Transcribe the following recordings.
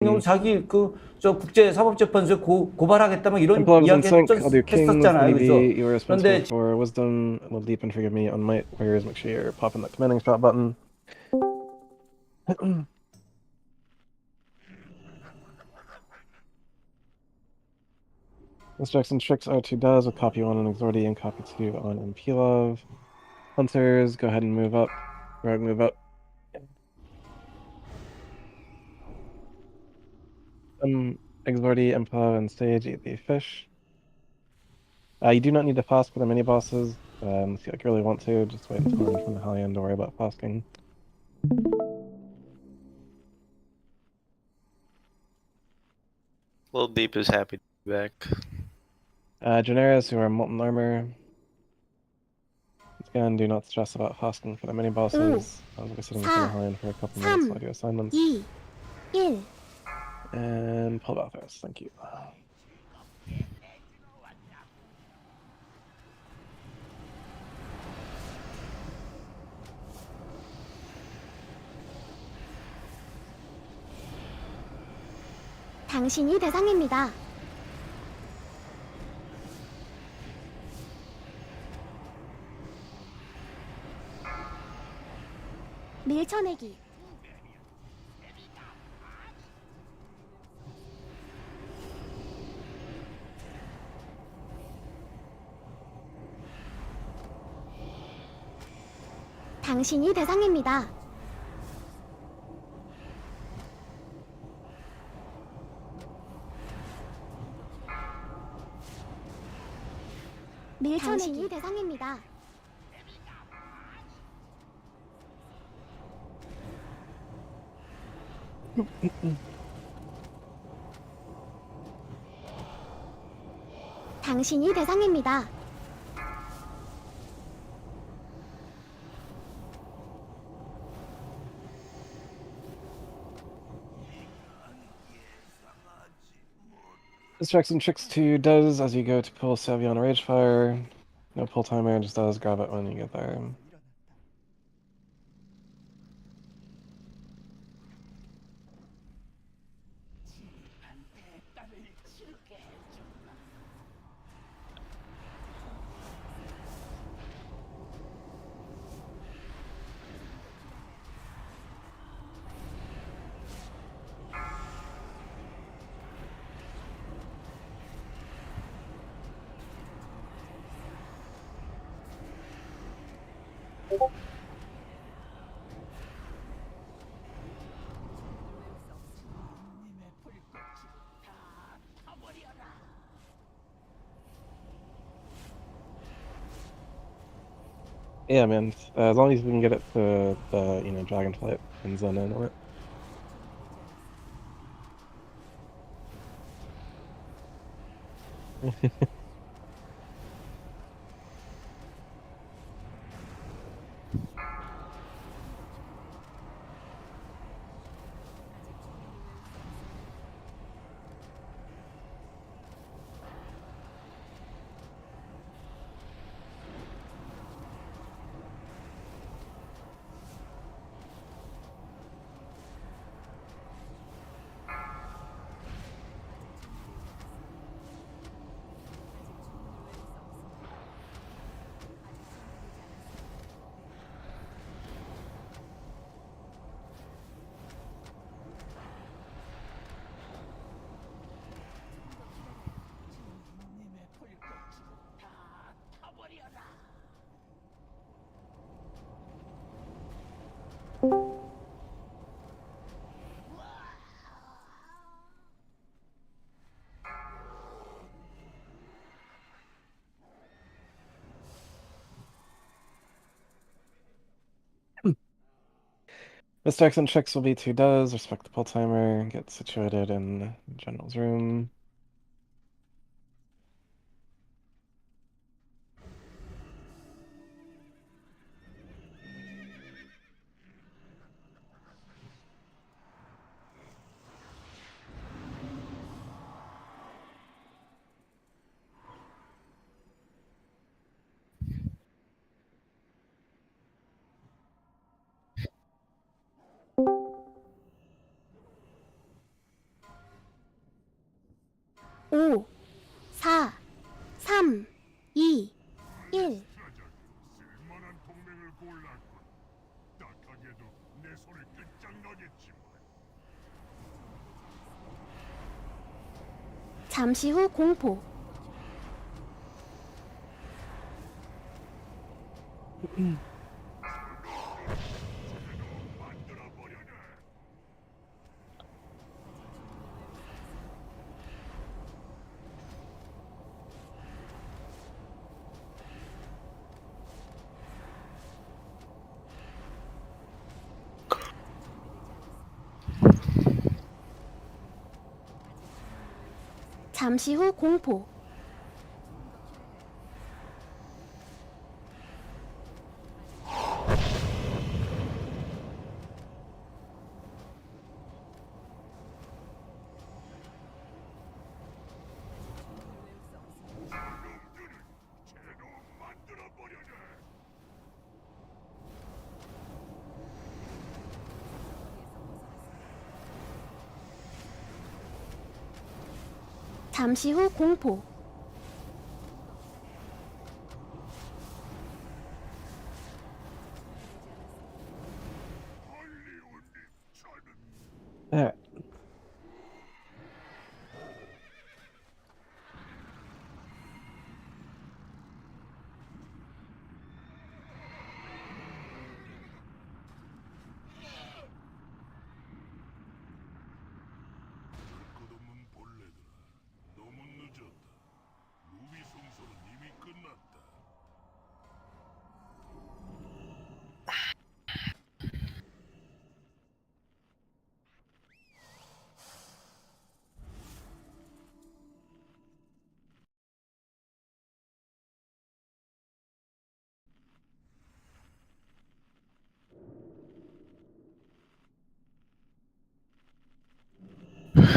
경우 자기 저 국제사법재판소에 고발하겠다 막 이런 Templars in 이야기 sync. I'll do kings, 했었잖아요, 그죠? NEB. You are responsible 그런데 for wisdom. Will deep and forgive me on might. Warriors, make sure you're popping that commanding shot button. Instructions tricks R2 does with copy 1 on Exordy and copy 2 on Impelov. Hunters, go ahead and move up. Rogue, move up. Exordy, Impelov, and Stage eat the fish. You do not need to fast for the mini bosses. If you really want to, just wait until I'm from the Hellion to worry about fasting. Little Deep is happy to be back. Generis, who are molten armor. Again, do not stress about fasting for the mini bosses. I'll be sitting in front of Hellion for a couple minutes while I do assignments. 2, 1. And pull Bathurst, thank you. 당신이 대상입니다. 밀쳐내기. 당신이 대상입니다. 밀쳐내기. 당신이 대상입니다. 당신이 대상입니다. Distraction Tricks 2 does as you go to pull Savion Ragefire. No pull timer, just does grab it when you get there. Yeah, man. As long as we can get it to the, Dragonflight and Zen in on it. Mistakes and checks will be 2 does. Respect the pull timer. Get situated in General's room. 5, 4, 3, 2, 1. 쓸만한 동맹을 골랐군. 딱하게도 내 손에 끝장나겠지만. 잠시 후 공포. 잠시 후 공포. 잠시 후 공포. Alright. 끝없는 벌레들아, 너무 늦었다. 루비 성소는 이미 끝났다.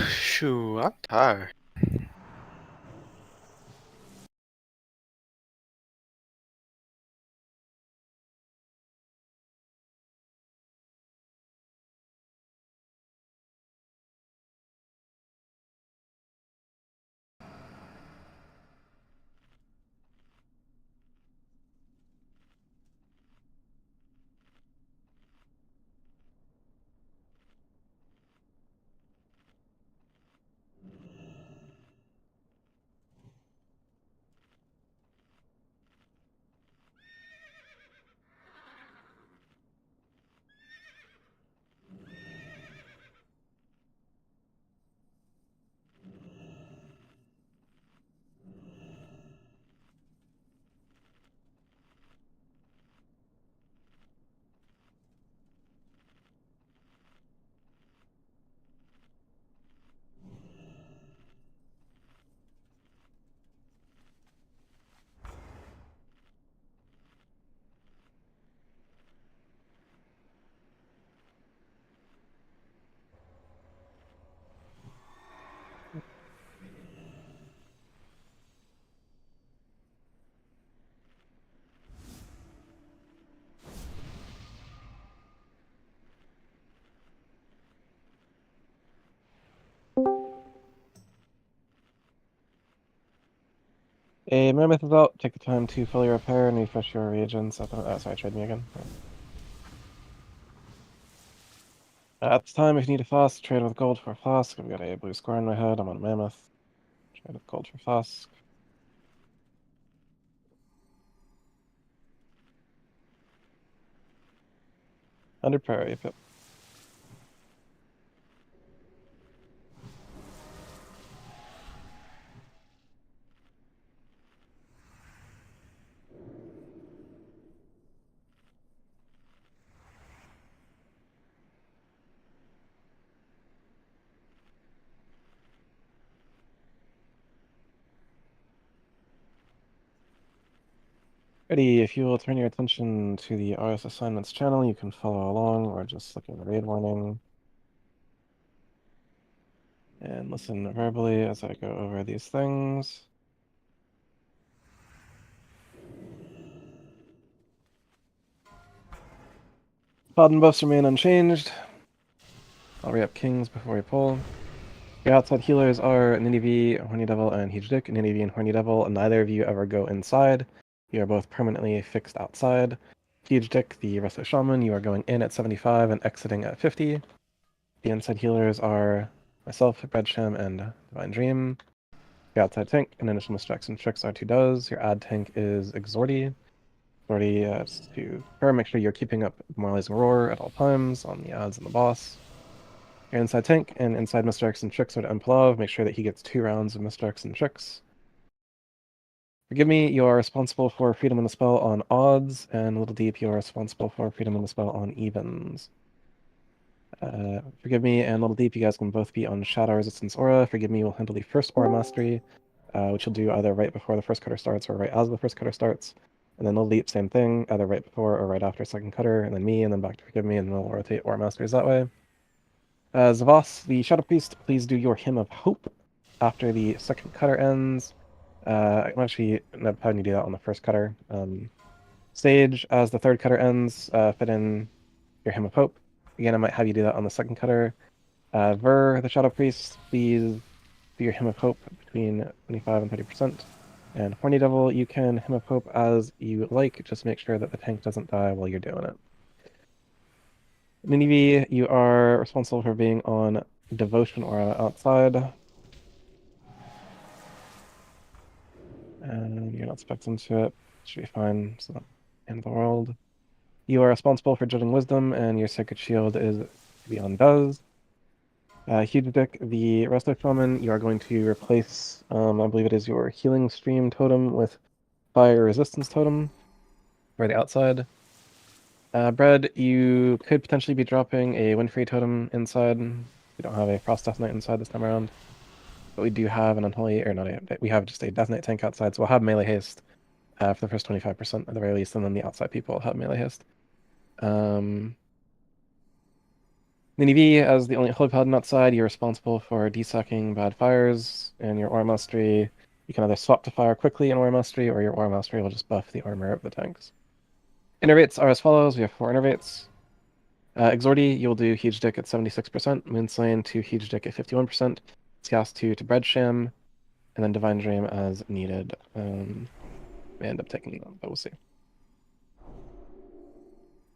Shoo, I'm tired. A mammoth is out. Take the time to fully repair and refresh your reagents. Sorry, trade me again. At this time, if you need a flask, trade with gold for a flask. I've got a blue square in my head. I'm on a mammoth. Trade with gold for flask. Under prairie, yep. Ready, if you will turn your attention to the RS Assignments channel, you can follow along or just look at the raid warning. And listen verbally as I go over these things. Pod and buffs remain unchanged. I'll re-up kings before we pull. Your outside healers are Ninive, Horny Devil, and Huge Dick. Ninive and Horny Devil, neither of you ever go inside. You are both permanently fixed outside. Huge Dick, the Resto Shaman, you are going in at 75 and exiting at 50. The inside healers are myself, Breadsham, and Divine Dream. Your outside tank and initial misdirection tricks are 2 does. Your ad tank is Exordy. Exordy, just to make sure you're keeping up Demoralizing Roar at all times on the ads and the boss. Your inside tank and inside misdirects and tricks are to Implov. Make sure that he gets 2 rounds of misdirects and tricks. Forgive me, you are responsible for freedom in the spell on odds, and Little Deep, you are responsible for freedom in the spell on evens. Forgive me and Little Deep, you guys can both be on Shadow Resistance Aura. Forgive me will handle the first Aura Mastery, which you'll do either right before the first cutter starts or right as the first cutter starts. And then Little Deep, same thing, either right before or right after second cutter, and then me, and then back to Forgive me, and then we'll rotate Aura Masters that way. Zavos, the Shadow Priest, please do your Hymn of Hope after the second cutter ends. I'm actually not having you do that on the first cutter. Sage, as the third cutter ends, fit in your Hymn of Hope. Again, I might have you do that on the second cutter. Ver, the Shadow Priest, please do your Hymn of Hope between 25 and 30%. And Horny Devil, you can Hymn of Hope as you like, just make sure that the tank doesn't die while you're doing it. Ninive, you are responsible for being on Devotion Aura outside. And you're not specced into it. Should be fine. It's not the end of the world. You are responsible for Judging Wisdom, and your Sacred Shield is to be on Does. Huge Dick, the Resto Shaman, you are going to replace, I believe it is your Healing Stream Totem with Fire Resistance Totem for the outside. Bread, you could potentially be dropping a Windfree Totem inside. We don't have a Frost Death Knight inside this time around. But we do have an Unholy, or not we have just a Death Knight tank outside, so we'll have melee haste for the first 25% at the very least, and then the outside people will have melee haste. Ninive, as the only Holy Paladin outside, you're responsible for desacking bad fires, and your Aura Mastery, you can either swap to fire quickly in Aura Mastery, or your Aura Mastery will just buff the armor of the tanks. Innervates are as follows. We have 4 Innervates. Exordy, you'll do Huge Dick at 76%, Moonslain to Huge Dick at 51%, Scass 2 to Breadsham, and then Divine Dream as needed. May end up taking them, but we'll see.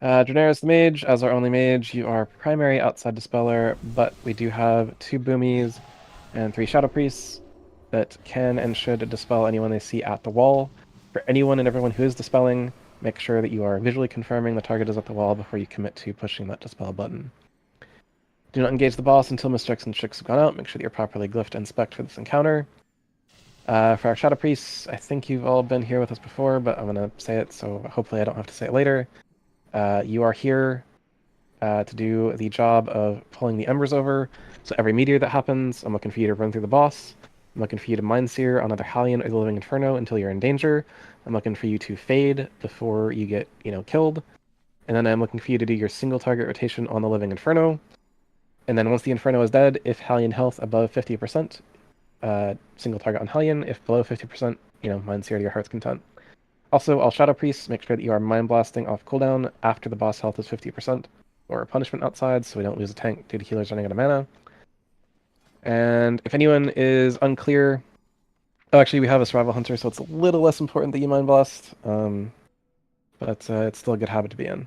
Draenerys the Mage, as our only mage, you are primary outside Dispeller, but we do have 2 Boomies and 3 Shadow Priests that can and should dispel anyone they see at the wall. For anyone and everyone who is dispelling, make sure that you are visually confirming the target is at the wall before you commit to pushing that dispel button. Do not engage the boss until misdirects and tricks have gone out. Make sure that you're properly glyphed and spec'd for this encounter. For our Shadow Priests, I think you've all been here with us before, but I'm going to say it, so hopefully I don't have to say it later. You are here to do the job of pulling the embers over. So every meteor that happens, I'm looking for you to run through the boss. I'm looking for you to Mind Seer on either Hellion or the Living Inferno until you're in danger. I'm looking for you to fade before you get, killed. And then I'm looking for you to do your single target rotation on the Living Inferno. And then once the Inferno is dead, if Hellion health above 50%, single target on Hellion. If below 50%, Mind Seer to your heart's content. Also, all Shadow Priests, make sure that you are Mind Blasting off cooldown after the boss health is 50%, or a punishment outside, so we don't lose a tank due to healers running out of mana. And if anyone is unclear... Oh, actually, we have a Survival Hunter, so it's a little less important that you Mind Blast, but it's still a good habit to be in.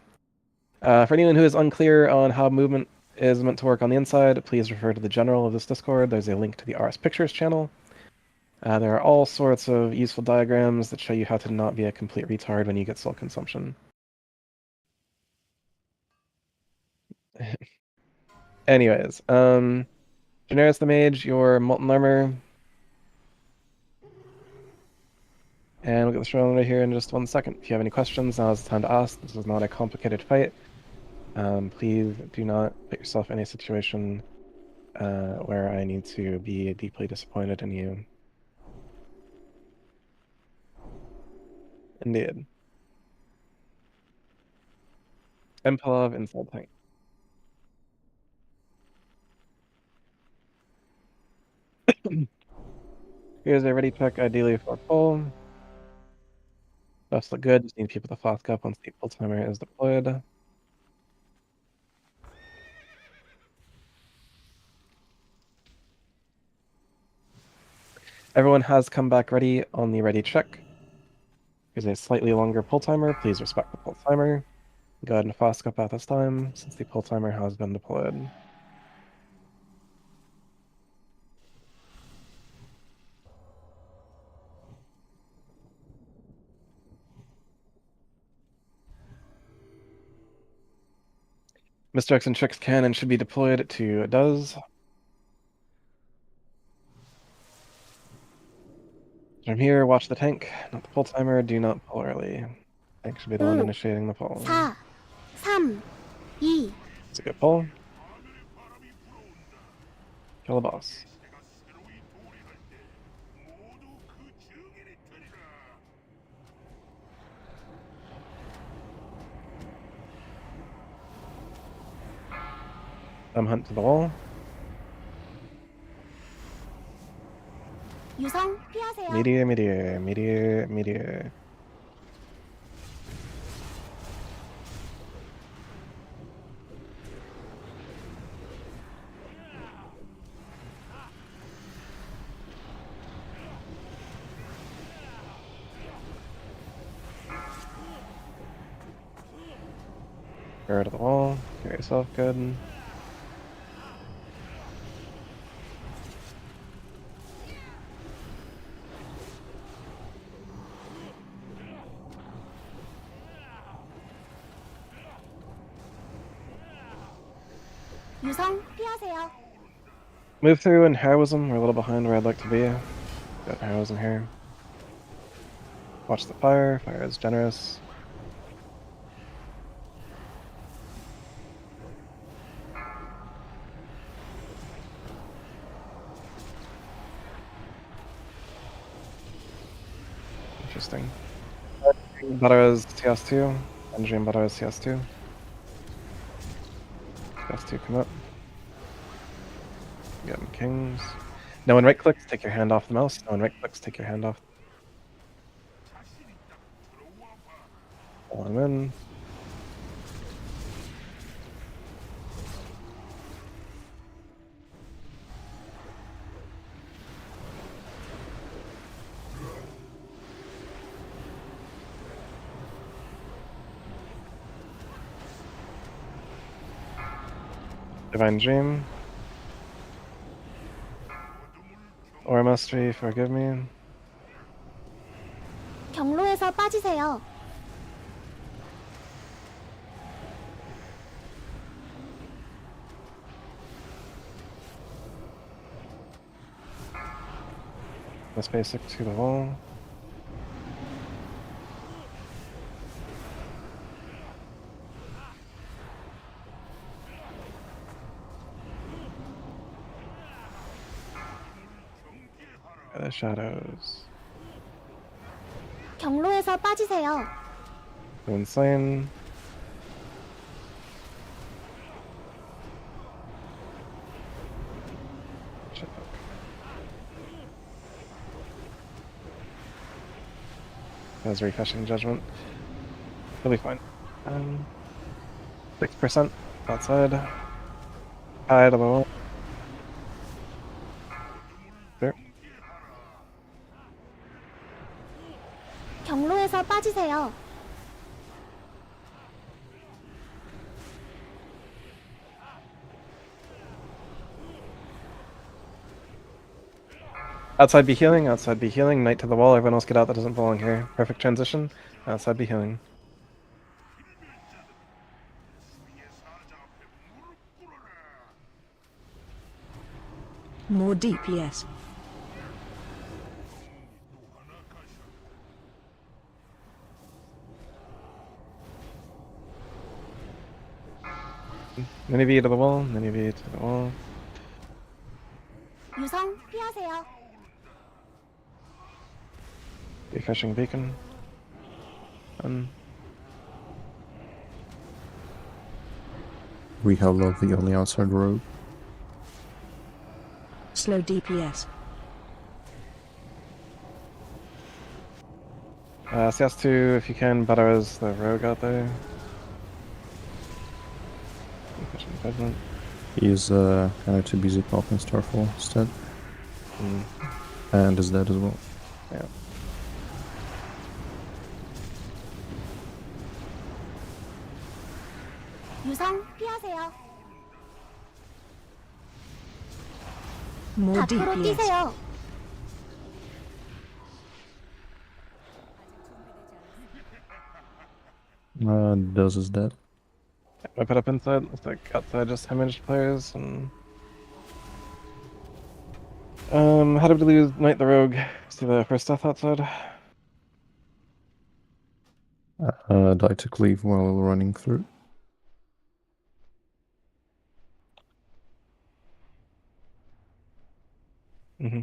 For anyone who is unclear on how movement is meant to work on the inside, please refer to the general of this Discord. There's a link to the RS Pictures channel. There are all sorts of useful diagrams that show you how to not be a complete retard when you get soul consumption. Anyways, Daenerys the Mage, your Molten Armor. And we'll get this rolling right here in just 1 second. If you have any questions, now is the time to ask. This is not a complicated fight. Please do not put yourself in a situation where I need to be deeply disappointed in you. Indeed. Empelov inside tank. Here's a ready pick, ideally for full. Buffs look good, just need people to flask up once the full timer is deployed. Everyone has come back ready on the ready check. Here's a slightly longer pull timer. Please respect the pull timer. Go ahead and fast up at this time, since the pull timer has been deployed. Mr. X and Trix can and should be deployed to does. From here, watch the tank, not the pull timer. Do not pull early. Tank should be the one Ooh. initiating the pull. 4, 3, 2, It's a good pull. Kill the boss. 내가 새로이 도래할 때 모두 그 증인이 되리라. Hunt to the wall. 유성 피하세요. Meteor, meteor, meteor, meteor. Go to the wall. Get yourself good. 유성 피하세요. Move through and heroism. We're a little behind where I'd like to be. Got heroism here. Watch the fire. Fire is generous. Interesting. Butters CS2. Engine Butters CS2. CS2 come up. Getting kings. No one right clicks, take your hand off the mouse. No one right clicks, take your hand off. Pull him in. Divine Dream. Or Mastery, forgive me. 경로에서 빠지세요. This basic to the wall. The shadows. 경로에서 빠지세요. Insane. That's refreshing judgment. He'll be fine. 6% outside. High to the wall. There. 경로에서 빠지세요. Outside be healing, outside be healing, knight to the wall, everyone else get out that doesn't belong here. Perfect transition, outside be healing. More DPS. Many V to the wall, many V to the wall. 유성 피하세요. Refreshing beacon. We have lovely on the outside road. Slow DPS. CS2, if you can, better as the rogue out there. Refreshing judgment. He's kind of too busy popping Starfall instead. And is dead as well. Yeah. 유성 피하세요. More 밖으로 DPS. 뛰세요. Does is dead. I put up inside. Looks like outside just hemorrhaged players and. How did we lose Knight the Rogue? See the first death outside? I took leave while running through. Mm-hmm.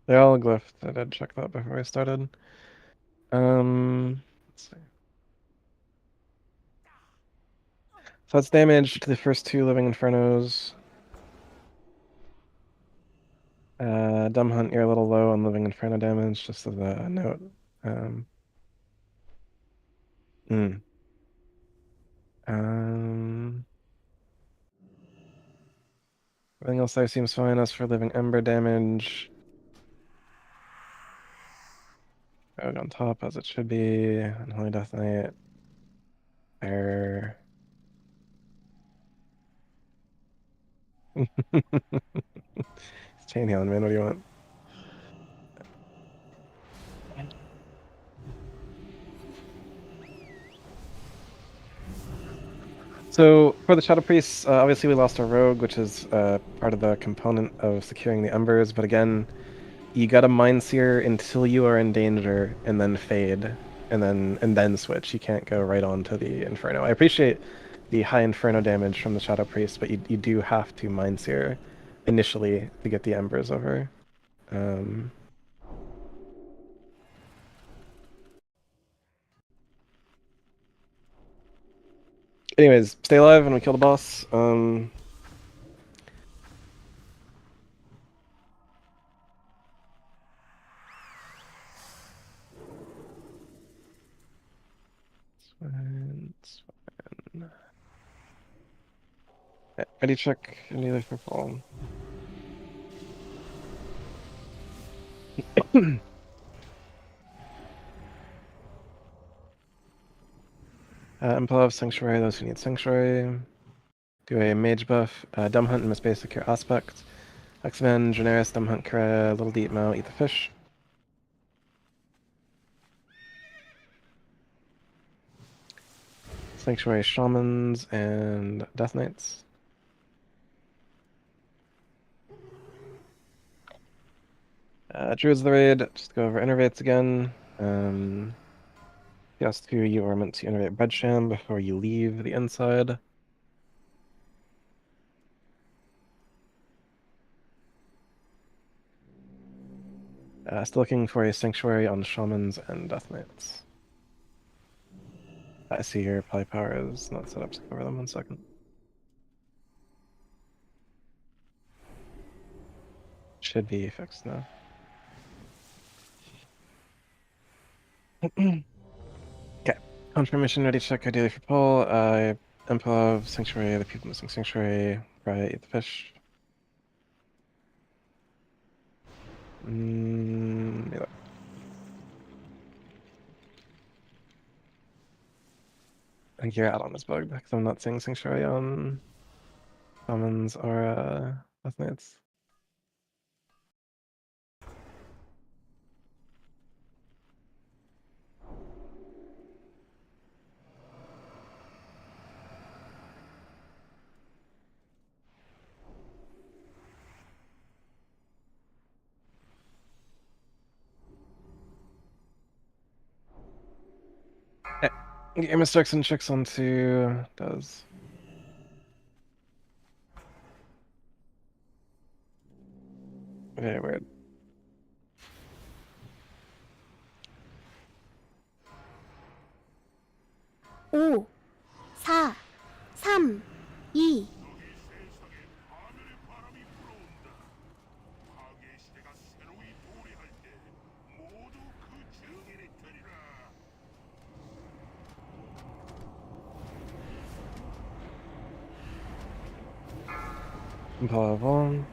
They all glyphed. I did check that before I started. Let's see. So that's damage to the first two living infernos. Dumb Hunt, you're a little low on living inferno damage, just as a note. Um, mm. um, Everything else there seems fine. As for living ember damage, Rogue on top as it should be. Unholy Death Knight. There. It's chain healing, man. What do you want? So for the Shadow Priests, obviously we lost our Rogue, which is part of the component of securing the Embers. But again, you gotta Mind Seer until you are in danger, and then fade, and then switch. You can't go right on to the Inferno. I appreciate the high Inferno damage from the Shadow Priest, but you do have to Mind Seer initially to get the Embers over. Anyways, stay alive and we kill the boss. It's fine. Yeah, ready check immediately for fall. Implov Sanctuary, those who need Sanctuary. Do a Mage buff. Dumb Hunt and Miss Basic Cure Aspect. X-Men, Generis, Dumb Hunt, Kara, Little Deep Mo, Eat the Fish. Sanctuary Shamans and Death Knights. Druids of the Raid, just go over Innervates again. Yes, to you are meant to innervate Breadsham before you leave the inside. Still looking for a Sanctuary on Shamans and Death Knights. I see your Polypower is not set up to cover them. 1 second. Should be fixed now. Okay. Confirmation ready check ideally for Paul. Improv, Sanctuary, the people missing Sanctuary, Riot, Eat the Fish. Yeah. I think your add-on is bugged because I'm not seeing Sanctuary on Summons or Death Knights. Get your mistakes and checks onto does. Very weird. 5, 4, 3, 2. 하늘의 바람이 불어온다. 파괴의 시대가 새로이 도래할 때 모두 그 증인이 되리라. Pull out wall.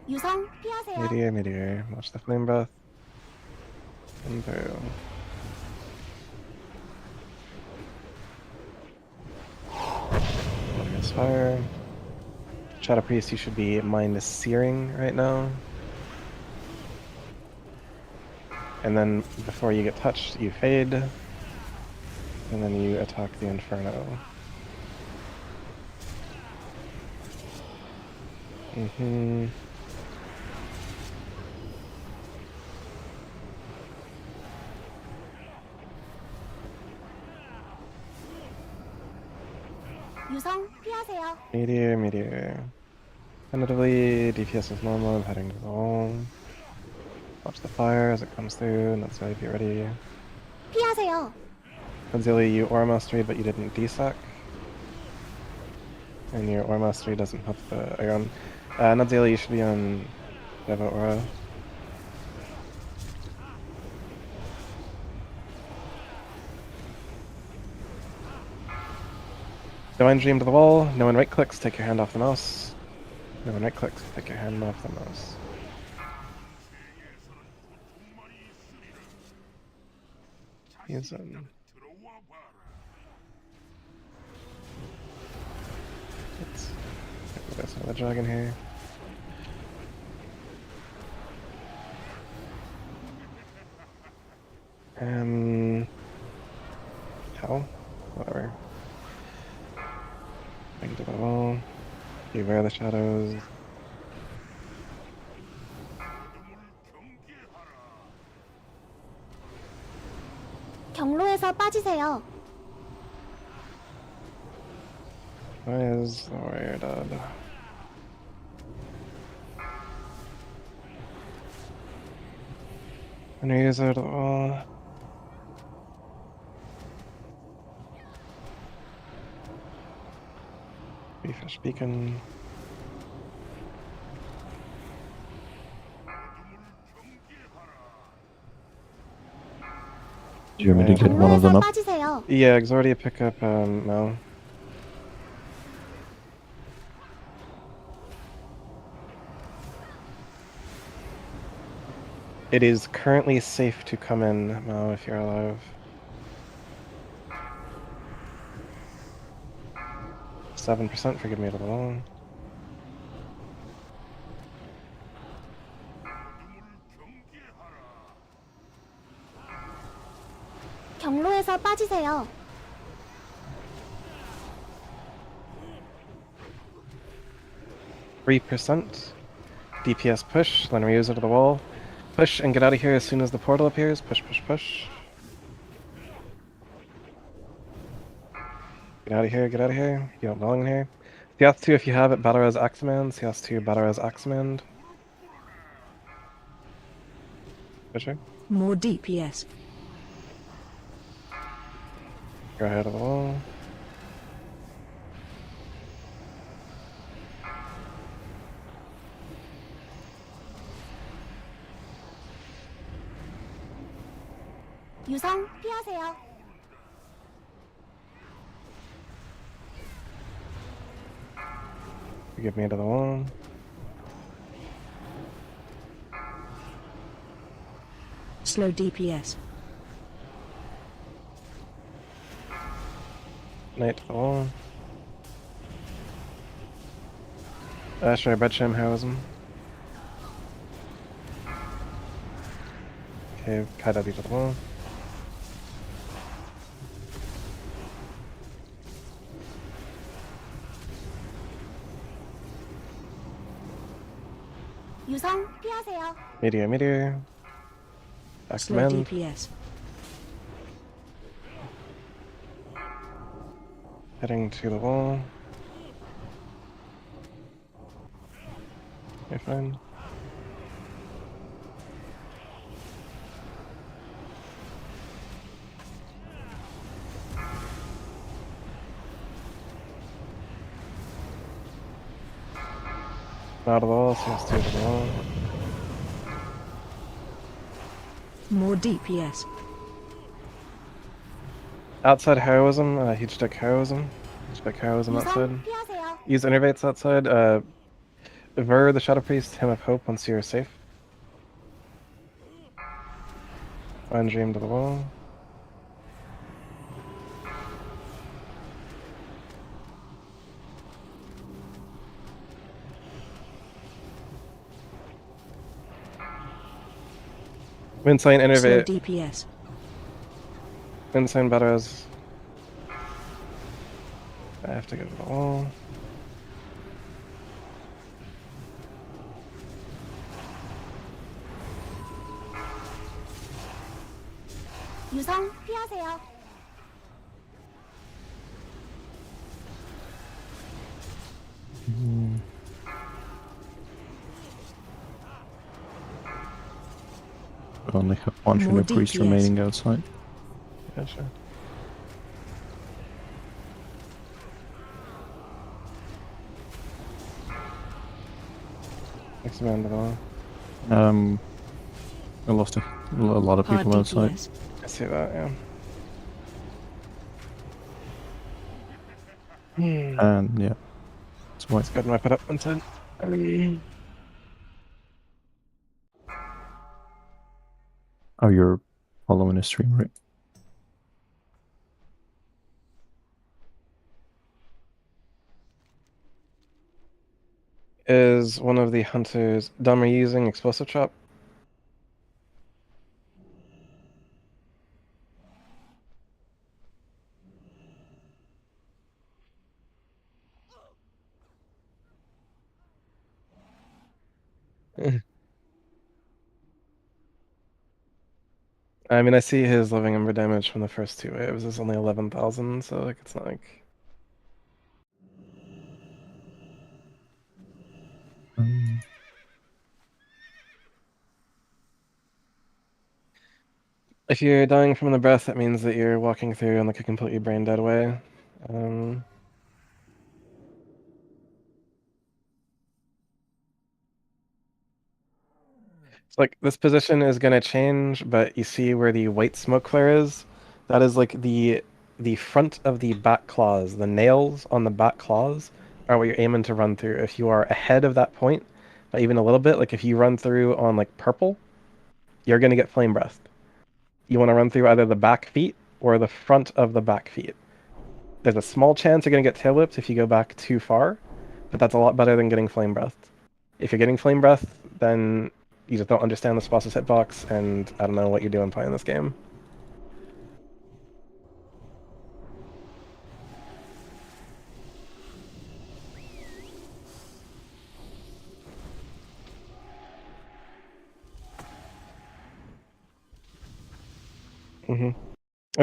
유성 피하세요. Meteor, meteor. Watch the flame breath. And through. Against fire. Shadow Priest, you should be mind searing right now. And then before you get touched, you fade. And then you attack the Inferno. 유성 피하세요. Meteor, meteor. Tentatively, DPS is normal, I'm heading to the wall. Watch the fire as it comes through, and that's why get ready. 피하세요. Godzilla, you Aura Mastery, but you didn't DSAC. And your Aura Mastery doesn't have the Iron. Godzilla, you should be on Deva Aura. Divine Dream to the wall. No one right clicks, take your hand off the mouse. No one right clicks, take your hand off the mouse. He's 들어와 봐라. Let's get rid of the dragon here. Hell? Whatever. Bring to the wall. Beware the shadows. 경로에서 빠지세요. Why is the warrior dead? And he is out of the wall. Fish beacon. Do you want me to get one of them 경로에서 up? 빠지세요. Yeah, Exordia pick up Mel. It is currently safe to come in, Mel, if you're alive. 7% for give me to the wall. 경로에서 빠지세요. 3%. DPS push, then reuse it to the wall. Push and get out of here as soon as the portal appears. Push, push, push. Get out of here, get out of here. You don't belong in here. CS2 if you have it, Battle Res Axemand. CS2, Battle Res Axemand. Pusher. More DPS. Go ahead of the wall. 유성 피하세요. Give me to the wall. Slow DPS. Knight to the wall. Sure, Bedsham heroism. Okay, Kaidadi to the wall. 유성 피하세요. Meteor, meteor. Back Slow command. DPS. Heading to the wall. You're fine. Out of the wall, so let's do the wall. More DPS. outside heroism, huge stick heroism. Huge stick heroism outside. 유성 피하세요. Use innervates outside. Ver the Shadow Priest, Hymn of Hope once you're safe. Find Dream to the wall. Insane Slow innervate. DPS. Insane batters. I have to go to the wall. 유성 피하세요. We only have one More Shadow Priest DPS. remaining outside. Yeah, sure. Expand the wall. I lost a lot of Hard people outside. DPS. I see that, yeah. And yeah, it's white. Good, wipe it up inside. Oh, you're following the stream, right? Is one of the hunters dumb or using explosive chop? I mean, I see his living ember damage from the first two waves is only 11,000, so like it's not like if you're dying from the breath, that means that you're walking through in like a completely brain dead way. It's like this position is gonna change, but you see where the white smoke flare is? That is like the front of the back claws. The nails on the back claws are what you're aiming to run through. If you are ahead of that point, by even a little bit, like if you run through on like purple, you're gonna get flame breathed. You want to run through either the back feet or the front of the back feet. There's a small chance you're gonna get tail whipped if you go back too far, but that's a lot better than getting flame breathed. If you're getting flame breath, then you just don't understand the boss's hitbox, and I don't know what you're doing playing this game. I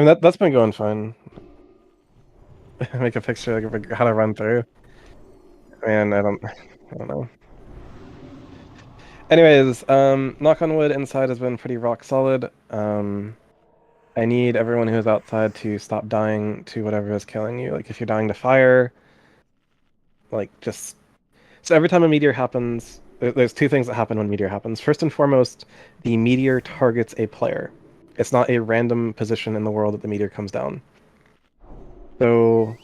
mean, that's been going fine. Make a picture of how to run through. Man, I don't know. Anyways, knock on wood, inside has been pretty rock solid. I need everyone who's outside to stop dying to whatever is killing you. Like, if you're dying to fire, like, just... So every time a meteor happens, there's two things that happen when meteor happens. First and foremost, the meteor targets a player. It's not a random position in the world that the meteor comes down. So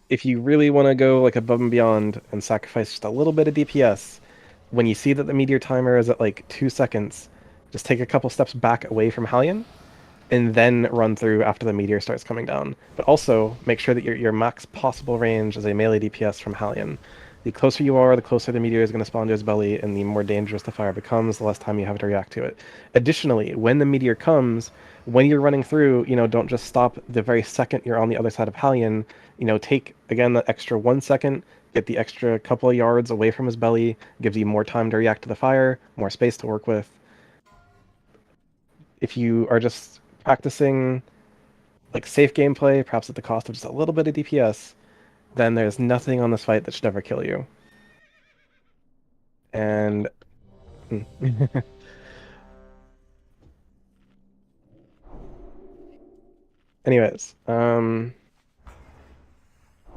if you really want to go like above and beyond and sacrifice just a little bit of DPS, when you see that the meteor timer is at like 2 seconds, just take a couple steps back away from Hallion, and then run through after the meteor starts coming down. But also, make sure that your max possible range is a melee DPS from Hallion. The closer you are, the closer the meteor is going to spawn to his belly, and the more dangerous the fire becomes, the less time you have to react to it. Additionally, when the meteor comes, when you're running through, don't just stop the very second you're on the other side of Hallion. Take, again, the extra 1 second, get the extra couple of yards away from his belly, gives you more time to react to the fire, more space to work with. If you are just practicing like safe gameplay, perhaps at the cost of just a little bit of DPS, then there's nothing on this fight that should ever kill you. And anyways,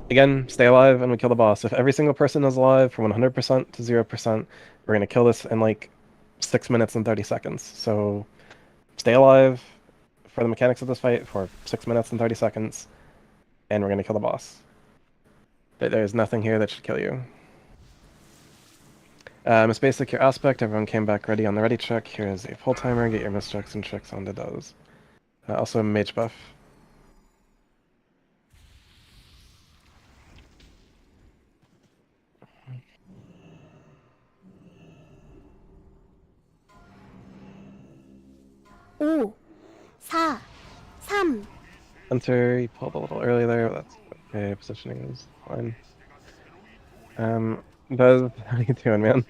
again, stay alive and we kill the boss. If every single person is alive from 100% to 0%, we're gonna kill this in like 6 minutes and 30 seconds. So stay alive, for the mechanics of this fight for 6 minutes and 30 seconds, and we're gonna kill the boss. But there's nothing here that should kill you. Miss Basic, your aspect, everyone came back ready on the ready check. Here is a full timer, get your mischecks and checks onto those. Also mage buff. 오, 4, 3, Hunter, you pulled a little early there, but that's okay, positioning is fine. Buzz, how you doing, man?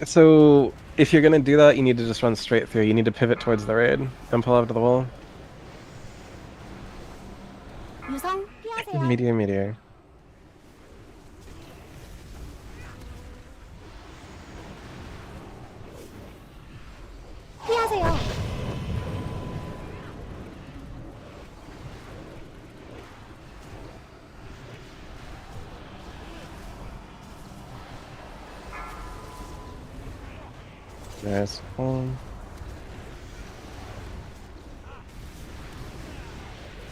So, if you're gonna do that, you need to just run straight through. You need to pivot towards the raid. Don't pull out to the wall. 유성 피하세요. Meteor, meteor. 피하세요. There's one.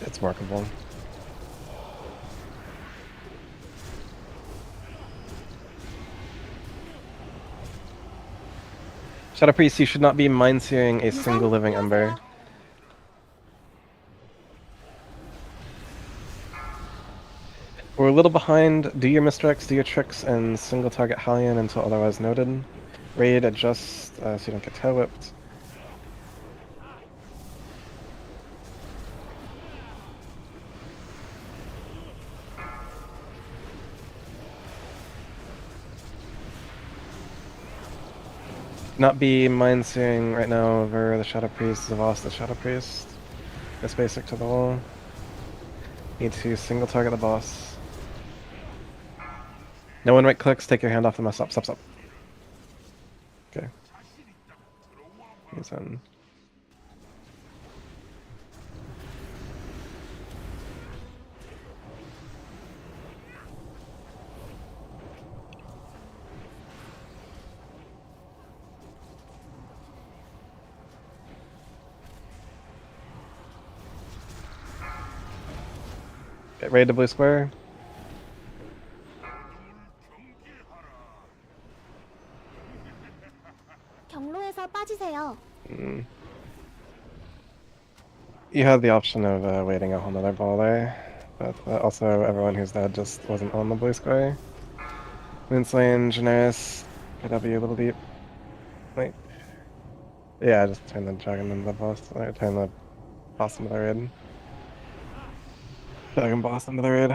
It's workable. Shadow Priest, you should not be mind searing a single living ember. We're a little behind. Do your misdirects, do your tricks, and single target Hallion until otherwise noted. Raid, adjust so you don't get tail whipped. Not be mind searing right now over the Shadow Priest, Zavos the Shadow Priest. This basic to the wall. Need to single target the boss. No one right clicks, take your hand off the mouse. Stop. Okay. He's in. Get ready to blue square. 경로에서 빠지세요. You had the option of waiting a whole nother ball there, but also everyone who's dead just wasn't on the blue square. Moonslane, Generis, KW a little deep. Wait. Yeah, just turn the dragon into the boss, or turn the boss into the raid. Dragon boss into the raid.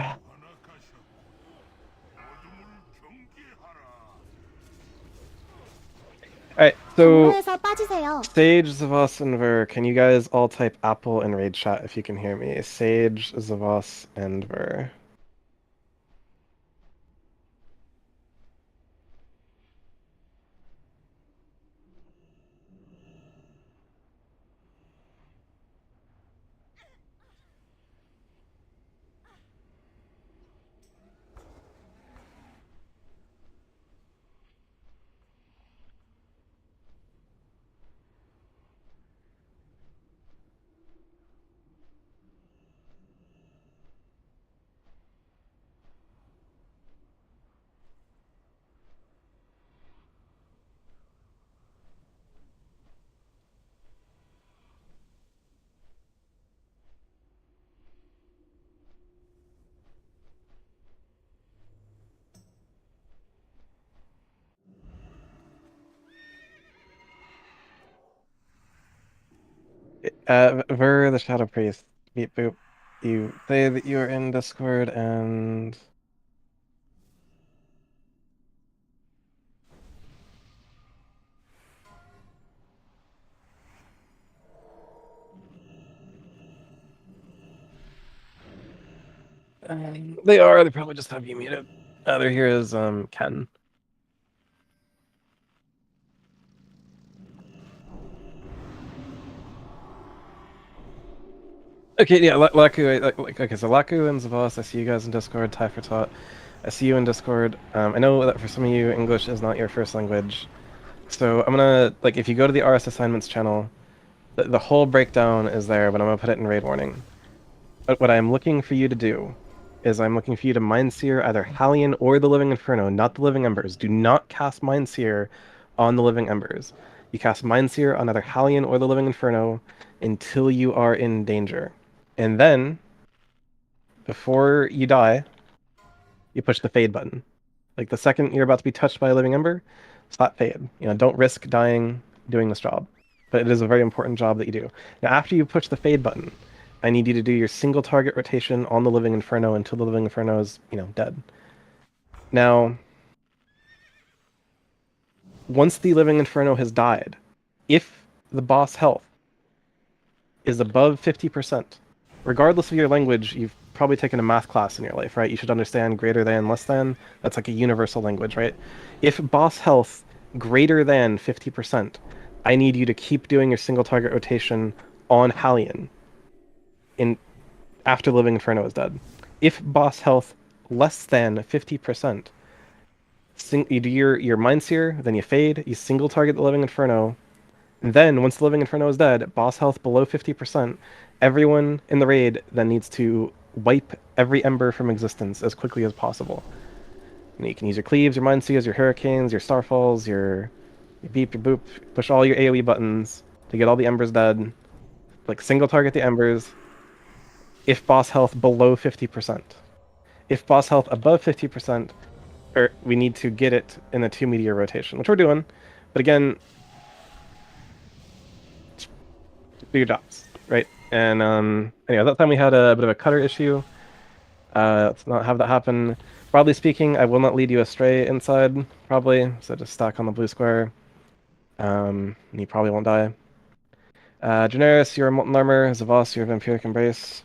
Alright, so 경로에서 빠지세요. Sage, Zavos, and Ver, can you guys all type Apple in raid chat if you can hear me? Sage, Zavos, and Ver. Ver, the Shadow Priest, beep boop. You say that you are in Discord and they are. They probably just have you muted. Other here is Ken. Okay, yeah, Laku. Okay, so Laku and Zavos, I see you guys in Discord. Tie for Tot, I see you in Discord. I know that for some of you, English is not your first language, So I'm gonna, like, if you go to the RS assignments channel, the whole breakdown is there, but I'm gonna put it in raid warning. But what I'm looking for you to do is I'm looking for you to Mind Seer either Hallion or the Living Inferno, not the Living Embers. Do not cast Mind Seer on the Living Embers. You cast Mind Seer on either Hallion or the Living Inferno until you are in danger. And then, before you die, you push the Fade button. Like, the second you're about to be touched by a Living Ember, slap Fade. You know, don't risk dying doing this job. But it is a very important job that you do. Now, after you push the Fade button, I need you to do your single target rotation on the Living Inferno until the Living Inferno is, you know, dead. Now, once the Living Inferno has died, if the boss health is above 50%, regardless of your language, you've probably taken a math class in your life, right? You should understand greater than, less than. That's like a universal language, right? If boss health greater than 50%, I need you to keep doing your single target rotation on Hallion after Living Inferno is dead. If boss health less than 50%, you do your Mind Seer, then you Fade, you single target the Living Inferno, and then once the Living Inferno is dead, boss health below 50%, everyone in the raid then needs to wipe every Ember from existence as quickly as possible. And you can use your Cleaves, your Mind Seers, your Hurricanes, your Starfalls, your Beep, your Boop, push all your AoE buttons to get all the Embers dead. Like, single target the Embers, if boss health below 50%. If boss health above 50%, we need to get it in a 2 meteor rotation, which we're doing. But again, do your jobs, right? And anyway, that time we had a bit of a cutter issue. Let's not have that happen. Broadly speaking, I will not lead you astray inside, probably, so just stack on the blue square. And you probably won't die. Generis, you're a Molten Armor. Zavos, you're a Vampiric Embrace.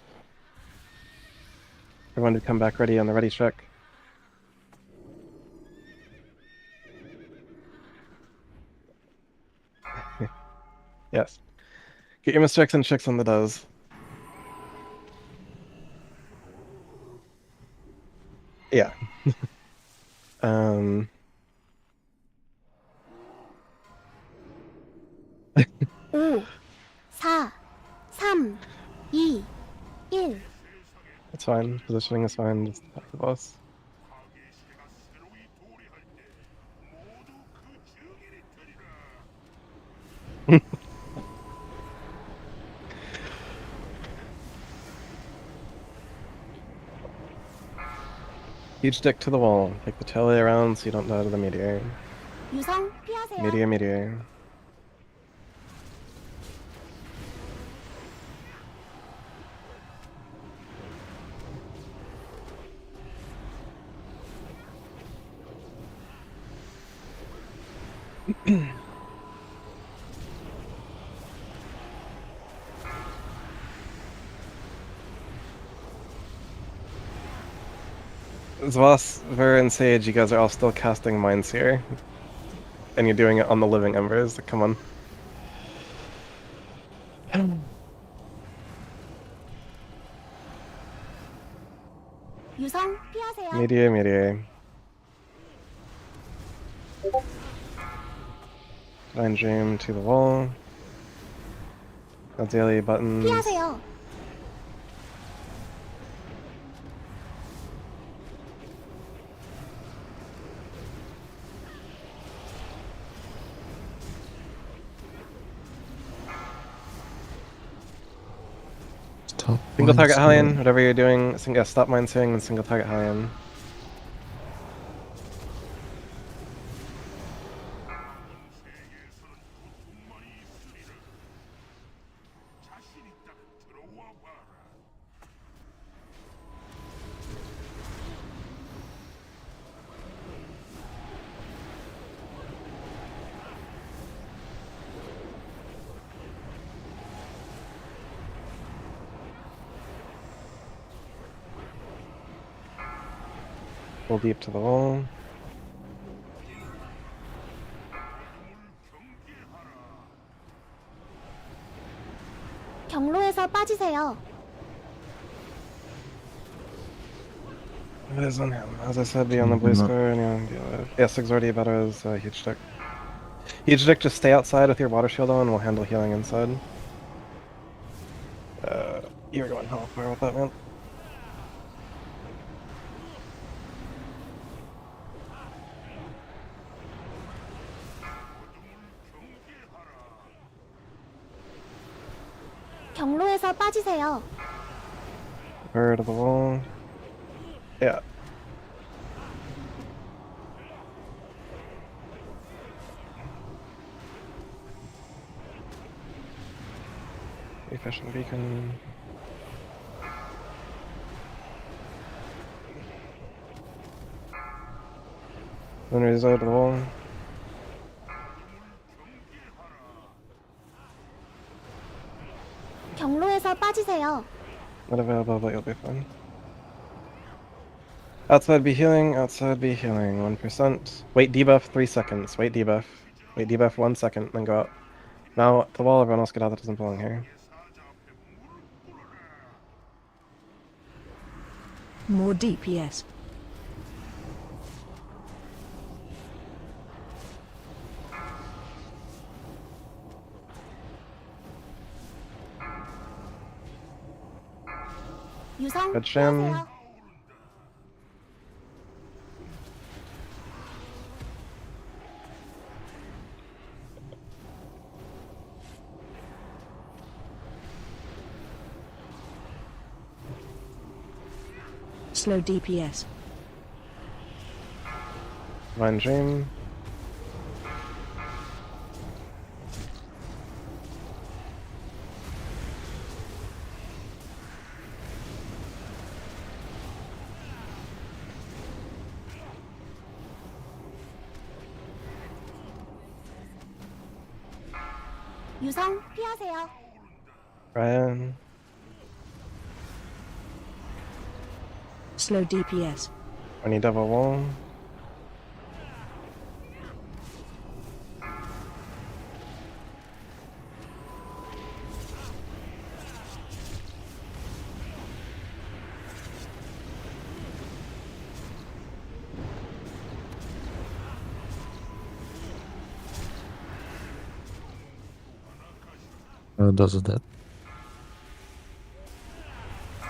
Everyone to come back ready on the ready check. Yes. Get your mischecks and checks on the does. Yeah. 5, 4, 3, 2, 1. It's fine. Positioning is fine. Just attack the boss. 시대가 새로이 도래할 때 모두 그 증인이 되리라. Huge stick to the wall. Take the tele around so you don't die to the meteor. 유성 피하세요. Meteor. Zvas, Ver, and Sage, you guys are all still casting Mind Seer. And you're doing it on the Living Embers. Like, come on. 유성 피하세요. Meteor. Divine Dream to the wall. Azalea buttons. 피하세요. Stop. Single target Mind Hallion, Seer. whatever you're doing, stop Mind Searing and single target Hallion. 세계에서는 고통만이 있으리라. 자신 있다. 들어와 봐라. Pull deep to the wall. 경로에서 빠지세요. It is on him. As I said, be on the blue square and deal with. Yeah, 6 already about as huge stick. Huge just stay outside with your water shield on, and we'll handle healing inside. You're going hellfire with that, man. 경로에서 빠지세요. Bird of the wall. Yeah. Efficient beacon. Lunar out of the wall. 경로에서 빠지세요. Not available, but you'll be fine. Outside be healing, outside be healing. 1%. Wait debuff 3 seconds. Wait debuff. Wait debuff 1 second, then go out. Now, the wall, everyone else get out that doesn't belong here. More DPS. 유성 Good sham. 피하세요. Slow DPS. Divine Dream. 유성 피하세요. Ryan. Slow DPS. Any double wall. Does that?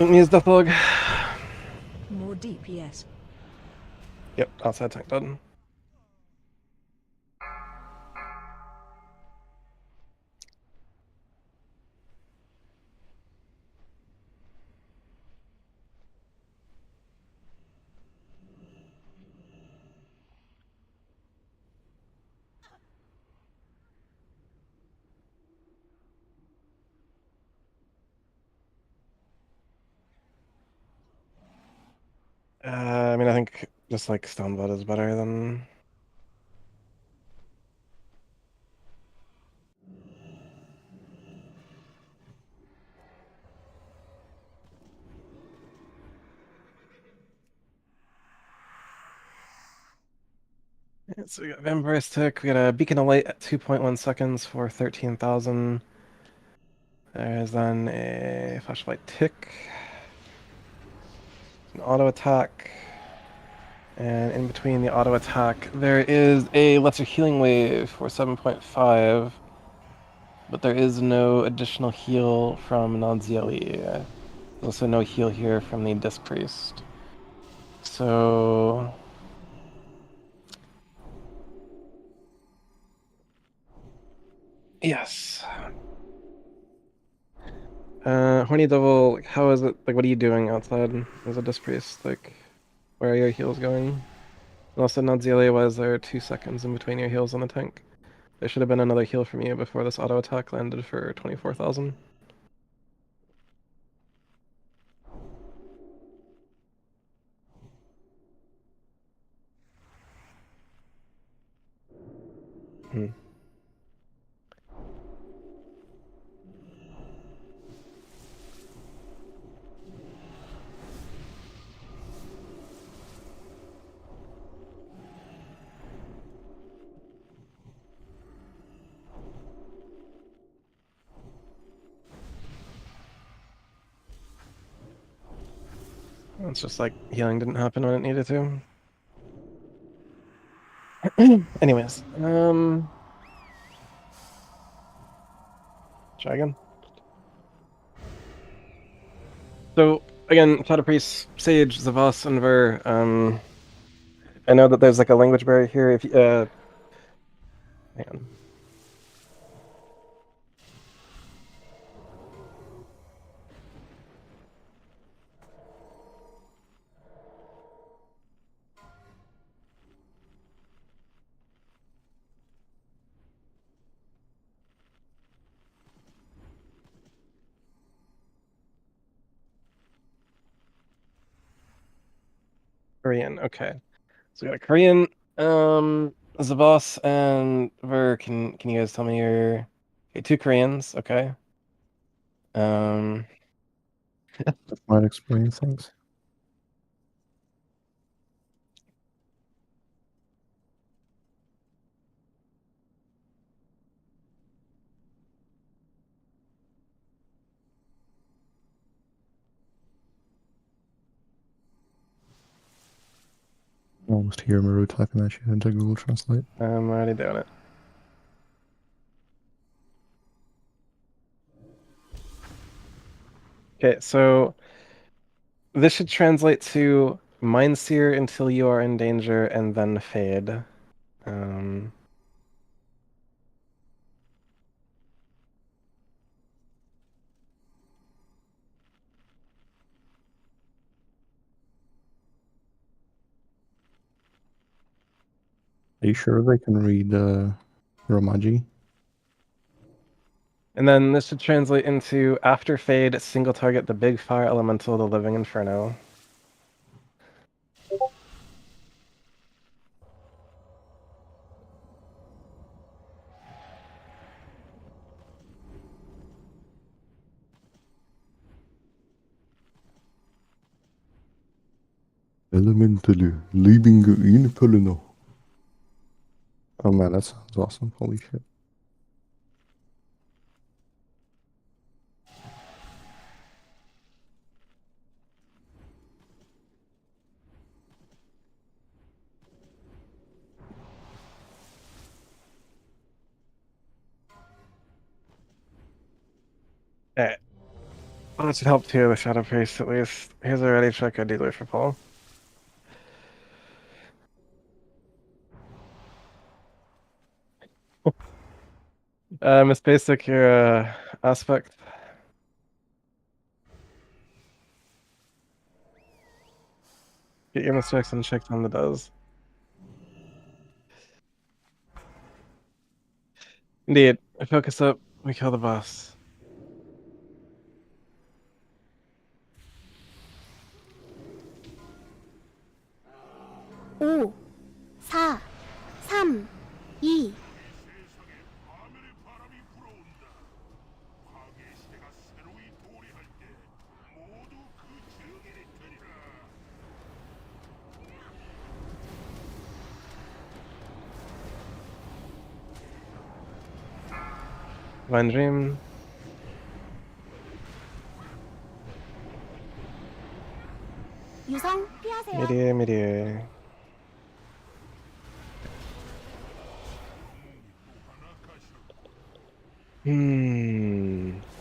Use Deathlog. More DPS. Yep, outside tank done. I mean, I think just like Stone Blood is better than. Yeah, so we got Vampire's Tick, we got a Beacon of Light at 2.1 seconds for 13,000. There's then a Flashlight Tick, an auto attack, and in between the auto attack, there is a Lesser Healing Wave for 7.5, but there is no additional heal from Nadzieli. There's also no heal here from the Disc Priest. So. Yes. Horny Devil, like, how is it? Like, what are you doing outside as a Disc Priest? Like, where are your heals going? And also, Nadzieli, why is there 2 seconds in between your heals on the tank? There should have been another heal from you before this auto attack landed for 24,000. It's just like healing didn't happen when it needed to. Anyways, Try again. So again, Shadow Priest, Sage, Zavas, and Ver. I know that there's like a language barrier here. If you, hang on. Korean. Okay. So we got a Korean. Zavas and Ver. Can you guys tell me your? Okay, 2 Koreans. Okay. Um. That might explain things. I almost hear Maru typing that shit into Google Translate. I'm already doing it. Okay, so this should translate to Mind Seer until you are in danger and then fade. Um, Are you sure they can read Romaji? and then this should translate into after fade, single target the big fire elemental, the living inferno. Elementally, leaving in Pelino. Oh man, that sounds awesome. Holy shit. Alright. Well, that should help too, the Shadow Priest at least. Here's a ready check ideally for Paul. Miss Basic, your aspect. Get your mistakes unchecked on the does. Indeed. Focus up, we kill the boss. 5, 4, 3, 2, 하늘의 바람이 불어온다. 파괴의 시대가 새로이 도래할 때 모두 그 증인이 되리라. Divine Dream. 유성 피하세요. 미리에.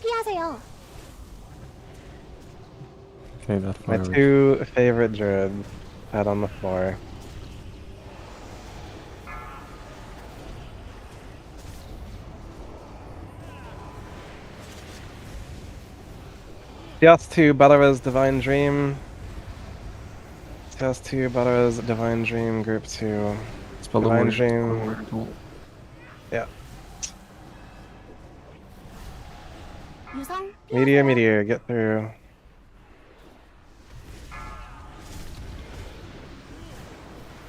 피하세요. Okay, that My fire. 2 favorite druids out on the floor. Tias 2, Balara's Divine Dream. Tias 2, Balara's Divine Dream, Group 2. Spell the Divine word. Dream. Yeah. 유성 피하세요. Meteor, get through.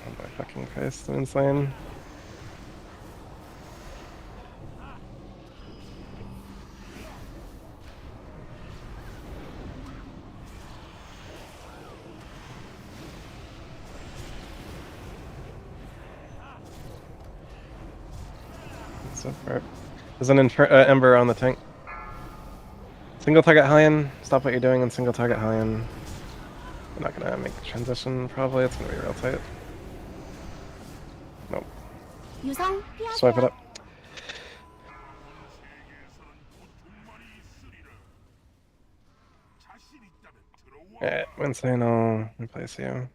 Oh my fucking Christ, I'm insane. So far. There's an Ember on the tank. Single target Hellion. Stop what you're doing and single target Hellion. I'm not gonna make the transition, probably. It's gonna be real tight. Nope. 유성 피하세요. Swipe it up. 세계에서는 고통만 Alright, Wednesday, I'll replace you.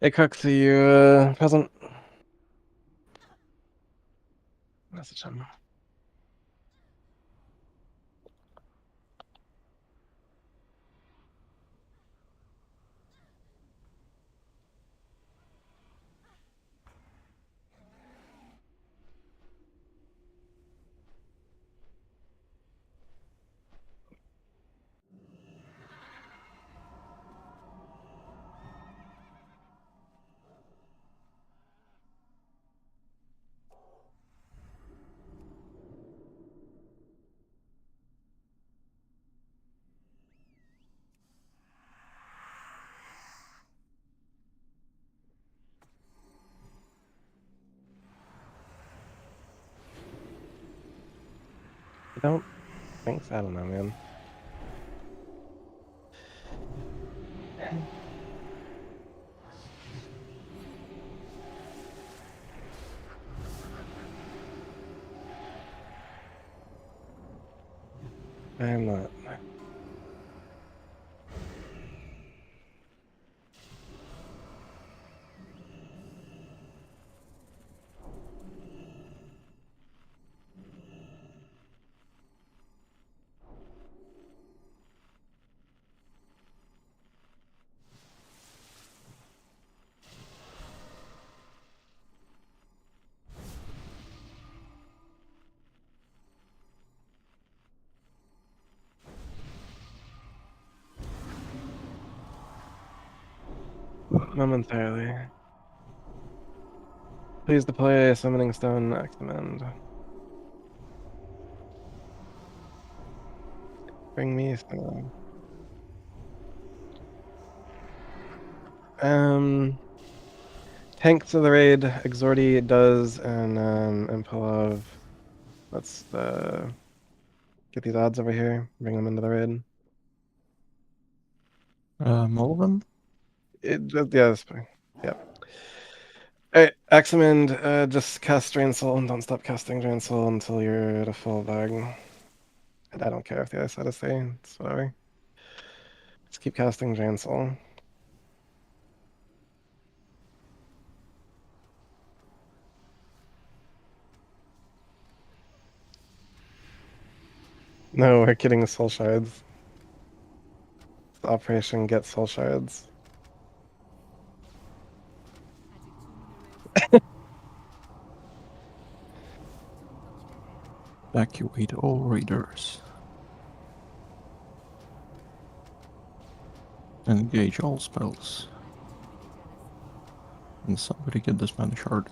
Hey, Cook, see you, present. Message him. I don't think so. I don't know, man. I'm not. Momentarily. Please deploy Summoning Stone next command. Bring me some. Tank to the raid, Exordi does, and Impulov. Let's get these odds over here, bring them into the raid. All of them? Yeah, that's fine. Yep. Alright, Axamind, just cast Drain Soul and don't stop casting Drain Soul until you're at a full bag. And I don't care if the other side is saying, it's whatever. Just keep casting Drain Soul. No, we're getting the Soul Shards. Operation Get Soul Shards. Evacuate all raiders. Engage all spells. And somebody get this man a shard.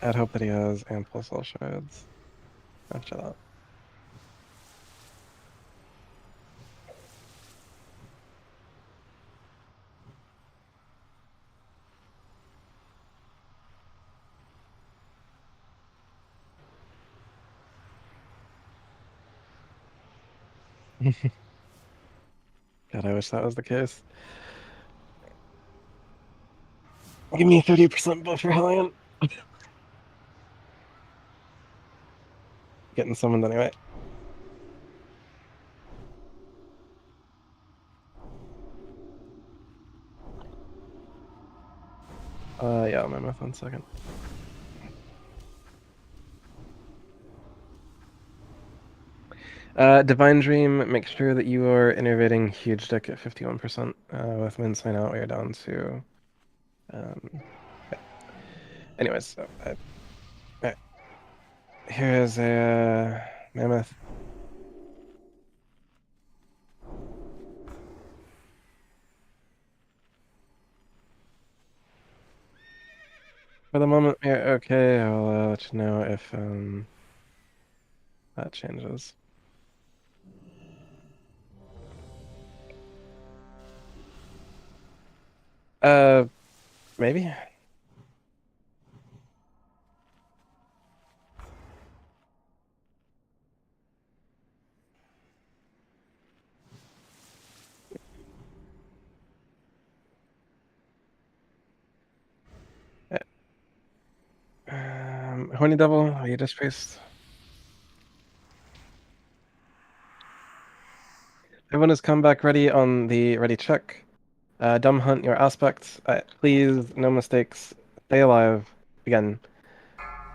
I'd hope that he has ample Soul Shards after that. God, I wish that was the case. Give me 30% buffer, Hellion. Getting summoned anyway. Yeah, Mammoth, 1 second. Divine Dream, make sure that you are innervating huge deck at 51%. With Moon Sign out, we are down to. Yeah. Anyways, so, alright. Here is a Mammoth. For the moment, we're okay. I'll let you know if that changes. Maybe. Horny Devil, are you Priest? Everyone is come back ready on the ready check. Dumb Hunt, your aspect. Please, no mistakes. Stay alive. Again.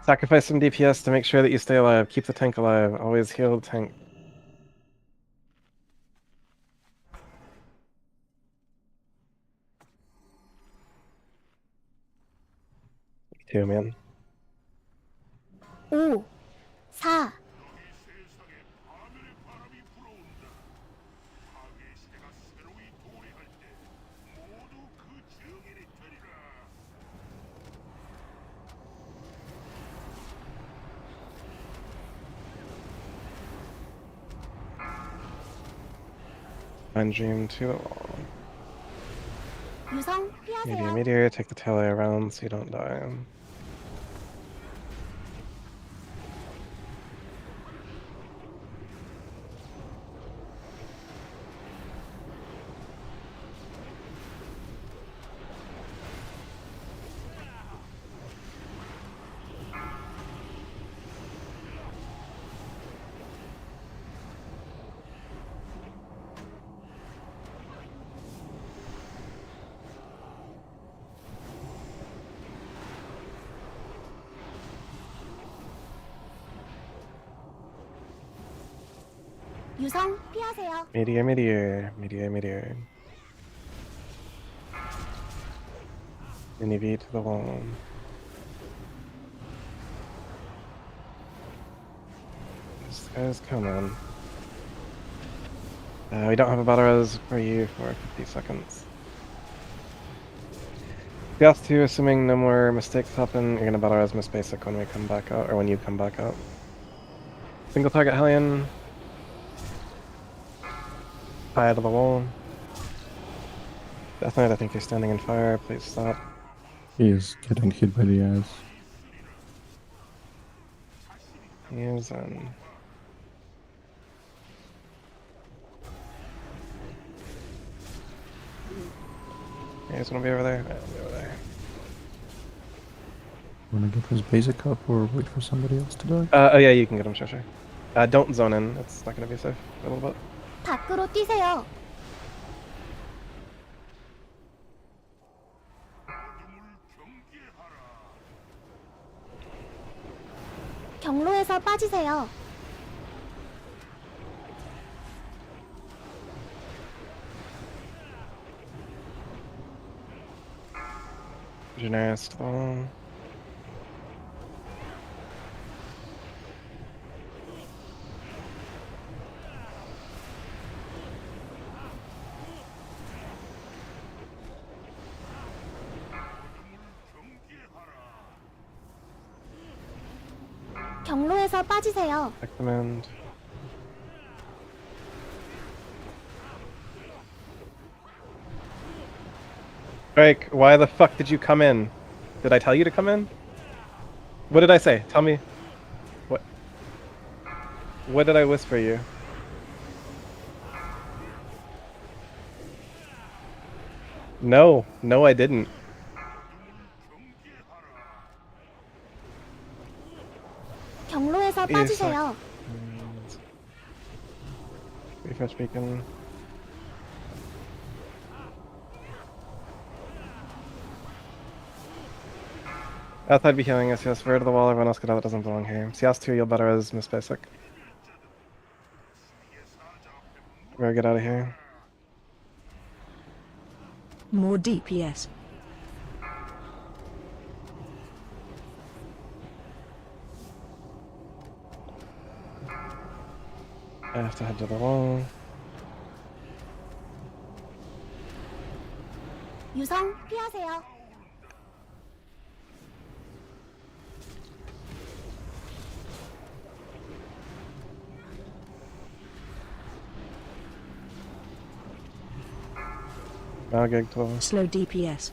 Sacrifice some DPS to make sure that you stay alive. Keep the tank alive. Always heal the tank. Me too, man. 5, 4, 세상에 파멸의 바람이 불어온다. 파괴의 시대가 새로이 도래할 때 모두 그 증인이 되리라. Divine Dream to the wall. 유성 피하세요. Meteor, take the tally around so you don't die. 유성 피하세요. Meteor. Mini V to the wall. This guy's coming. We don't have a battle res for you for 50 seconds. Death 2, assuming no more mistakes happen, you're gonna battle res Miss Basic when we come back out, or when you come back out. Single target Hellion. Fire to the wall. Death Knight, I think you're standing in fire. Please stop. He is getting hit by the eyes. He is You guys wanna be over there? Yeah, I'll be over there. Wanna get his basic up or wait for somebody else to die? Oh yeah, you can get him, sure. Don't zone in. It's not gonna be safe for a little bit. 밖으로 뛰세요. 경로에서 빠지세요. Generous to the wall. 경로에서 빠지세요. Recommend. Drake, why the fuck did you come in? Did I tell you to come in? What did I say? Tell me. What did I whisper you? No, I didn't. 경로에서 예, 빠지세요. Refresh beacon. Outside be healing us, yes. Rear to the wall, everyone else get out that doesn't belong here. CS2, you'll better as Miss Basic. We're gonna get out of here. More DPS. I have to head to the wall. 유성 피하세요. Now gig 12. Slow DPS.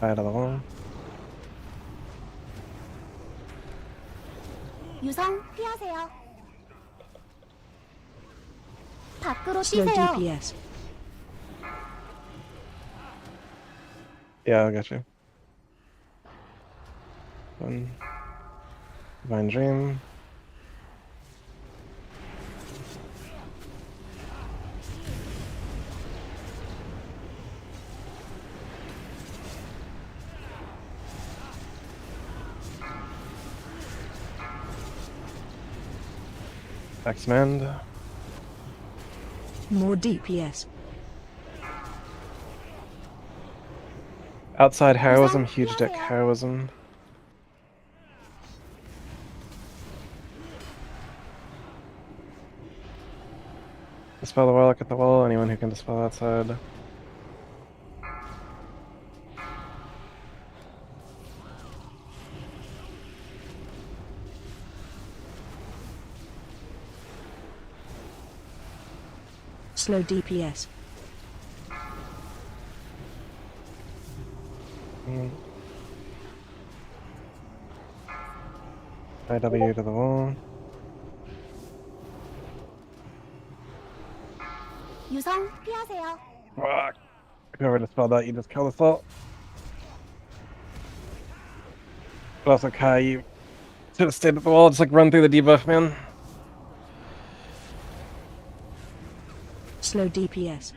Out of the wall. 유성 피하세요. 밖으로 Slow 뛰세요. DPS. Yeah, I'll get you. One. Divine Dream. X-Mend. More DPS. Outside heroism, huge dick 피하세요. heroism. Dispel the warlock at the wall, anyone who can dispel outside. Slow DPS. IW to the wall. 유성 피하세요. Fuck. Whoever dispelled that, you just kill the salt. But also, Kai, you should have stayed at the wall, just like run through the debuff, man. Slow DPS.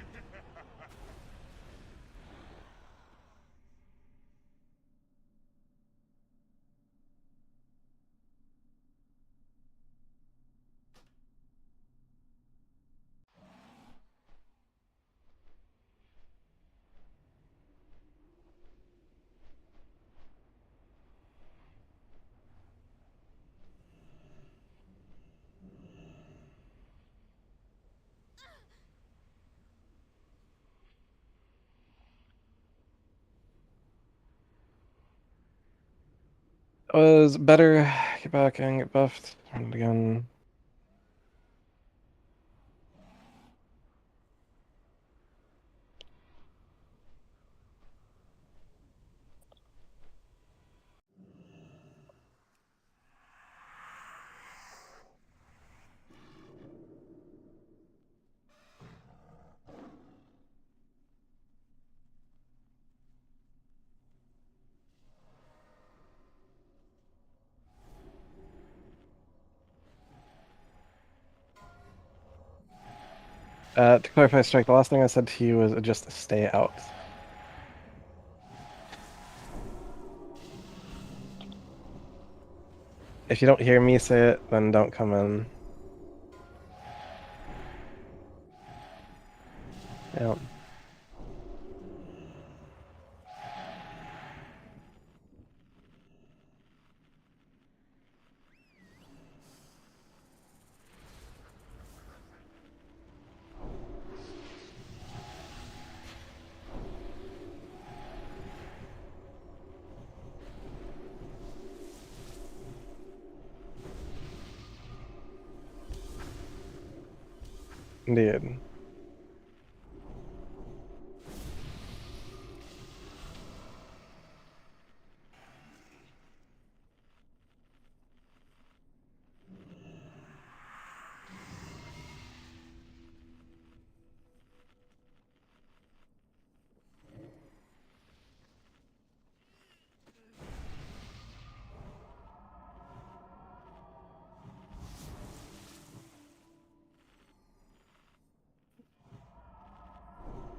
Was better. Get back and get buffed. Run it again. To clarify, Strike, the last thing I said to you was just stay out. If you don't hear me say it, then don't come in. Yep. Indeed.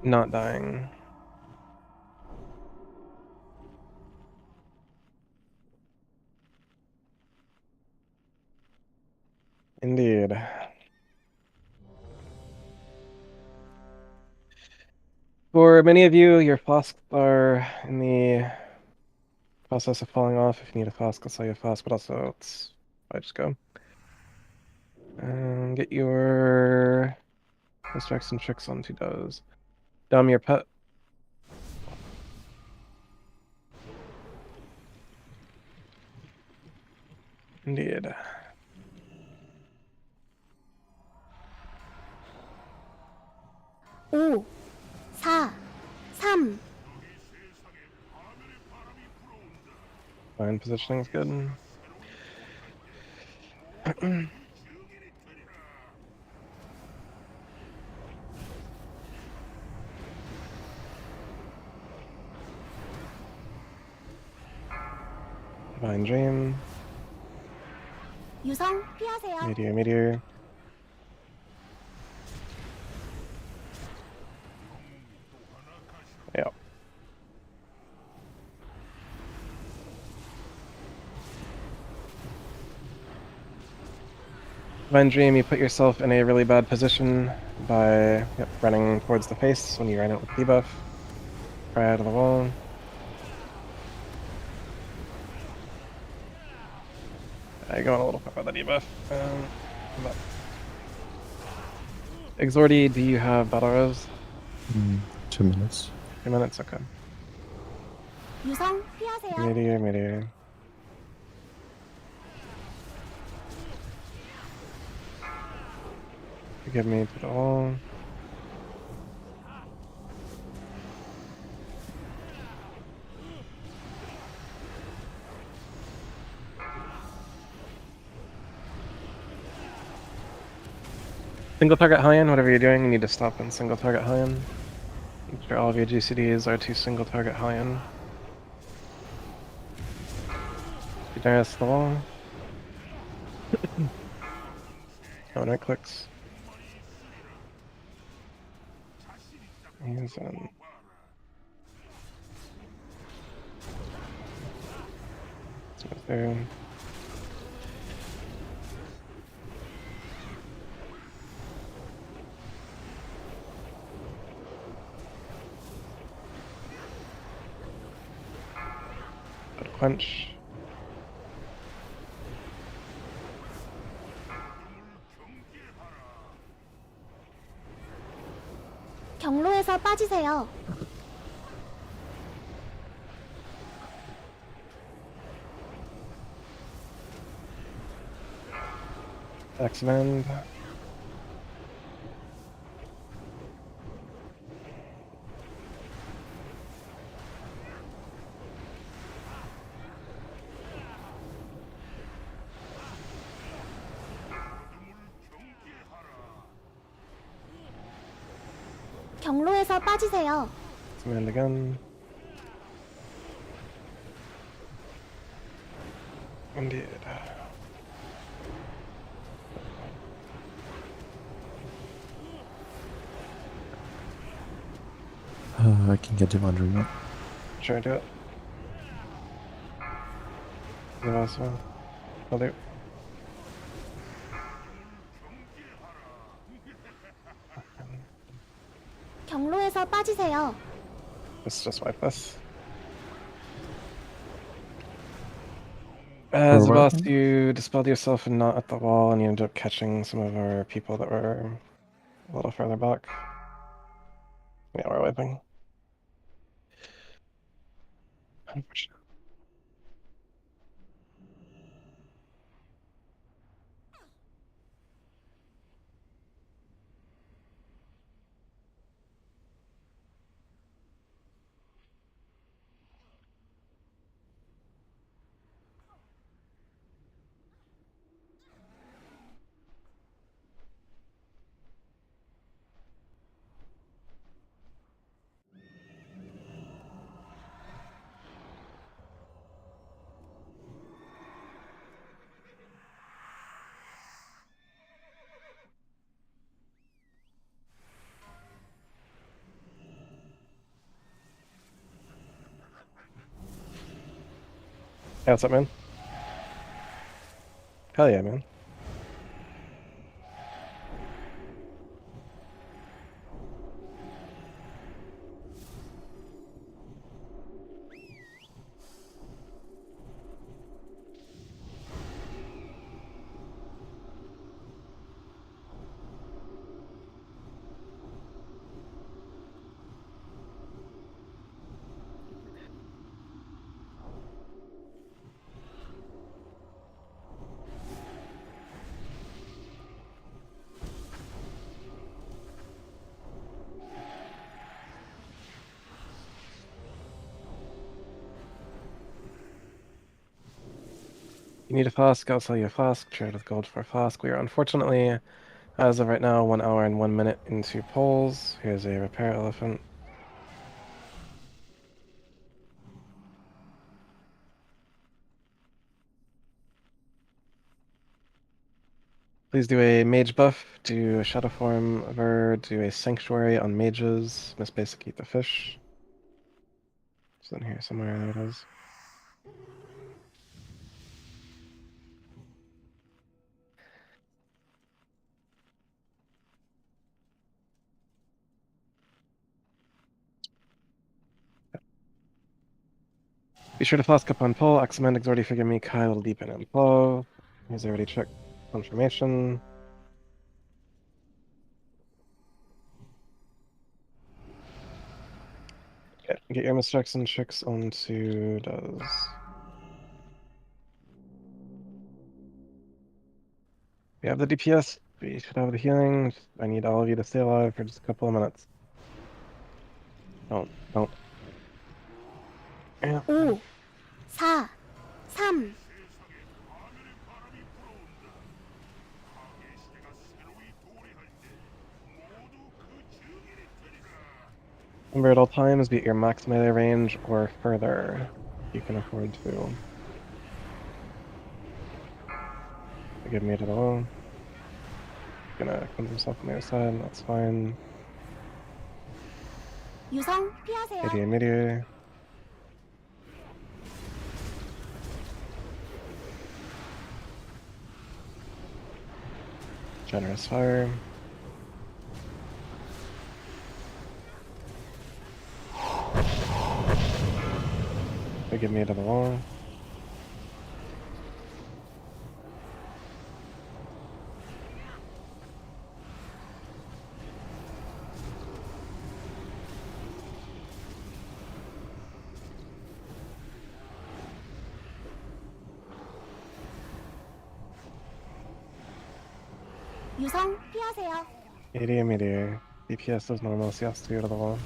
not dying. Indeed. For many of you, your flasks are in the process of falling off. If you need a flask, I'll sell you a flask, but also I just go. And get your distracts and tricks onto those. Dumb your pet. Indeed. 5, 4, 3, Fine, positioning's good. Divine Dream. 유성 피하세요. Meteor, Meteor. Yeah. Divine Dream, you put yourself in a really bad position by running towards the face when you ran out with debuff. Pry out of the wall. I going a little far by the debuff. But... Exordi, do you have battle rose? 2 minutes. 2 minutes, okay. 유성 피하세요. Meteor, Meteor. Forgive me to the wall. Single target high-end, whatever you're doing, you need to stop in single target high-end. Make sure all of your GCDs are to single target high-end. You dance the wall. Oh, right clicks. He's there. Quench. 경로에서 빠지세요. X-Mend. 경로에서 빠지세요. X-Mend again. Indeed. I can get him under you. Sure, do it. You also. I'll do. 경로에서 빠지세요. Let's just wipe this. As a Alright. boss, you dispelled yourself and not at the wall, and you ended up catching some of our people that were a little further back. Yeah, we're wiping. Unfortunate. Hey, what's up, man? Hell yeah, man. You need a flask, I'll sell you a flask. Trade with gold for a flask. We are unfortunately, as of right now, 1 hour and 1 minute into polls. Here's a repair elephant. Please do a mage buff, do a shadow form of her, do a sanctuary on mages, Miss Basic eat the fish. It's in here somewhere, there it is. Be sure to flask up on pull. Aximandic's already figured me. Kai will deepen and flow. He's already checked confirmation. Okay, get your Miss Jackson checks onto does. We have the DPS. We should have the healing. I need all of you to stay alive for just a couple of minutes. Don't. Yeah. 5, 4, 3, 하늘의 시대가 새로이 도래할 때 모두 그 증인이 되리라. Remember at all times, be at your max melee range or further. You can afford to. Give me to the wall. Gonna cleanse himself on the other side, that's fine. 유성 피하세요. Meteor. Generous fire. Give me to the wall. 유성 피하세요. Meteor. DPS is normal, so yes, to go to the wall.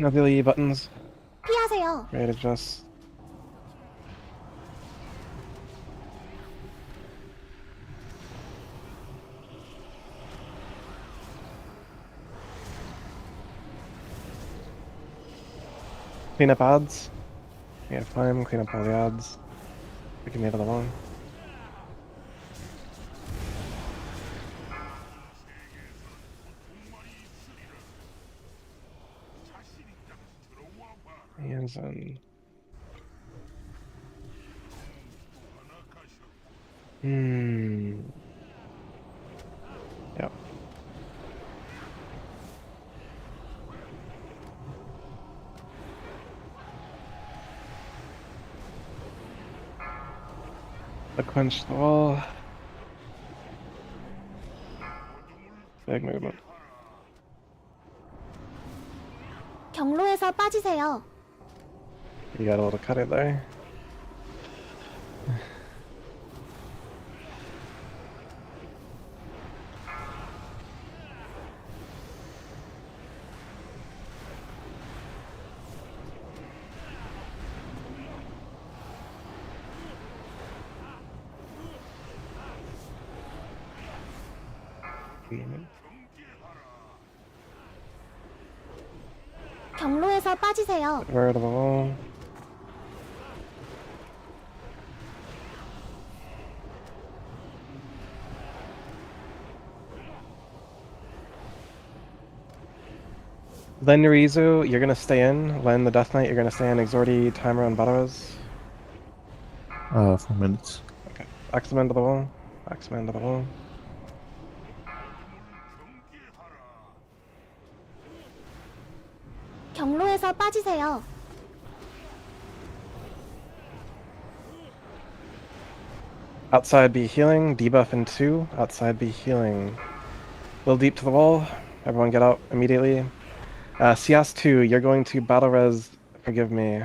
No daily buttons. 피하세요. Rate adjust. Clean up ads. We have time, clean up all the ads. We can move it along. Hands on. Yep. I quenched the wall. Big movement. 경로에서 빠지세요. You got a little cut it there. 경로에서 빠지세요. Word of the wall. Len Narizu, you're gonna stay in. Len the Death Knight, you're gonna stay in. Exordi, Timer, and Badaros. 4 minutes. Okay. Axeman to the wall. Axeman to the wall. 경로에서 빠지세요. Outside be healing. Debuff in 2. Outside be healing. Little deep to the wall. Everyone get out immediately. CS 2, you're going to battle res. Forgive me.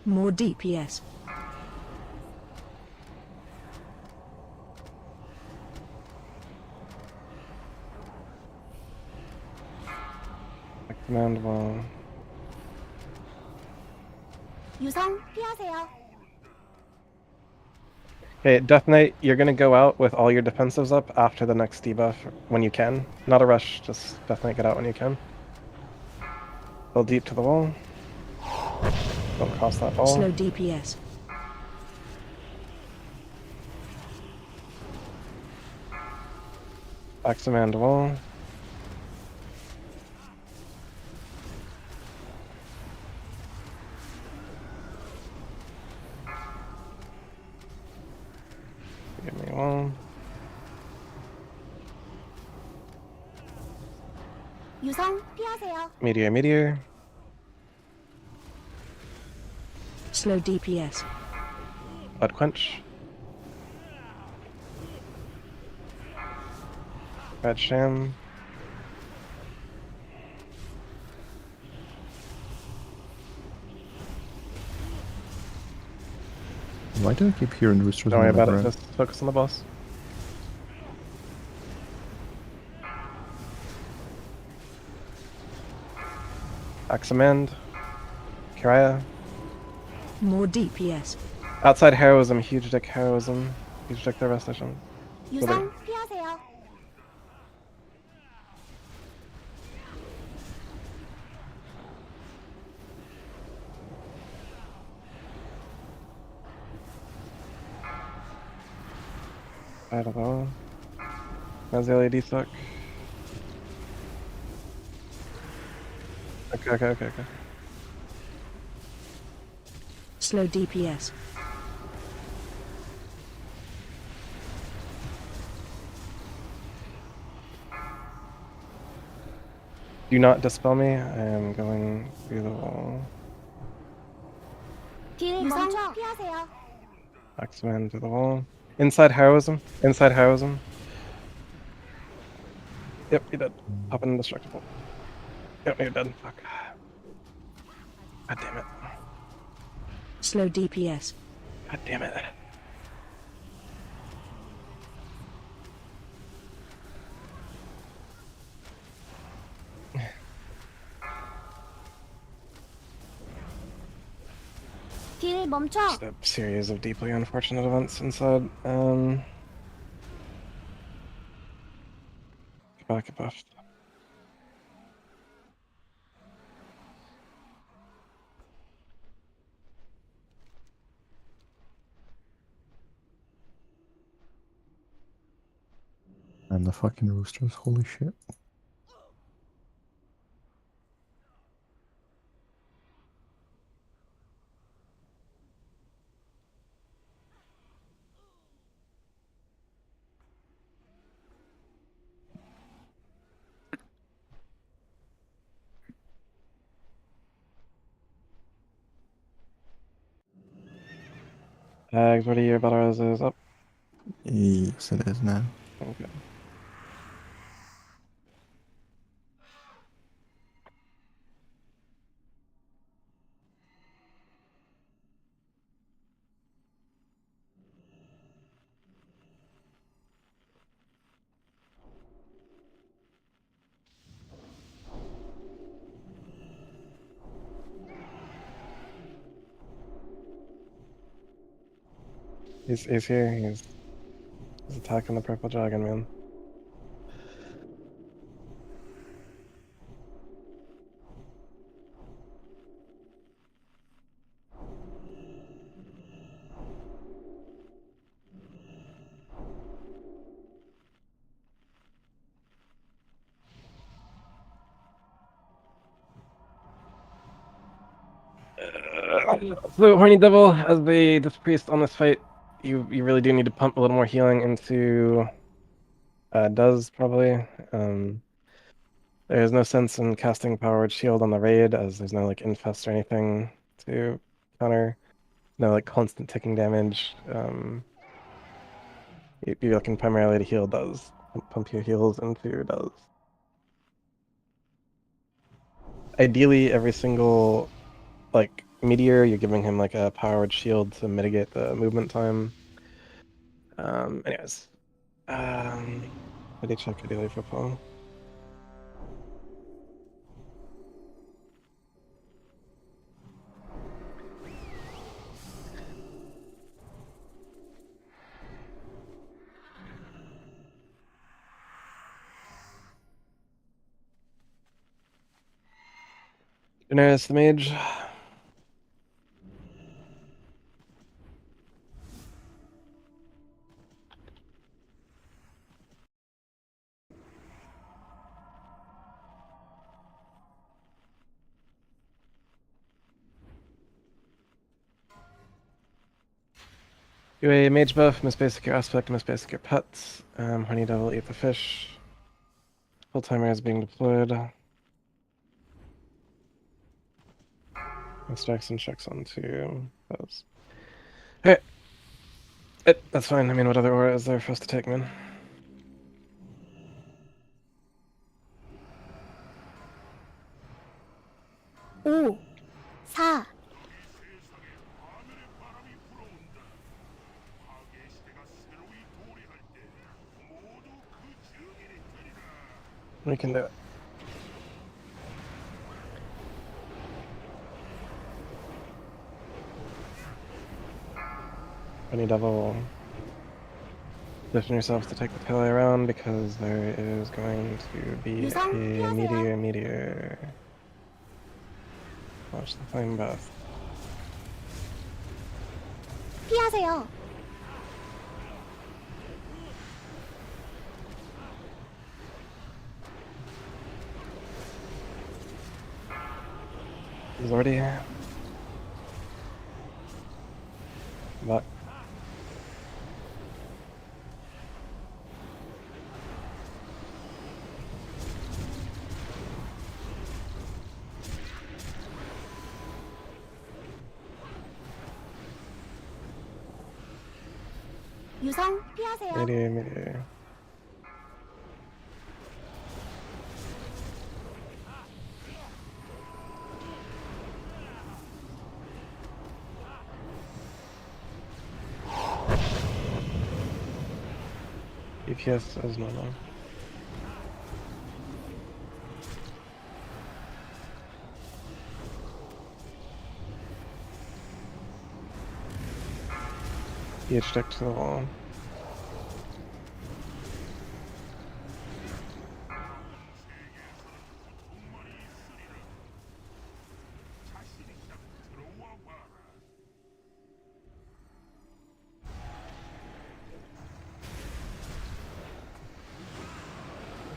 More DPS. Command wall. 유성 피하세요. Okay, Death Knight, you're gonna go out with all your defensives up after the next debuff when you can. Not a rush, just Death Knight get out when you can. Go deep to the wall. Don't cross that ball. Slow DPS. Axeman to wall. Give me one. 유성 피하세요. Meteor, meteor. Slow DPS. Blood quench. Red sham. Why do I keep hearing roosters Don't worry in the about it, background? just focus on the boss. Axamend. Kiraya. More DPS. Outside heroism, huge dick heroism. Huge dick devastation. 유성 피하세요. I don't know. How's the LED suck? Okay. Slow DPS. Do not dispel me. I am going through the wall. 길 멈춰 피하세요. Axeman to the wall. Inside heroism. Inside heroism. Yep, you're dead. Hop in indestructible. Yep, you're dead. Fuck. God damn it. Slow DPS. God damn it. 길 멈춰. Just a series of deeply unfortunate events inside. Get back, get buffed. And the fucking roosters, holy shit. What are your battles is up? Yes, it is now. Okay. He's here. He's attacking the purple dragon, man. So Horny Devil, as the priest on this fight, you really do need to pump a little more healing into does probably. There is no sense in casting Powered Shield on the raid, as there's no like infest or anything to counter. No like constant ticking damage. You're looking primarily to heal does. Pump your heals into does. Ideally, every single like meteor, you're giving him like a Powered Shield to mitigate the movement time. Anyways. What did check ideally for Paul? Daenerys the Mage. Do a mage buff, miss basic your aspect, miss basic your pets. Honey Devil, eat the fish. Full timer is being deployed. Stacks and checks onto those. Alright. That's fine. I mean, what other aura is there for us to take, man? 오, 4, 세상에 하늘의 바람이 불어온다. 파괴 시대가 새로이 도래할 때 모두 그 증인이 되리라. We can do it. Honey Devil. Position yourselves to take the pele around because there is going to be a meteor. Watch the flame bath. 피하세요. He's already here. But 유성 피하세요. meteor. DPS as normal. Each stick to the wall.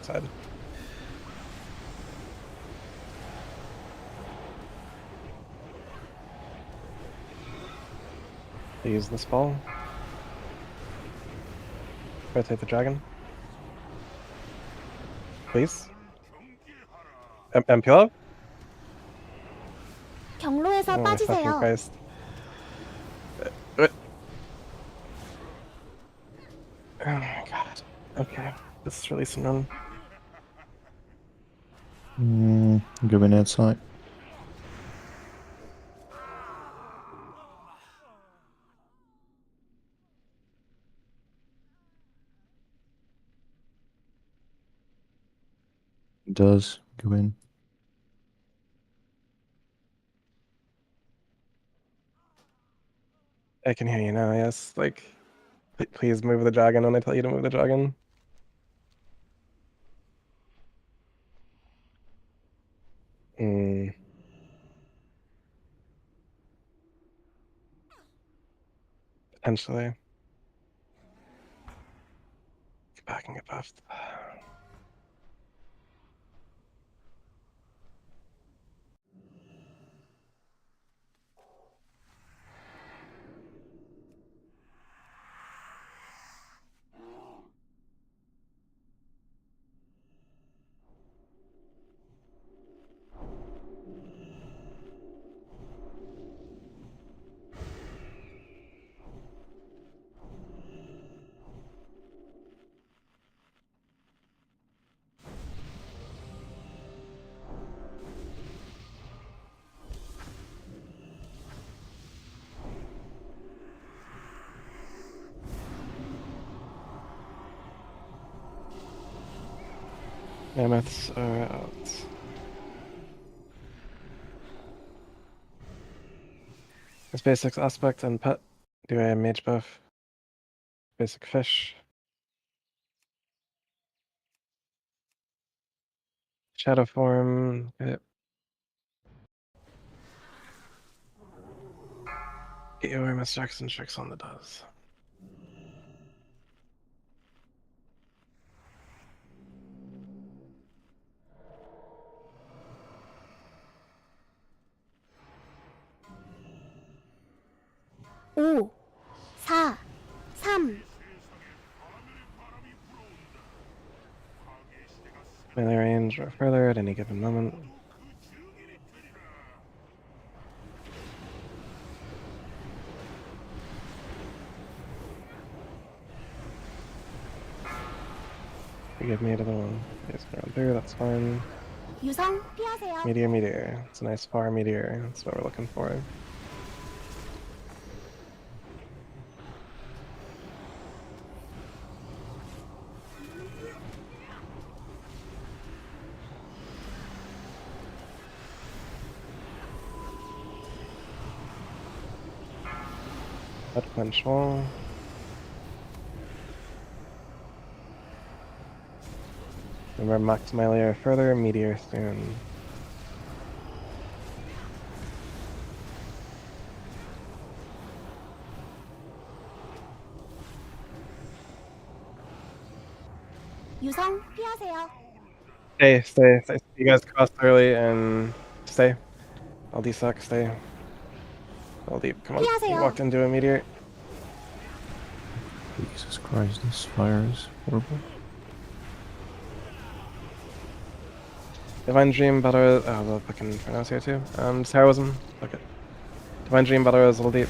Side. They use this ball. Rotate the dragon. Please. MP love? 경로에서 Oh my fucking 빠지세요. Christ. Oh my god. Okay. Let's release and run. Going outside. Does go in. I can hear you now, yes. Like, please move the dragon when I tell you to move the dragon. Potentially. Get back and get buffed. Mammoths are out. This basic aspect and pet. Do a mage buff. Basic fish. Shadow form. Okay. Get your Miss Jackson tricks on the does. 오, 4, 3, Melee range or further at any given moment. Forgive me to the one. It's going through, that's fine. 유성 피하세요. Meteor, meteor. It's a nice far meteor. That's what we're looking for. That punch wall. Remember, max melee or further, meteor soon. 유성 피하세요. Stay. You guys crossed early and stay. I'll D-suck, stay. I'll deep, come on. You 피하세요. walked into a meteor. Jesus Christ, this fire is horrible. Divine Dream, Battle. Oh, the fucking Inferno's here too. Just heroism. Fuck it. Divine Dream, Battle is a little deep.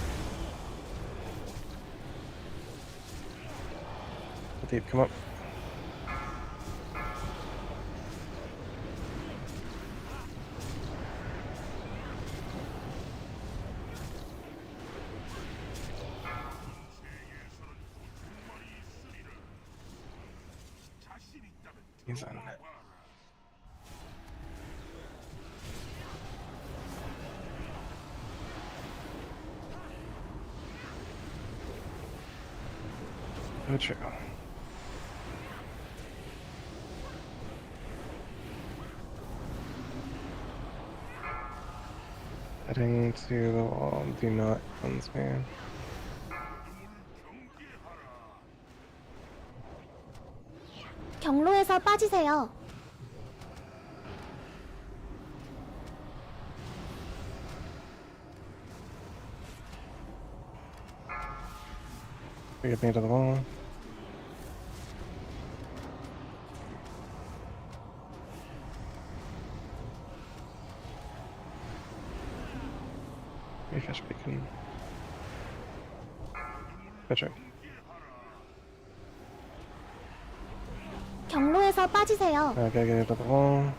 Deep, come up. He's on it. Oh, true. Heading to the wall. Do not cleanse me. 경로에서 빠지세요. Get me to the wall. Refresh beacon. Gotcha. 경로에서 빠지세요. Okay, get to the wall.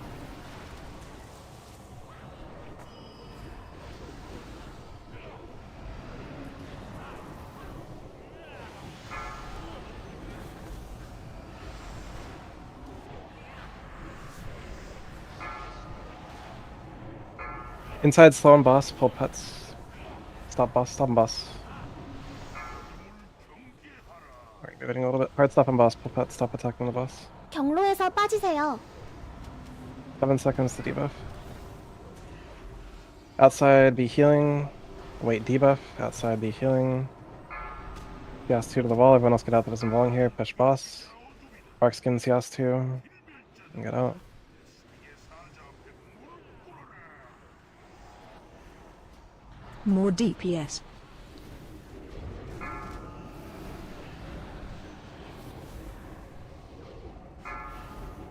Inside slow and boss, pull pets. Stop boss, Alright, getting a little bit. Hard stop and boss, pull pets, stop attacking the boss. 경로에서 빠지세요. 7 seconds to debuff. Outside, be healing. Wait, debuff. Outside, be healing. Yas 2 to the wall. Everyone else get out that isn't balling here. Push boss. Arc skins Yas 2. And get out. More DPS.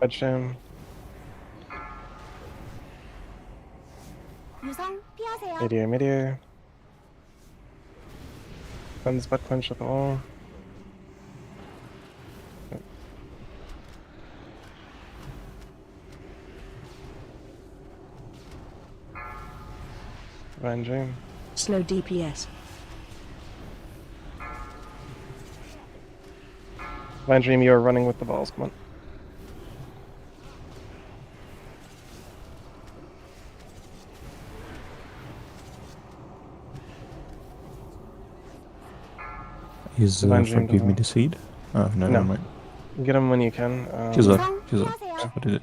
Red sham. 유성 피하세요. Meteor. Cleanse butt clench at the wall. Divine Dream. Slow DPS. Divine Dream, you are running with the balls. Come on. Is Divine Dream forgive me doesn't- the seed? Oh, no, No. never mind. Get him when you can. Kill 유성 kill 피하세요. What is it?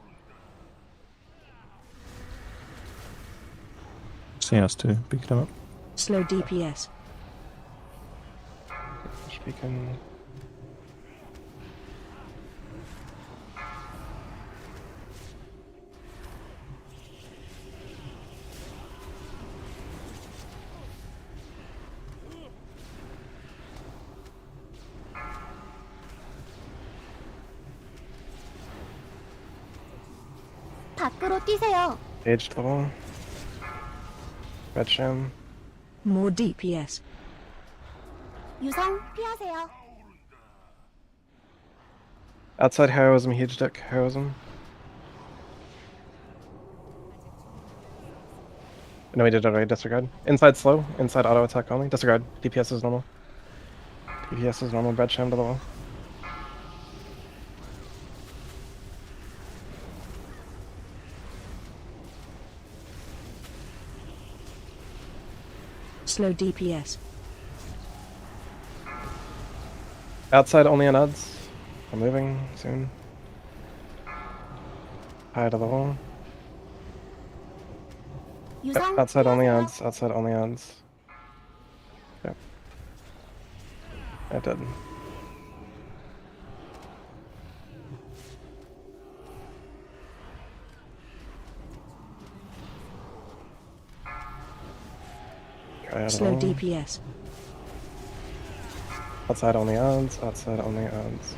Say us to pick them up. Slow DPS. We can. 밖으로 뛰세요. Age to the wall. Red Sham. More DPS. 유성 피하세요. Outside heroism, huge deck heroism. No, we did it already. Disregard. Inside slow. Inside auto attack only. Disregard. DPS is normal. DPS is normal. Red Sham to the wall. Slow DPS. Outside only on odds. I'm moving soon. High to the wall. Yep, 유성 outside only 피하세요. odds. Outside only odds. Yep. I did. Try out of Slow the wall. DPS. Outside only odds. Outside only odds.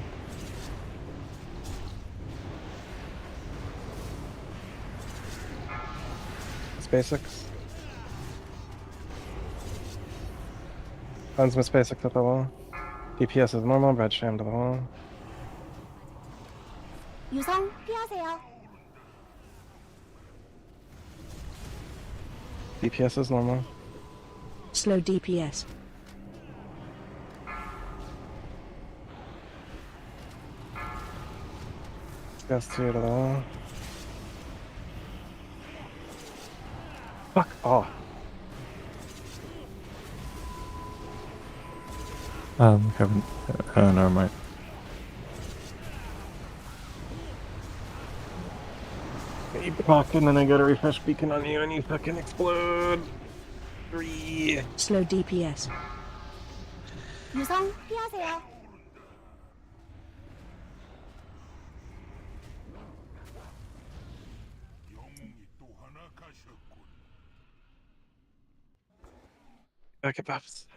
It's basics. Finds Miss Basics at the wall. DPS is normal. Red Sham to the wall. 유성 피하세요. DPS is normal. Slow DPS. Gas 2 to the wall. Fuck off. Haven't. Never mind. You proc and then I go to refresh beacon on you and you fucking explode. 3. Slow DPS. 유성 피하세요. 영웅이 또 하나 가셨군. Back at buffs.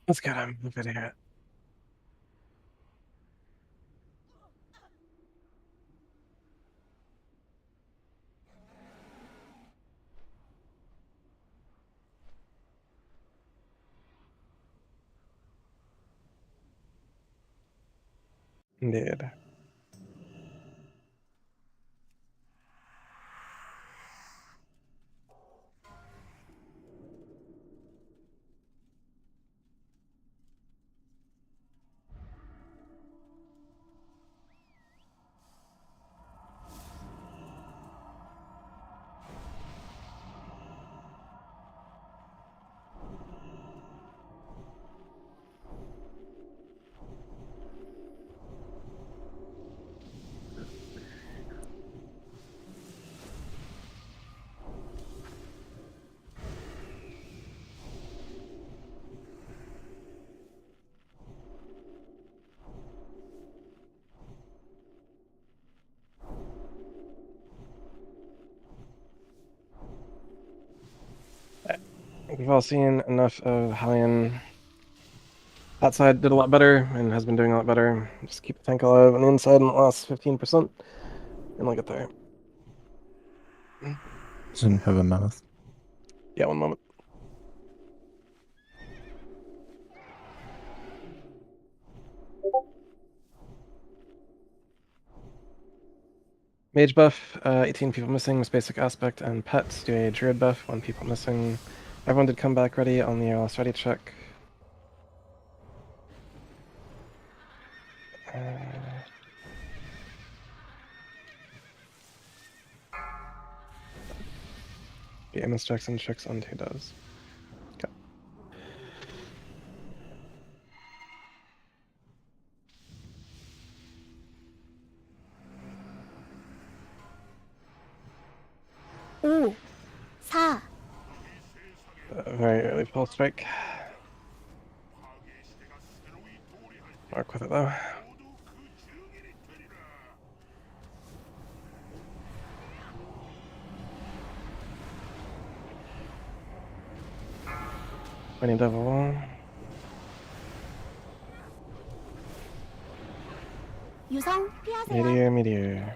Let's get him. I'm good here. Indeed. We've all seen enough of Hellion. That side did a lot better and has been doing a lot better. Just keep the tank alive on the inside and lost 15%. And we'll get there. Doesn't have a mouth. Yeah, one moment. Mage buff, 18 people missing, Miss Basic Aspect, and Pets do a Druid buff, 1 people missing. Everyone did come back ready on the last ready check. The Amos Jackson checks on 2 does. Okay. 오, 4, Very early pulse strike. Mark with it though. Winning devil. 유성 피하세요. Meteor.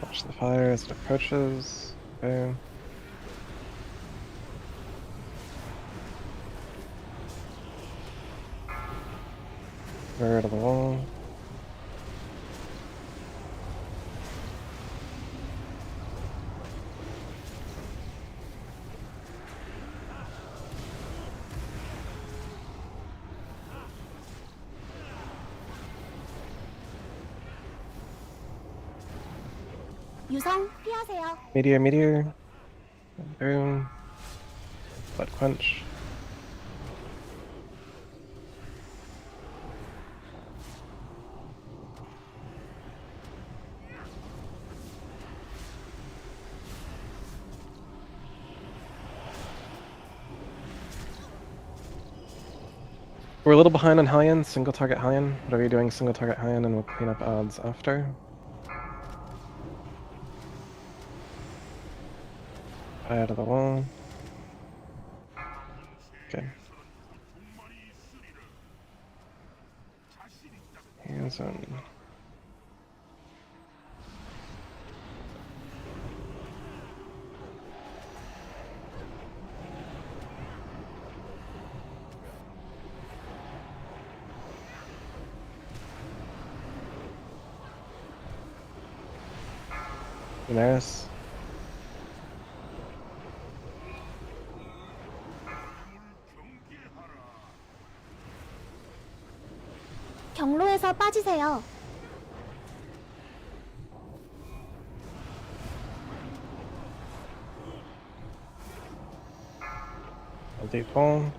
Watch the fire as it approaches. Boom. Mirror to the wall. 유성 피하세요. Meteor. Boom. Blood quench. We're a little behind on Hellion, single target Hellion. Whatever you're doing, single target Hellion, and we'll clean up odds after. Out of the wall. Okay. Hands on. Daenerys. 경로에서 빠지세요. Default.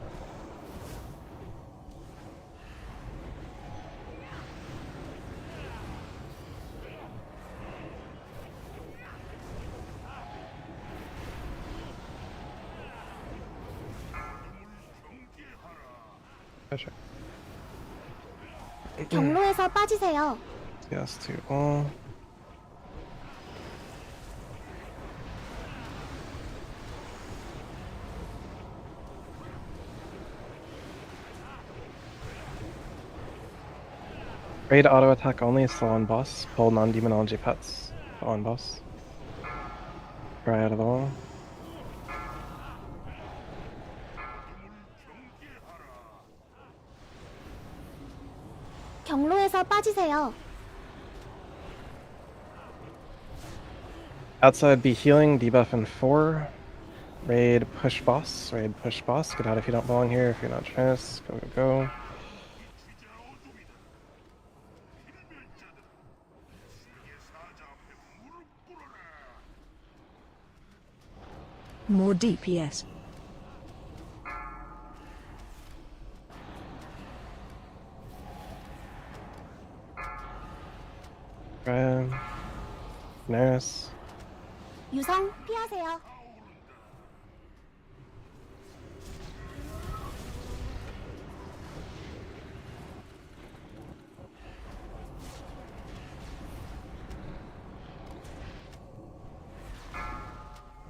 Gotcha. 경로에서 빠지세요. Yes, to all. Raid auto attack only, slow on boss. Pull non-demonology pets. Slow on boss. Cry out of the wall. 경로에서 빠지세요. Outside be healing, debuff in 4. Raid push boss. Raid push boss. Get out if you don't belong here. If you're not Travis, go, go, go. More DPS. Ryan. Daenerys. 유성 피하세요.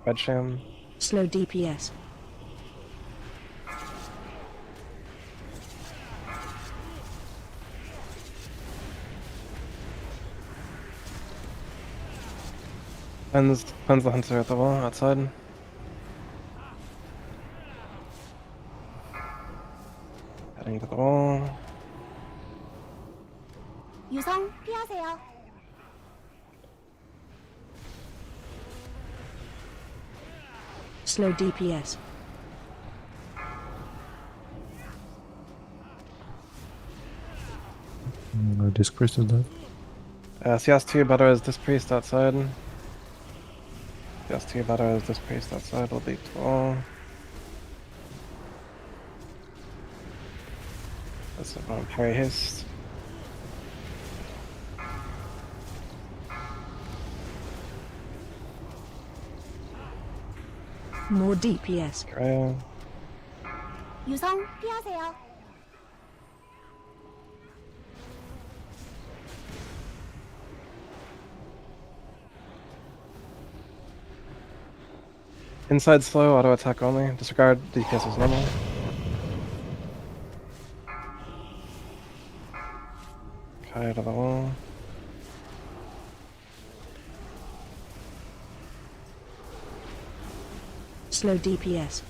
Redsham. Slow DPS. Cleanse the hunter at the wall outside. Heading to the wall. 유성 피하세요. Slow DPS. Disc priest is dead. CS2 better as this priest outside. CS2 better as this priest outside will be 12. That's a parry haste. More DPS. Cryo. 유성 피하세요. Inside slow, auto attack only. Disregard DPS is normal. Okay, to the wall. Slow DPS.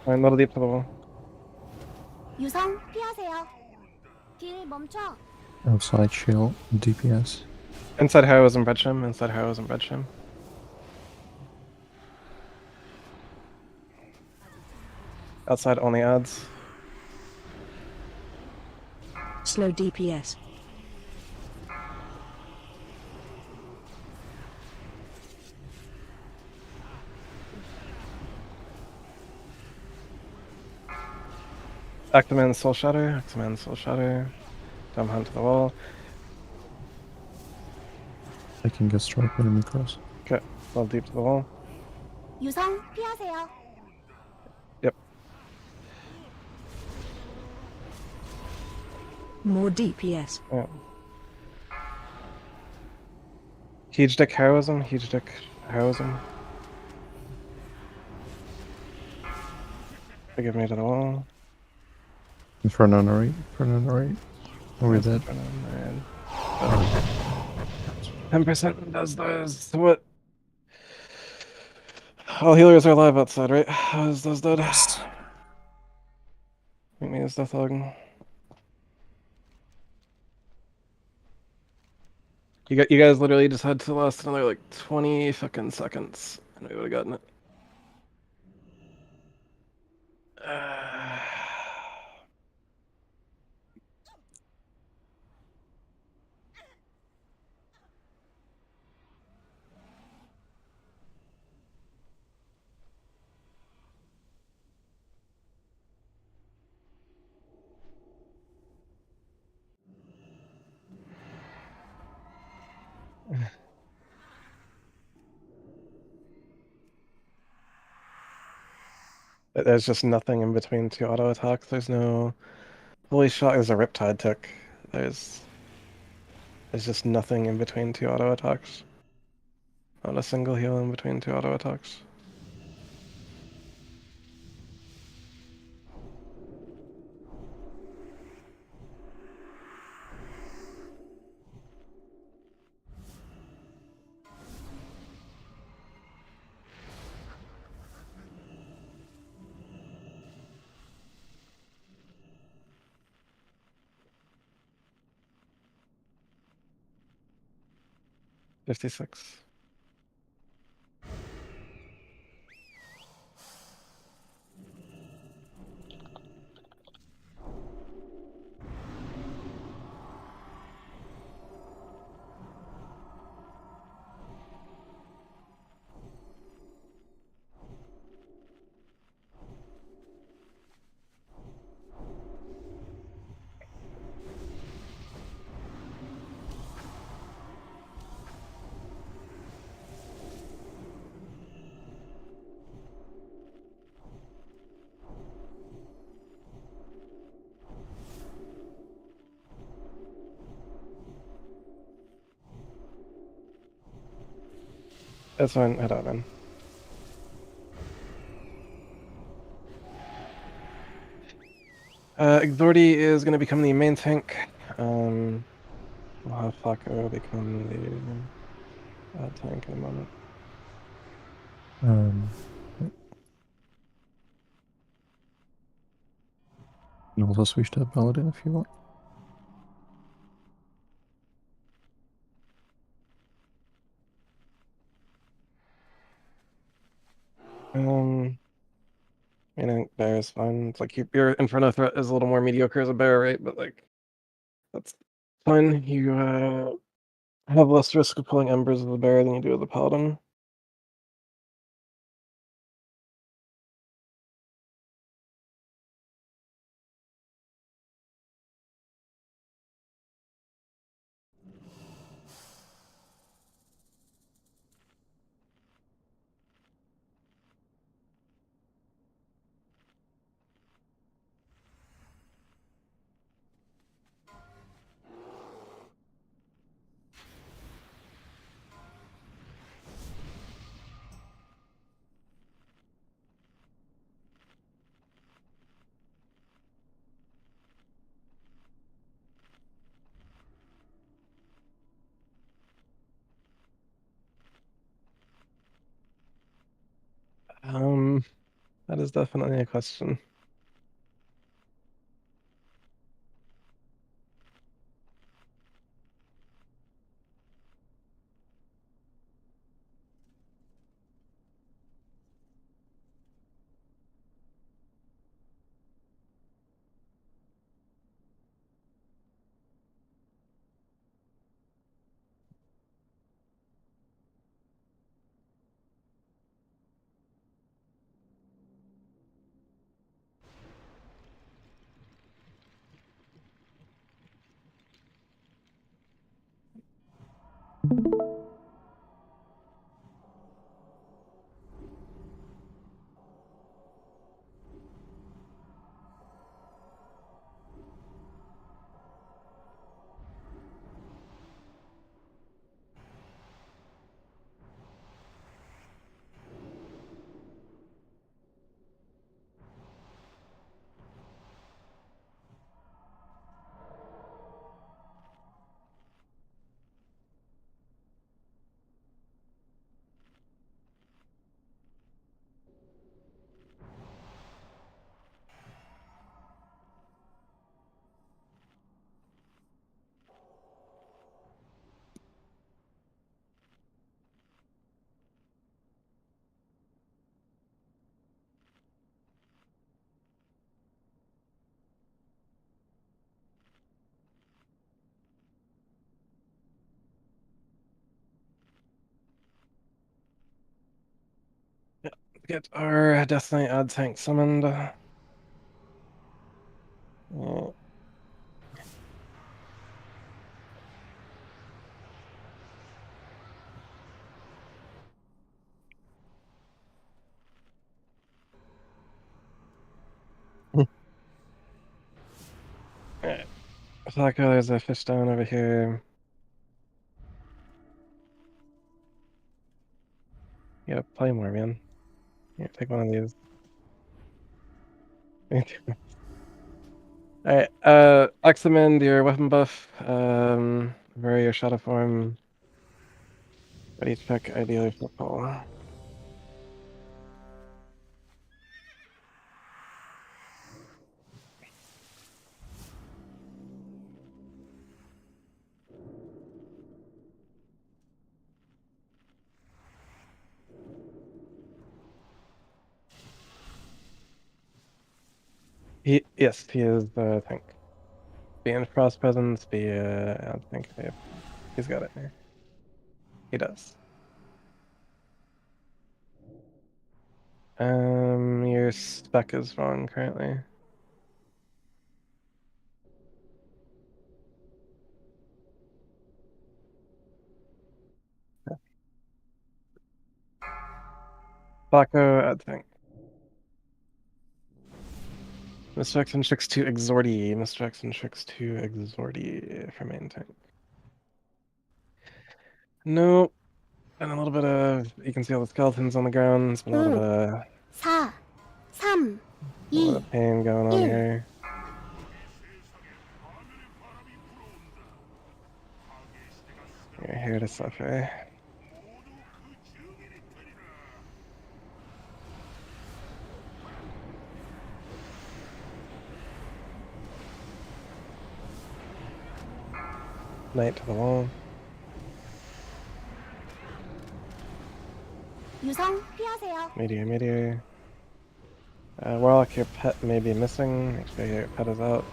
Alright, little deep to the wall. 유성 피하세요. 길 멈춰. Outside shield, DPS. Inside heroism Bredsham, inside heroism Bredsham. Outside only adds. Slow DPS. Actiman Soul Shatter, Actiman Soul Shatter. Dumb Hunt to the wall. I can get strike enemy cross. Okay, little deep to the wall. 유성 피하세요. Yep. More DPS. Yeah. Huge Dick Heroism, Huge Dick Heroism. Forgive me to the wall. Inferno on the right, Inferno on the right. Oh, we're dead. 10% does those. What? All healers are alive outside, right? Is those dead? Make me as Death Hog. You guys literally just had to last another like 20 fucking seconds, and we would have gotten it. There's just nothing in between two auto attacks. There's no holy shot. There's a Riptide tick. There's just nothing in between two auto attacks. Not a single heal in between two auto attacks. $56. That's fine. Head out, man. Exordi is going to become the main tank. We'll have Flacco become the tank in a moment. You can also switch to Paladin if you want. I think bear is fine. It's like your inferno threat is a little more mediocre as a bear, right? But like that's fine. You have less risk of pulling embers with a bear than you do with a paladin. That is definitely a question. Yeah, get our Death Knight ad tank summoned. Yeah. Alright. Flacco, there's a fish down over here. Yeah, play more, man. Yeah, take one of these. Alright, Examend your weapon buff, vary your shadow form. Ready to check ideally for pull. Yes, he is the tank. Be in frost presence, be I think he's got it here. He does. Your spec is wrong currently. Flacco, I think. Mr. X and Tricks to Exordi. Mr. X and Tricks to Exordi for main tank. Nope. And a little bit of, you can see all the skeletons on the ground. It's been a little bit of, 4, 3, a little 2, bit of pain going on 1. here. You're here to suffer. Knight to the wall. 유성 피하세요. Meteor. Warlock, your pet may be missing. Make sure your pet is out.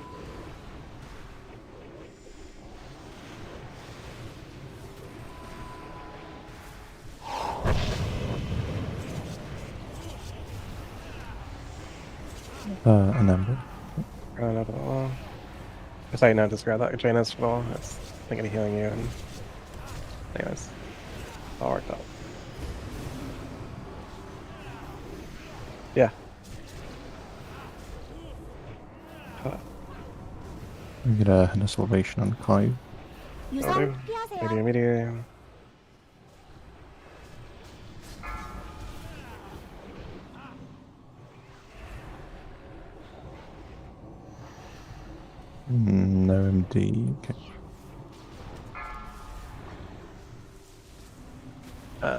An ember. Run out of the wall. Sorry, no, disregard that. Jaina's full. It's thinking of healing you. And anyways, all worked out. Yeah. Get a salvation on Kai. 유성 피하세요. Meteor. No MD. Okay.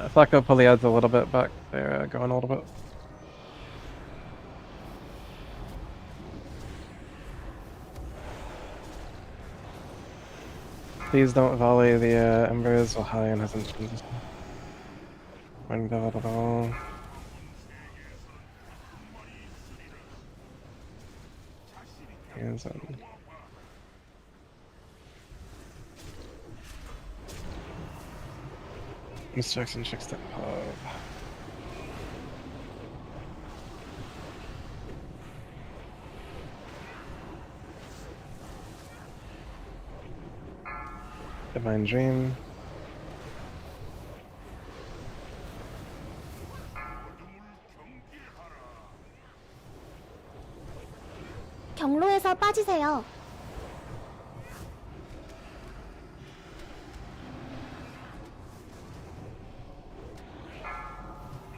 Flacco pull the ads a little bit back. They're going a little bit. Please don't volley the embers while Halion hasn't done this. Running devil to the wall. Hands on. Miss Jackson checks that pub. Divine Dream. 경로에서 빠지세요.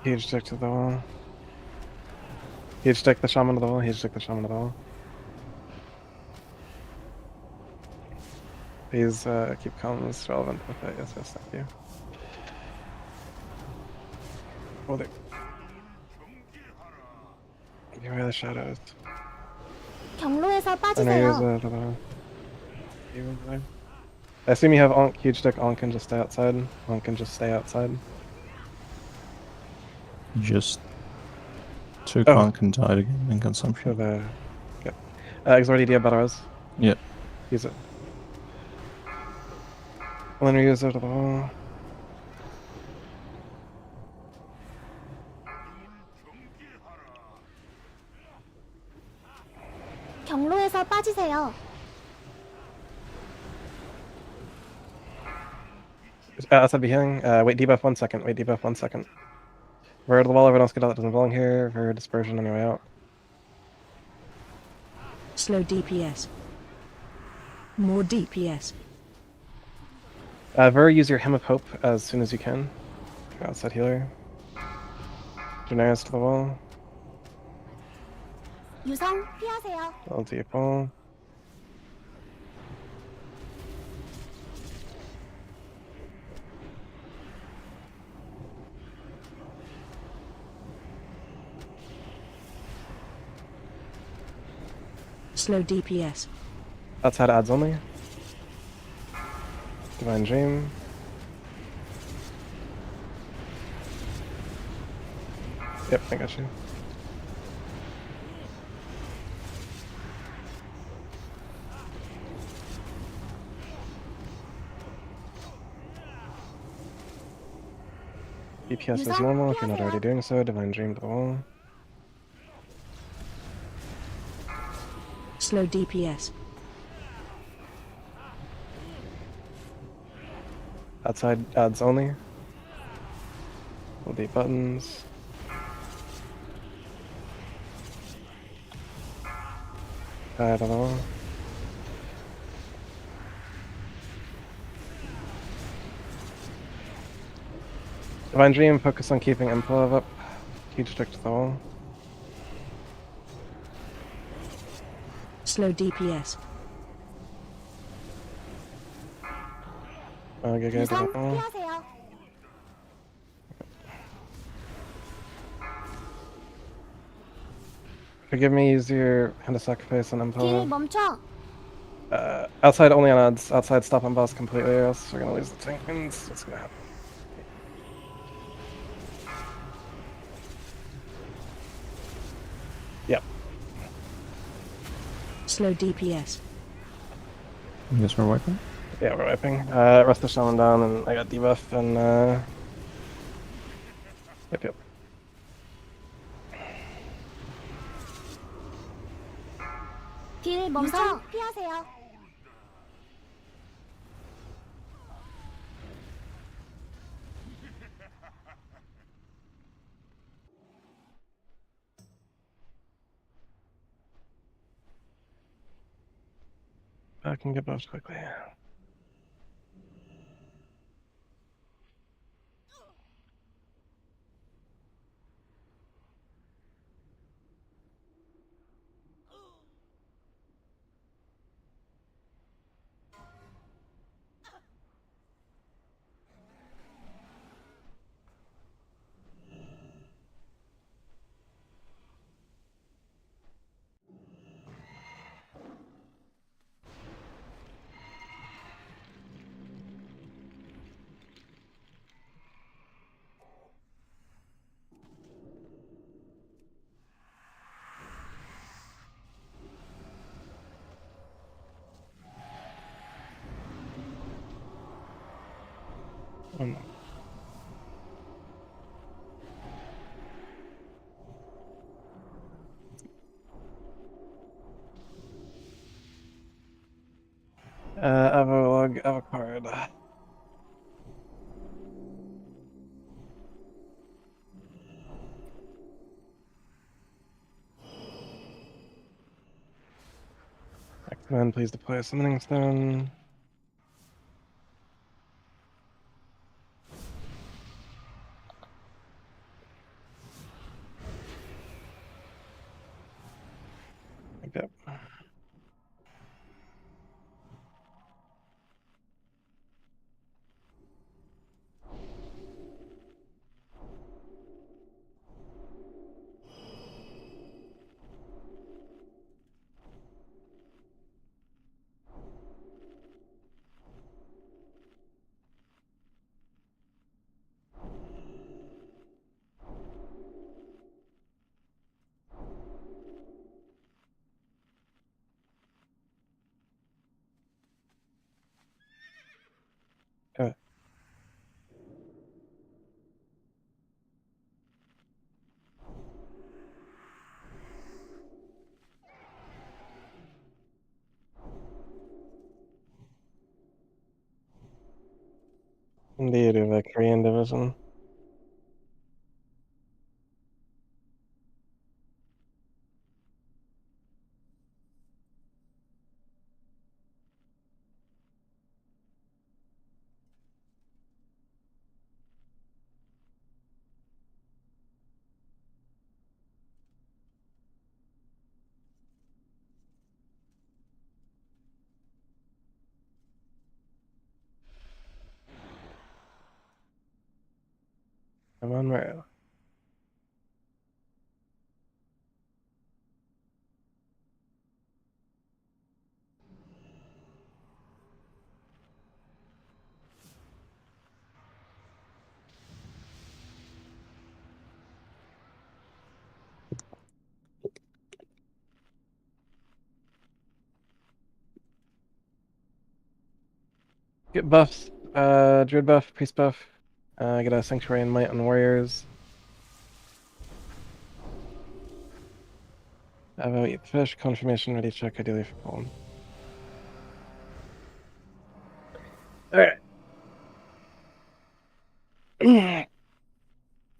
Huge stick to the wall. Huge stick the shaman to the wall. Huge stick the shaman to the wall. Please keep comms relevant with it. Yes, yes, thank you. Hold it. Give me the shadows. 경로에서 I 빠지세요. assume you have Onk, huge stick. Onk can just stay outside. Onk can just stay outside. Just took Oh. Onk and died again in For consumption. the. Yep. Exort ED Battles. Yep. Use it. And then reuse it to the wall. 경로에서 빠지세요. Outside be healing. Wait debuff 1 second. Wait debuff 1 second. We're to the wall. Everyone else get out that doesn't belong here. For dispersion on your way out. Slow DPS. More DPS. Ver, use your Hymn of Hope as soon as you can. Outside healer. Daenerys to the wall. 유성 피하세요. I'll deep wall. Slow DPS. Outside ads only. Divine Dream. Yep, I got you. DPS is normal if you're not already doing so. Divine Dream to the wall. Slow DPS. Outside ads only. Hold the buttons. I don't know. Divine Dream, focus on keeping Implove up. Huge stick to the wall. Slow DPS. Get to 유성 the wall. 피하세요. Forgive me, use your hand of sacrifice on 길 Implove. 멈춰. Outside only on odds. Outside stop on boss completely, or else we're gonna lose the Tinkins. What's gonna happen? Yep. Slow DPS. Yes, we're wiping. Yeah, we're wiping. Rest the shaman down, and I got debuff, and yep. 길 멈춰 피하세요. I can get buffed quickly. One more. Evolog, Avocard. X-Men, please deploy a summoning stone. Yep. Uh, Indeed, of a Korean division. I'm on rail. Get buffs. Druid buff, priest buff. Get a sanctuary and might on warriors. Evo, eat fish, confirmation, ready check, ideally for Poland. Alright.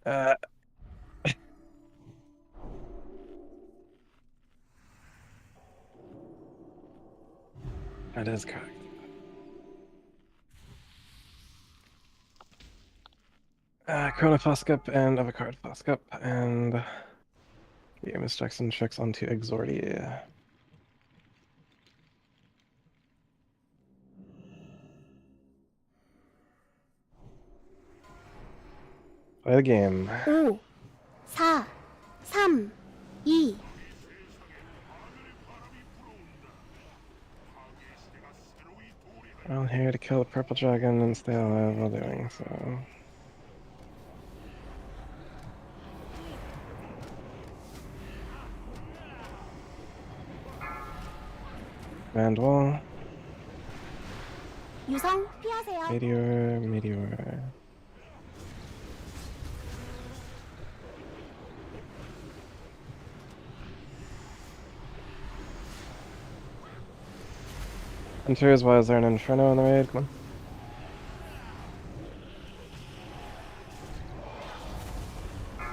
uh, that is correct. Chrono Flask up and Avocard Flask up, and Miss Jackson checks onto Exordi. Play the game. 5, 4, 3, 2. I'm here to kill the purple dragon and stay alive while doing so. Command wall. 유성 피하세요. Meteor, meteor. Hunters, why is there an Inferno in the raid? Come on.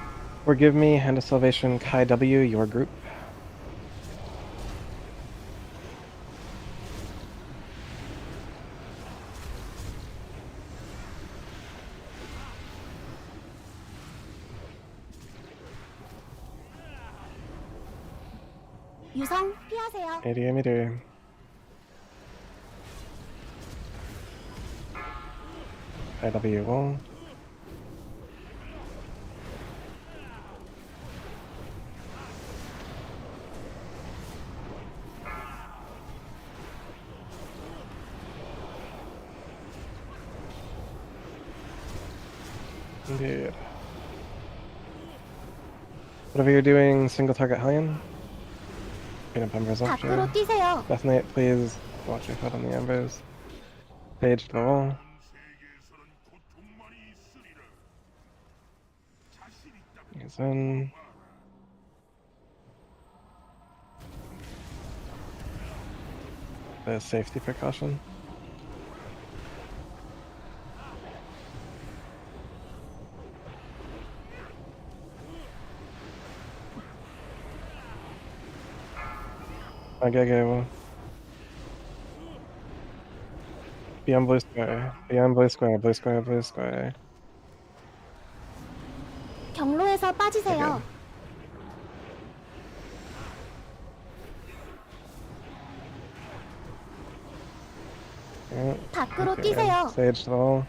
Forgive me, Hand of Salvation, Kai W, your group. 유성 피하세요. Meteor, meteor. Kai W wall. Indeed. Whatever you're doing, single target Hellion. Peanut Embers up 밖으로 here. 뛰세요. Deathnate, please watch your foot on the embers. Page to the wall. 세계에서는 고통만이 있으리라. 자신 있다면 He's in. The safety precaution. Okay. Beyond blue square. Beyond blue square. Blue square. Blue square. 경로에서 빠지세요. Yeah. 밖으로 Okay. 뛰세요. Sage to the wall.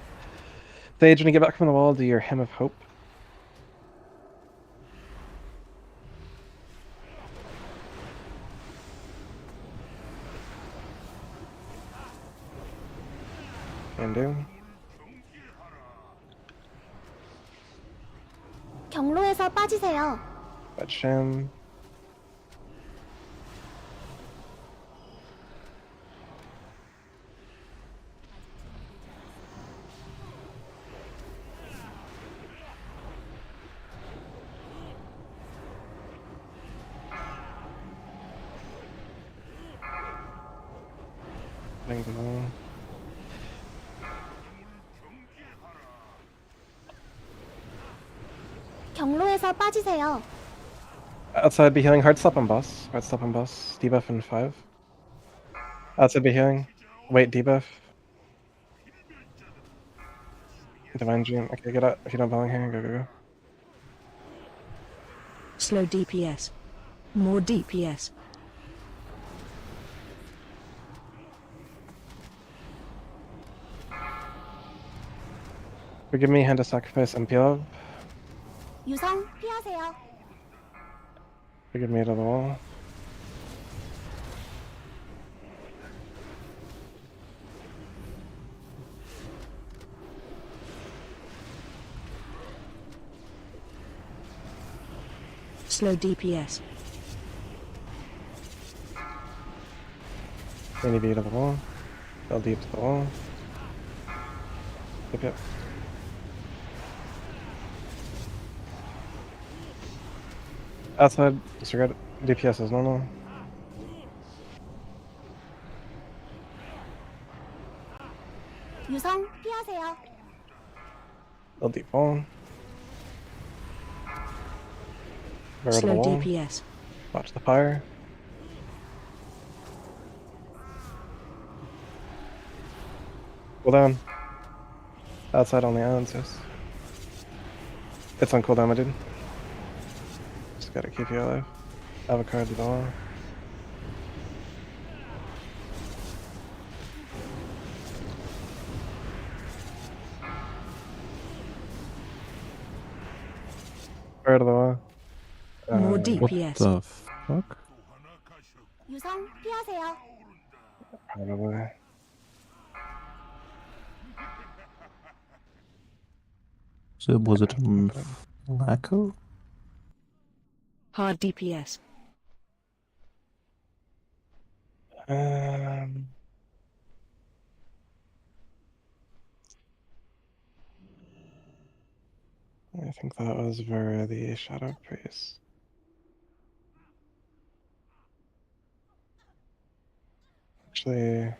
Sage, when you get back from the wall, do your Hymn of Hope. Can do. 경로에서 빠지세요. But Shem. Putting the wall. 경로에서 빠지세요. Outside be healing. Hard stop on boss. Hard stop on boss. Debuff in 5. Outside be healing. Wait, debuff. Divine Dream. Okay, get out. If you don't belong here, go. Slow DPS. More DPS. Forgive me, Hand of Sacrifice and Peel up. 유성 피하세요. Forgive me to the wall. Slow DPS. Mini B to the wall. Fell deep to the wall. Yep. Outside, disregard DPS is normal. 유성 피하세요. Fell deep wall. Mirror to the Slow wall. DPS. Watch the fire. Cool down. Outside only islands, yes. It's on cooldown, my dude. Just gotta keep you alive. Avocado to the wall. Fire to the wall. More What DPS. the fuck? 유성 피하세요. Probably. So was it Lacko? Hard DPS. Um, I think that was for the Shadow Priest. Actually,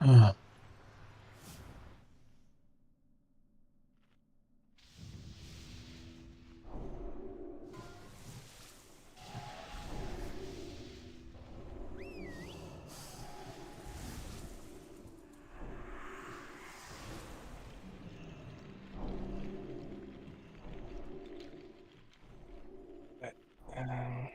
Ah. um,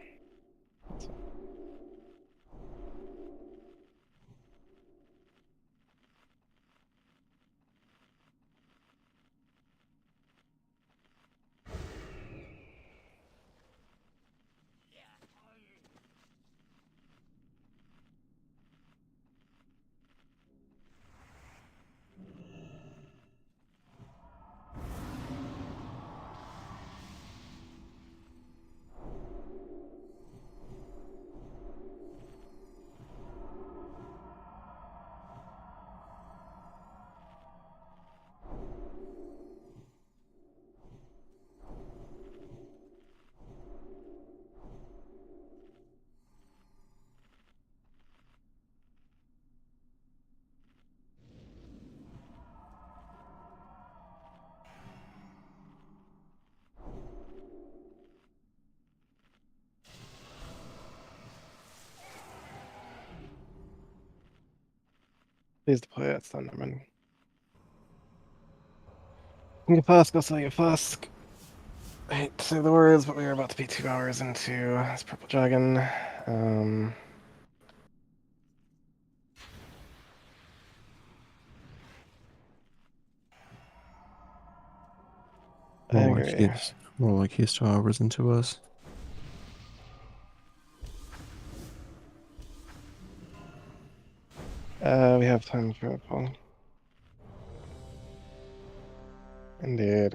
please deploy it, Thunderman. Your Flask, I'll sell you Flask. I hate to say the words, but we are about to be 2 hours into this Purple Dragon. I agree. More like he's 2 hours into us. We have time for it, Paul. Indeed.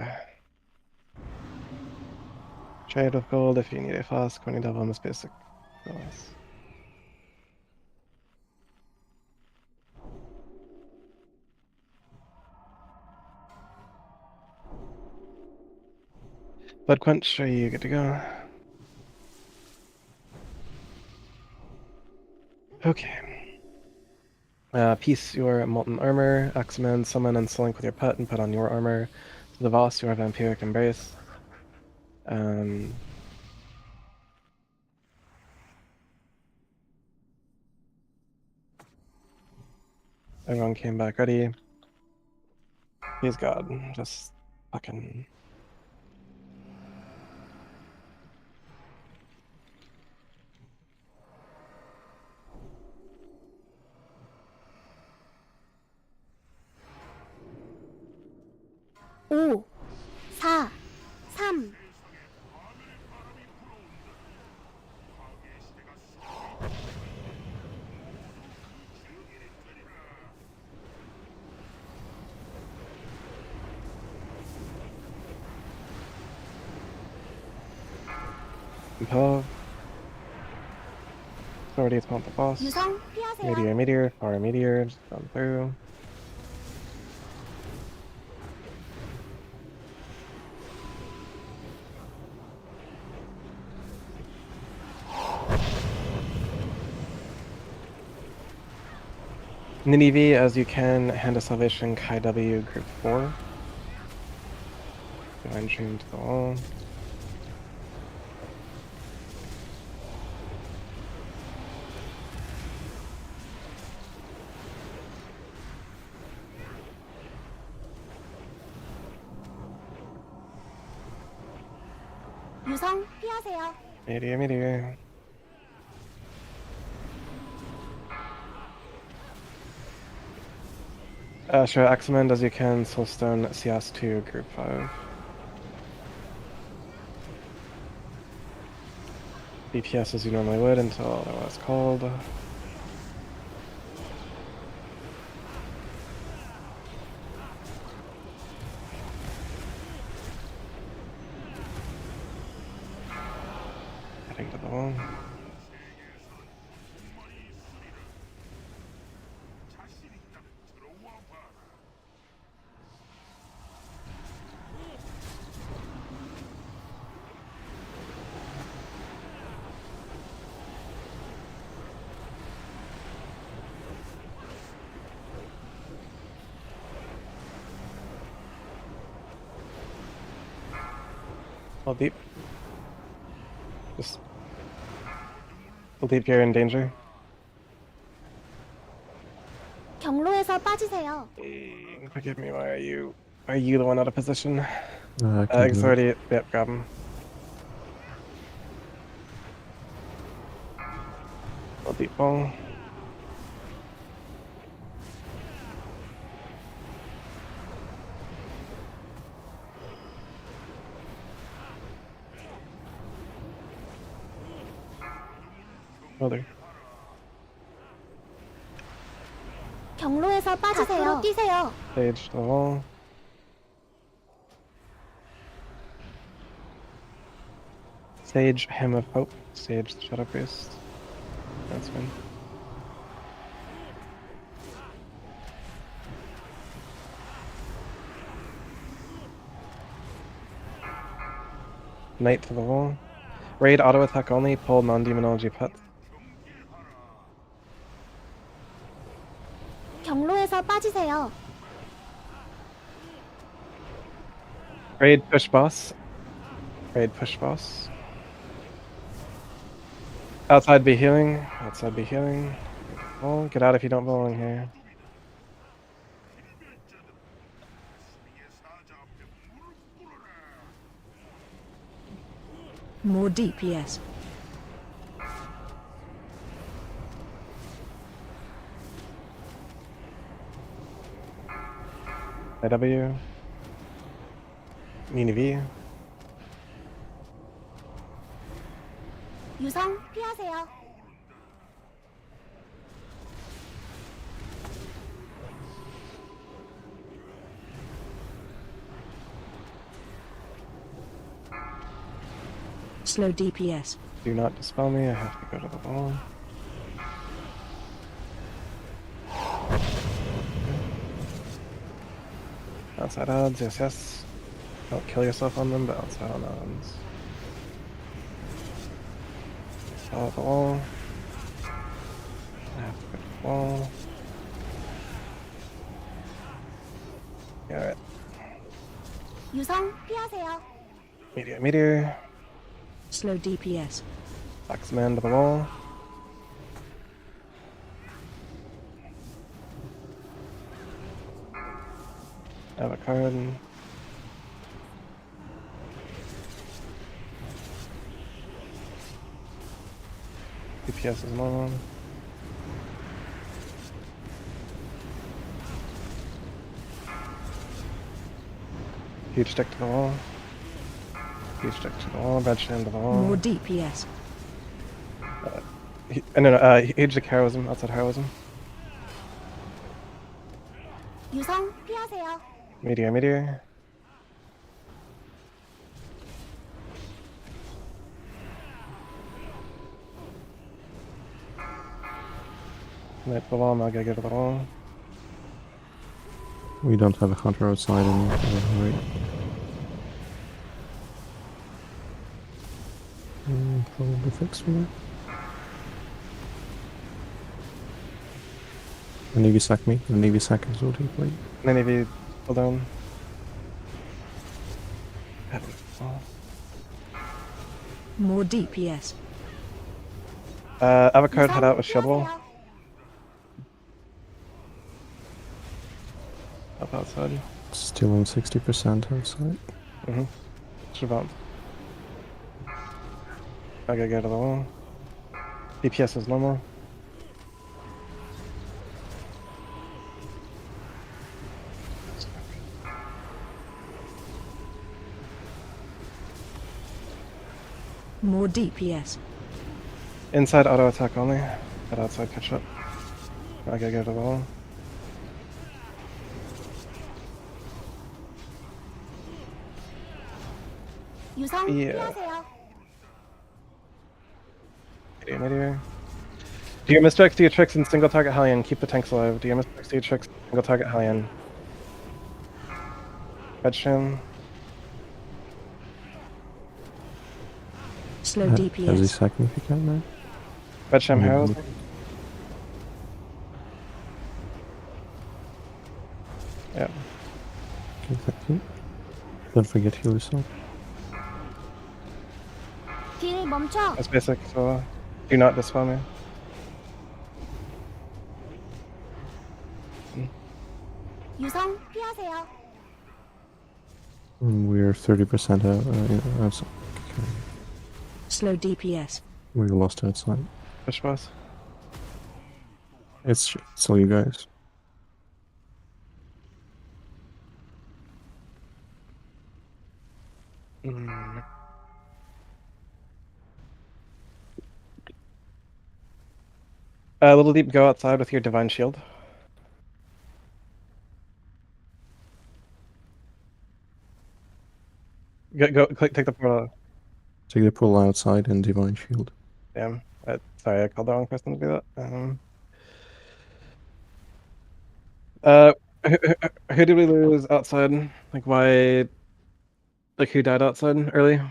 Trade with gold if you need a flask when you double on this basic class. Blood Quench, are you good to go? Okay. Piece your Molten Armor, Axeman, summon and Slink with your pet and put on your armor. To the Voss, your Vampiric Embrace. Everyone came back ready. He's God. Just fucking... 오, 4, 3, Impel. Already it's the boss. 유성 피하세요. Meteor, fire meteor, just gone through. Ninive, as you can, Hand of Salvation, Kai W, Group 4. Divine Chain to the wall. 유성 피하세요. Meteor, meteor. Sure, X-Men as you can, Soulstone, CS2, Group 5. DPS as you normally would until otherwise called. Heading to the wall. 자신 있다. 들어와 봐라. Hold deep. Just hold deep, you're in danger. 경로에서 빠지세요. Forgive me, why are you the one out of position? I can do Eggs it. already, yep, grab him. Hold deep ball. Mother. 경로에서 빠지세요. 밖으로 뛰세요. Sage to the wall. Sage, Hymn of Hope. Sage, the Shadow Priest. That's fine. Knight to the wall. Raid auto attack only. Pull non-demonology pets. 경로에서 빠지세요. Raid push boss. Raid push boss. Outside be healing. Outside be healing. Oh, get out if you don't belong here. More DPS. IW. Mini V. 유성 피하세요. Slow DPS. Do not dispel me, I have to go to the wall. Outside odds, yes, yes. Don't kill yourself on them, but outside on odds. Follow the wall. I have to go to the wall. Alright. 유성 피하세요. Meteor, meteor. Slow DPS. X-Man to the wall. I have a card. DPS is normal. Huge stick to the wall. Huge stick to the wall. Bad stand to the wall. More DPS. Huge stick heroism. Outside heroism. 유성 피하세요. Meteor, meteor. Knight to the wall. Now gotta get to the wall. We don't have a hunter outside anymore. Right. Probably fix for that. A Navy sack me. A Navy sack is OT, please. Many of you pull down. More DPS. Avocard head out with shield wall. 피하세요. Up outside. Still on 60% outside. Mm-hmm. Should bounce. I gotta go to the wall. DPS is normal. More DPS. Inside auto attack only. But outside catch up. I gotta go to the wall. 유성 Yeah. 피하세요. Meteor. Do your misdirects, do your tricks, and single target Hellion. Keep the tanks alive. Do your misdirects, do your tricks, single target Hellion. Redstone. Slow Has he DPS. sacked me if he can now? Redstone Yeah. Herald. Yeah. Okay, thank you. Don't forget heal yourself. 딜 멈춰. That's basic, so do not dispel me. 유성 피하세요. We're 30% outside. Okay. Slow DPS. We lost outside. Push boss. It's all you guys. Little deep, go outside with your divine shield. Go, click, take the portal. Take the pull outside and divine shield. Damn. Sorry, I called the wrong person to do that. Who did we lose outside? Like, why? Like, who died outside early?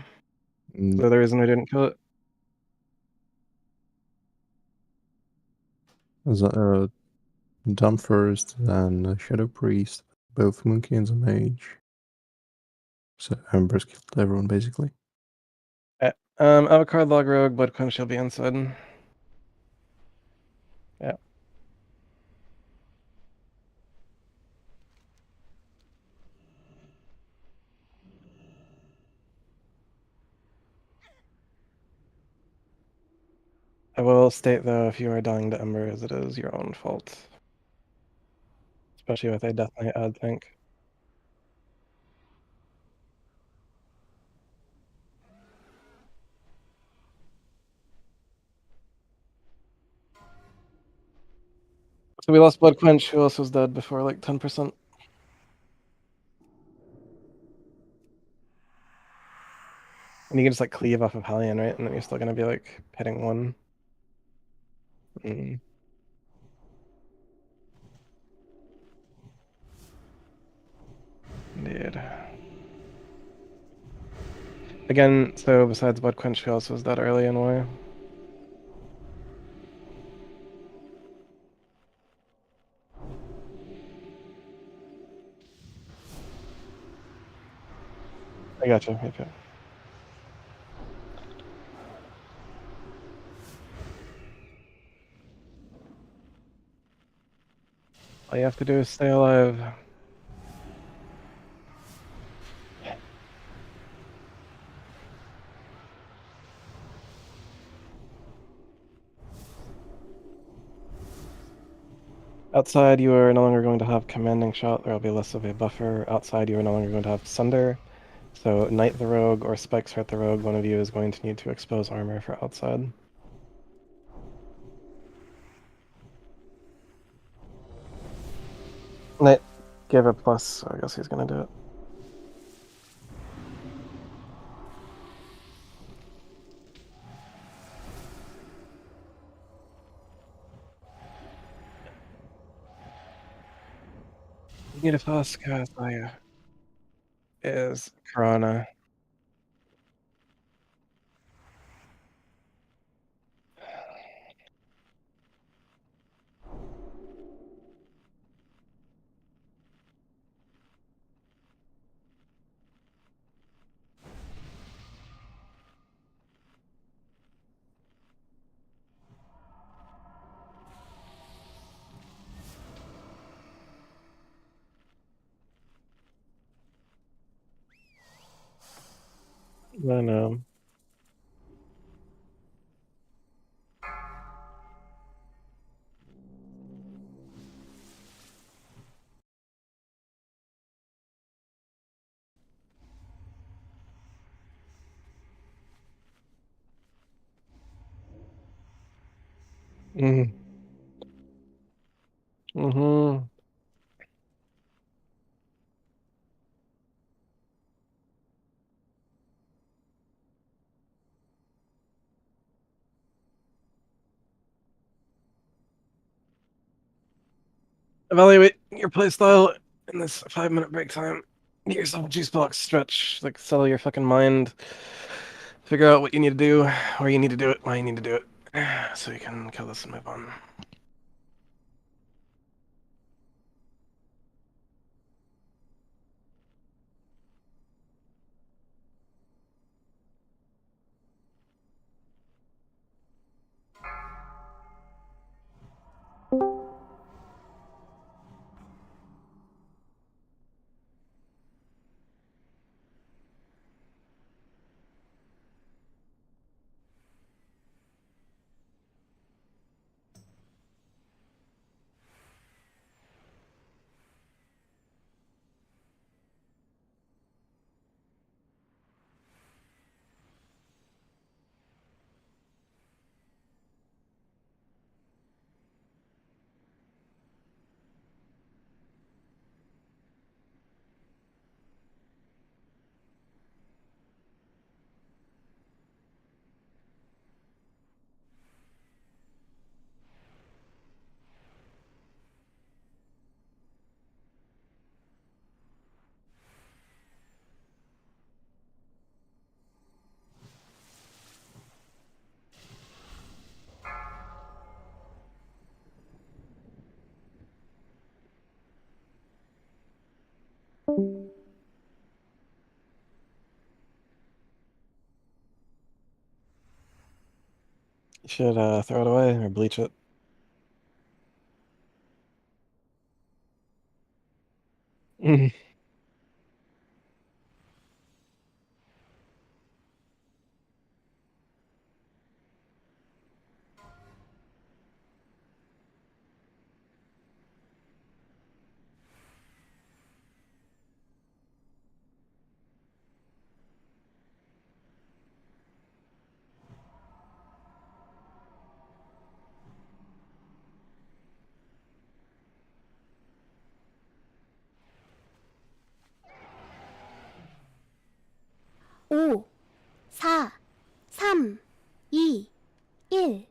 Is there the reason we didn't kill it? Dumb first, then Shadow Priest, both Monkey and the Mage. So Embers killed everyone basically. Avocard, Log Rogue, Blood Quench will be inside. Yeah. I will state though, if you are dying to Embers, it is your own fault. Especially with a Death Knight ad tank. So we lost Blood Quench. Who else was dead before like 10%? And you can just like cleave off of Hellion, right? And then you're still gonna be like hitting one. Indeed. Again, so besides Blood Quench, who else was that early and why? I gotcha. Okay. All you have to do is stay alive. Outside, you are no longer going to have Commanding Shot. There will be less of a buffer. Outside, you are no longer going to have Sunder. So, Knight the Rogue or Spikes hurt the Rogue. One of you is going to need to expose armor for outside. Knight gave a plus, so I guess he's going to do it. You need a fast cast, is Corona. I know. Mm. Mm-hmm. Evaluate your playstyle in this 5-minute break time. Get yourself a juice box, stretch, like settle your fucking mind. Figure out what you need to do, where you need to do it, why you need to do it. So you can kill this and move on. You should throw it away or bleach it. Mm. 오, 4, 3, 2, 1.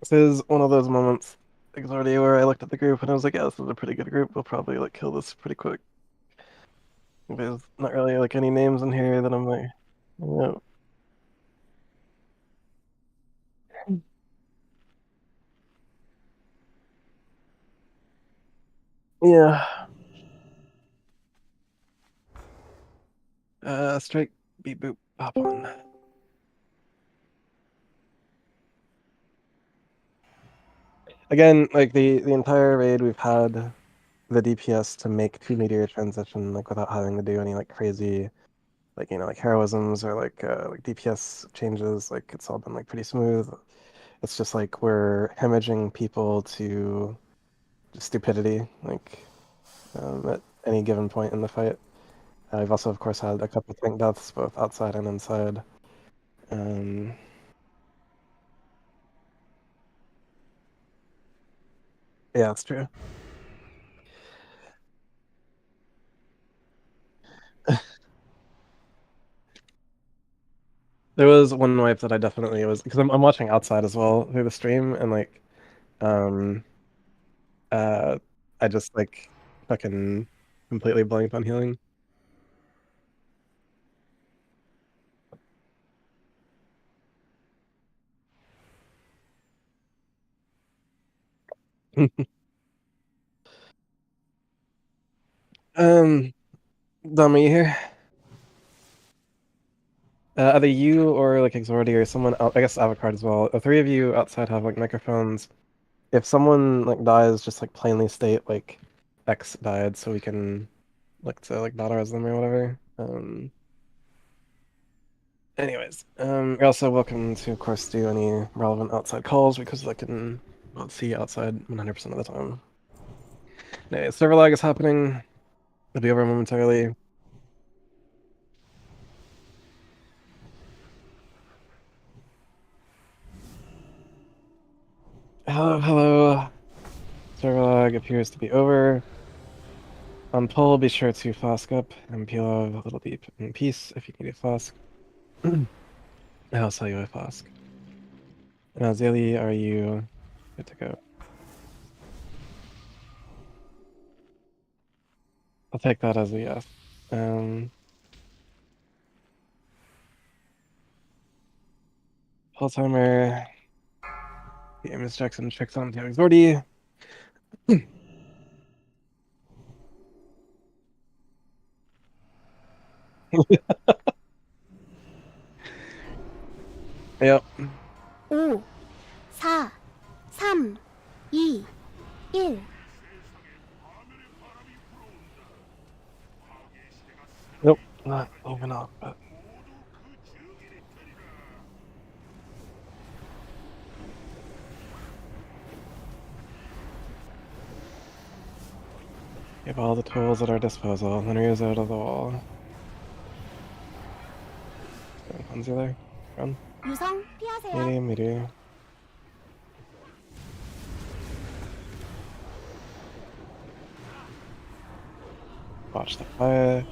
This is one of those moments, Exordia, where I looked at the group and I was like, yeah, this is a pretty good group. We'll probably like kill this pretty quick. There's not really like any names in here that I'm like, yeah. Yeah. Strike, beep, boop, hop on. Again, like the entire raid, we've had the DPS to make 2 meteor transition like without having to do any like crazy like like heroisms or like DPS changes. Like it's all been like pretty smooth. It's just like we're hemorrhaging people to stupidity like at any given point in the fight. I've also of course had a couple tank deaths both outside and inside. Um, yeah, it's true. There was one wipe that I definitely was because I'm watching outside as well through the stream and like um uh I just like fucking completely blanked on healing. Dom, are you here? Either you or like Exordi or someone else, I guess Avocard as well. The three of you outside have like microphones. If someone like dies, just like plainly state like X died so we can look to like battle res them or whatever. Anyways, you're also welcome to, of course, do any relevant outside calls because I can not see outside 100% of the time. Anyway, server lag is happening. It'll be over momentarily. Hello, hello. Server lag appears to be over. On pull, be sure to flask up and peel out a little deep in peace if you need a flask. I'll sell you a flask. Now, Zaylee, are you good to go? I'll take that as a yes. Pull timer. The Amos Jackson checks on the Exordi. Yep. 5, 4, 3, 2, 1. Nope, not even off, but. We have all the tools at our disposal. Henry's out of the wall. Hands there. Run. 유성 피하세요. Medium, medium. Watch the fire.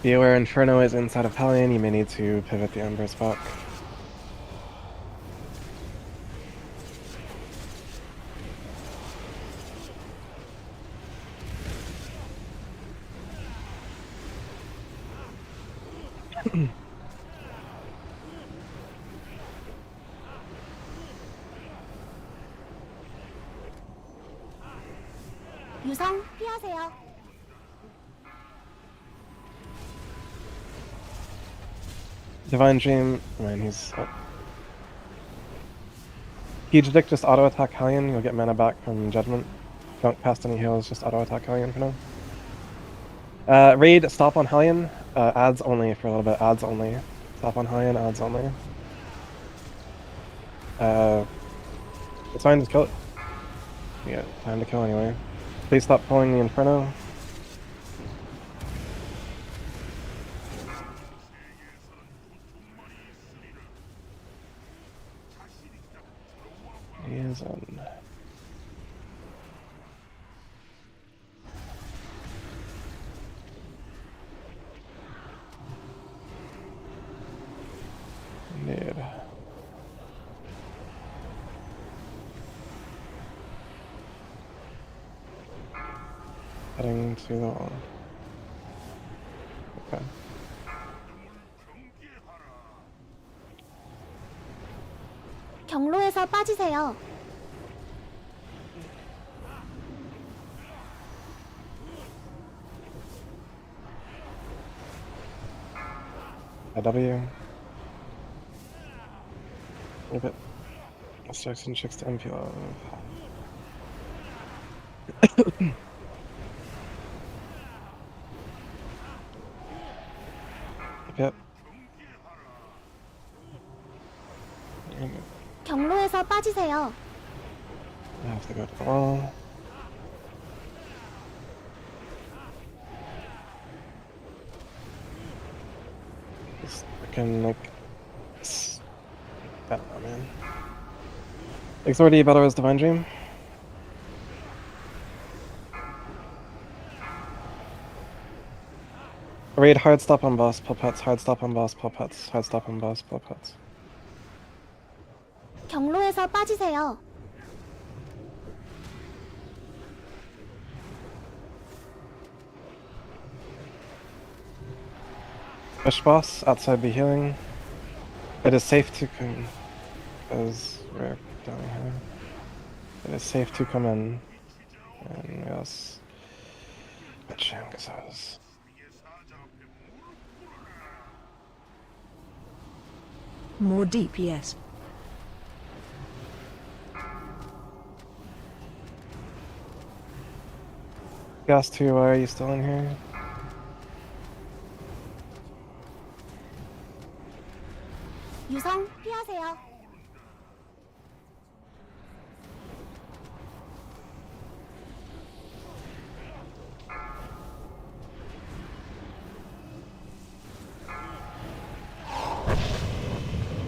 Be aware Inferno is inside of Hellion. You may need to pivot the Embers back. 유성 피하세요. Divine Dream. Man, he's up. Huge Dick, just auto attack Hellion. You'll get mana back from Judgment. Don't cast any heals, just auto attack Hellion for now. Raid, stop on Hellion. Ads only for a little bit. Ads only. Stop on Hellion, ads only. It's fine, just kill it. You got time to kill anyway. Please stop pulling the Inferno. He is on. Indeed. Heading to the wall. Okay. 경로에서 빠지세요. W. Leave it. Jackson checks to MP love. Yep. 경로에서 빠지세요. I have to go to the wall. Just freaking like. I don't know, man. Exordi, Battle Res Divine Dream. Raid, hard stop on boss, pull pets, hard stop on boss, pull pets, hard stop on boss, pull pets. 경로에서 빠지세요. Push boss, outside the healing. It is safe to as we're down here. It is safe to come in. And yes. What Shanka says. More DPS. Gas 2, why are you still in here? 유성 피하세요.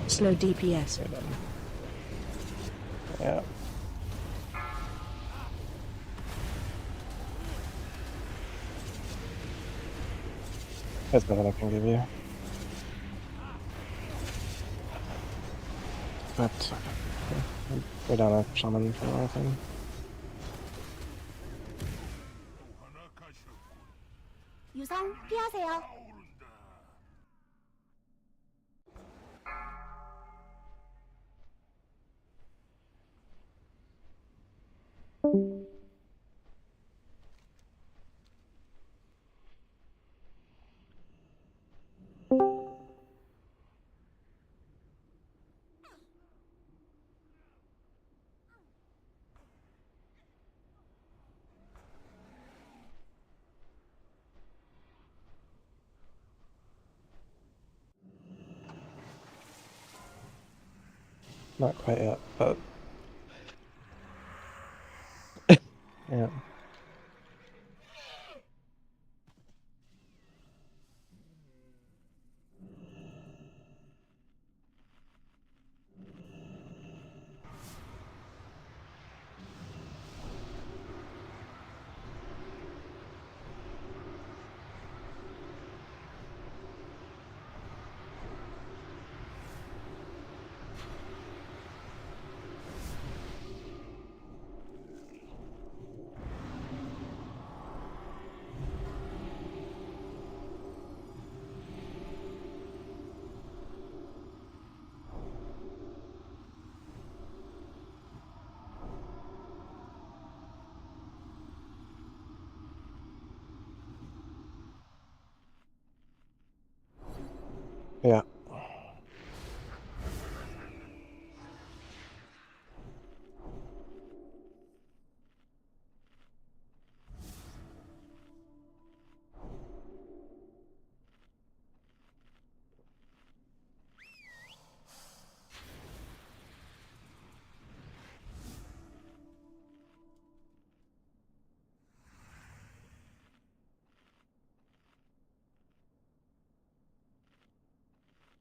Slow DPS. You're done. Yeah. That's better than I can give you. But we're down a shaman for the thing. 유성 피하세요. Not quite yet, but yeah. Yeah.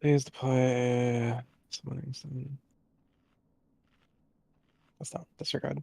Please deploy summoning summon. That's not disregard.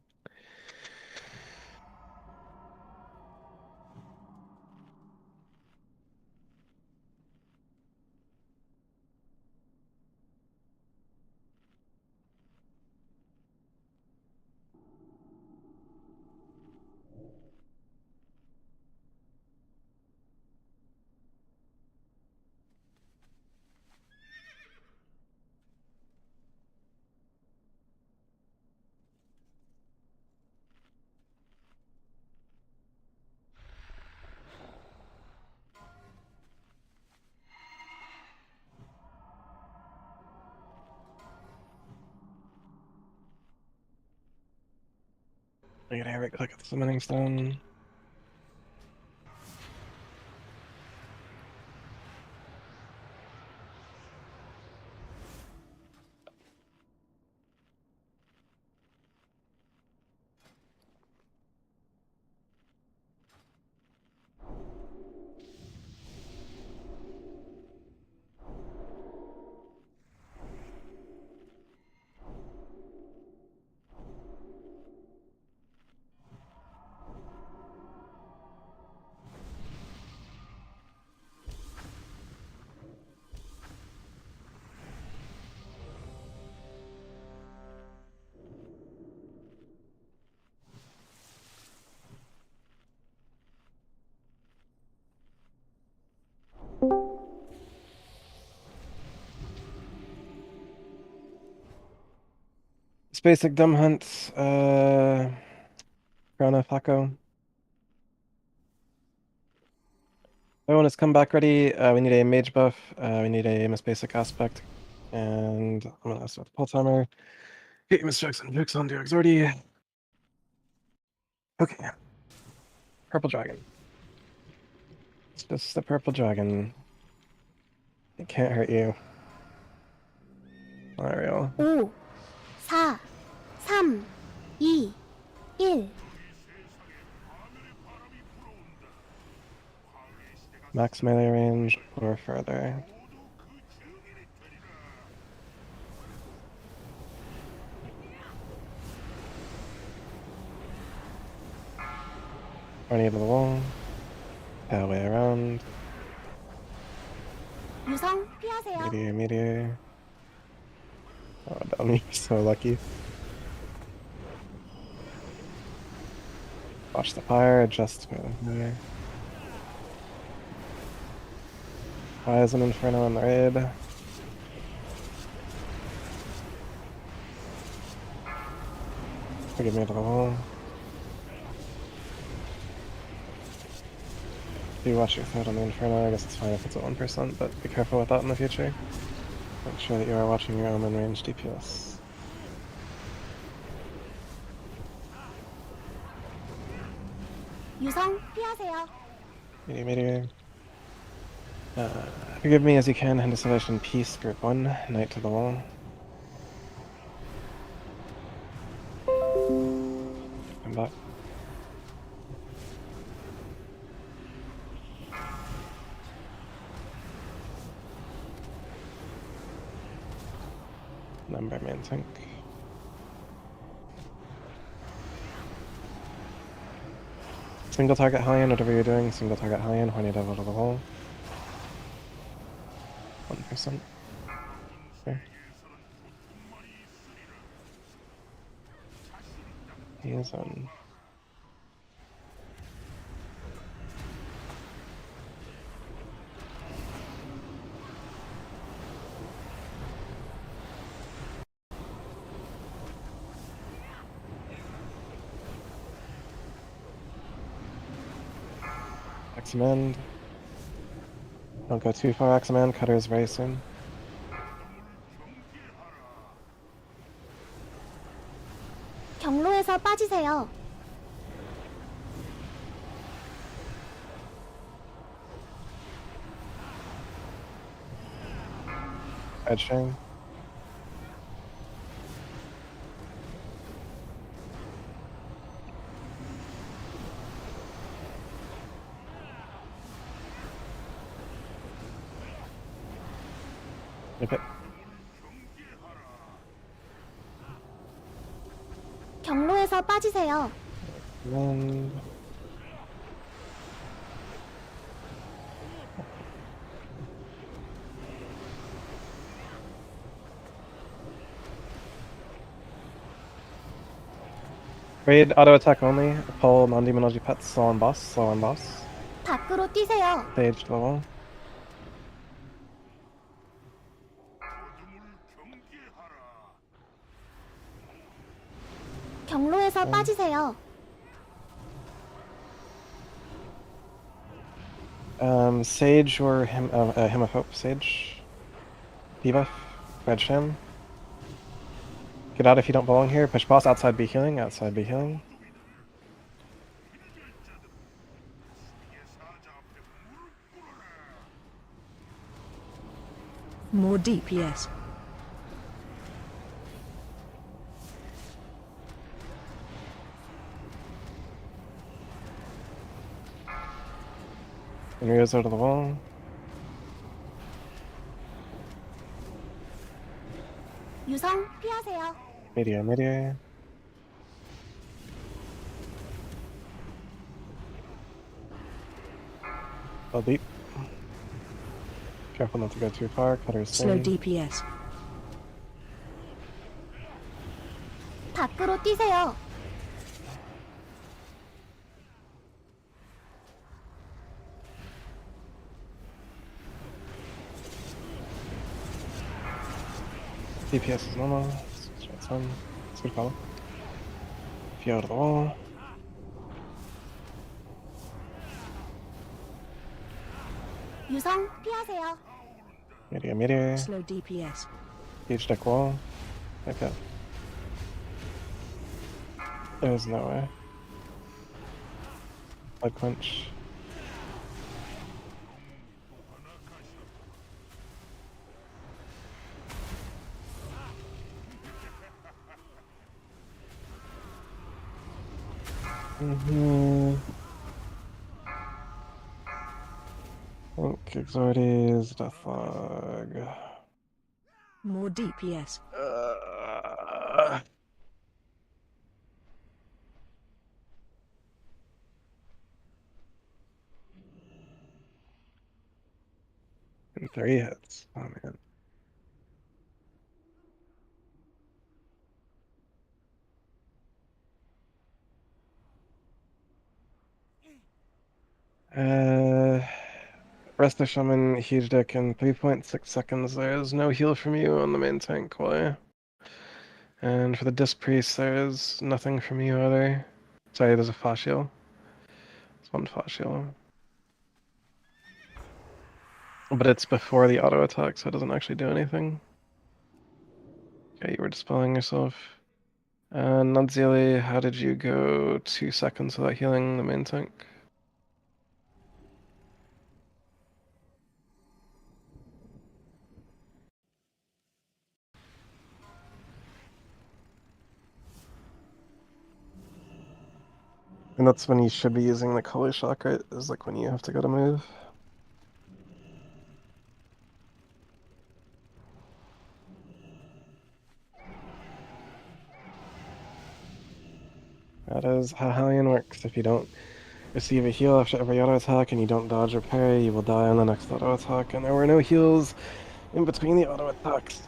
I gotta right click at the summoning stone. Just basic dumb hunt. Corona Paco. Everyone is come back ready. We need a mage buff. We need a Miss Basic aspect. And I'm gonna start the pull timer. Get Miss Jackson, Jukes on Diox already. Okay. Purple dragon. It's just the purple dragon. It can't hurt you. Not real. 5, 4, 3, 2, 1. Max melee range or further. Running into the wall. Tail way around. 유성 피하세요. Meteor, meteor. Oh, dummy, so lucky. Watch the fire, adjust to there. Why is an inferno in the raid? Forgive me to the wall. Do watch your threat on the inferno. I guess it's fine if it's at 1%, but be careful with that in the future. Make sure that you are watching your omen range DPS. 유성 피하세요. Meteor, meteor. Forgive me as you can. Hand Distillation Peace, Group 1, Knight to the wall. Come back. Number main tank. Single target Hellion, whatever you're doing, single target Hellion, Horny Devil to the wall. 1%. Okay. He is on. X-Mend. Don't go too far, X-Mend. Cutter's very soon. 경로에서 빠지세요. Edging. Nip it. 경로에서 빠지세요. And raid auto attack only. Pull non-demonology pets. Slow on boss. Slow on boss. 밖으로 뛰세요. Stage to the wall. 경로에서 빠지세요. Sage or him of hope. Sage. Debuff. Red Sham. Get out if you don't belong here. Push boss. Outside be healing. Outside be healing. More DPS. And Rio's out of the wall. 유성 피하세요. Meteor, meteor. Well deep. Careful not to go too far. Cutter's Slow swing. DPS. 밖으로 뛰세요. DPS is normal. Straight sun. good call. Few out of the wall. 유성 피하세요. Meteor. Slow DPS. Huge deck wall. Okay. There's no way. Blood quench. Think Exordes, Deathlog. More DPS. And 3 hits. Oh man. Rest of Shaman, huge deck in 3.6 seconds. There's no heal from you on the main tank, Why? And for the Disc Priest, there's nothing from you either. Sorry, there's a flash heal. There's one flash heal. But it's before the auto attack, so it doesn't actually do anything. Okay, you were dispelling yourself. Nunzieli, how did you go 2 seconds without healing the main tank? And that's when you should be using the color shock, right? Is like when you have to go to move. That is how Hellion works. If you don't receive a heal after every auto attack and you don't dodge or parry, you will die on the next auto attack. And there were no heals in between the auto attacks.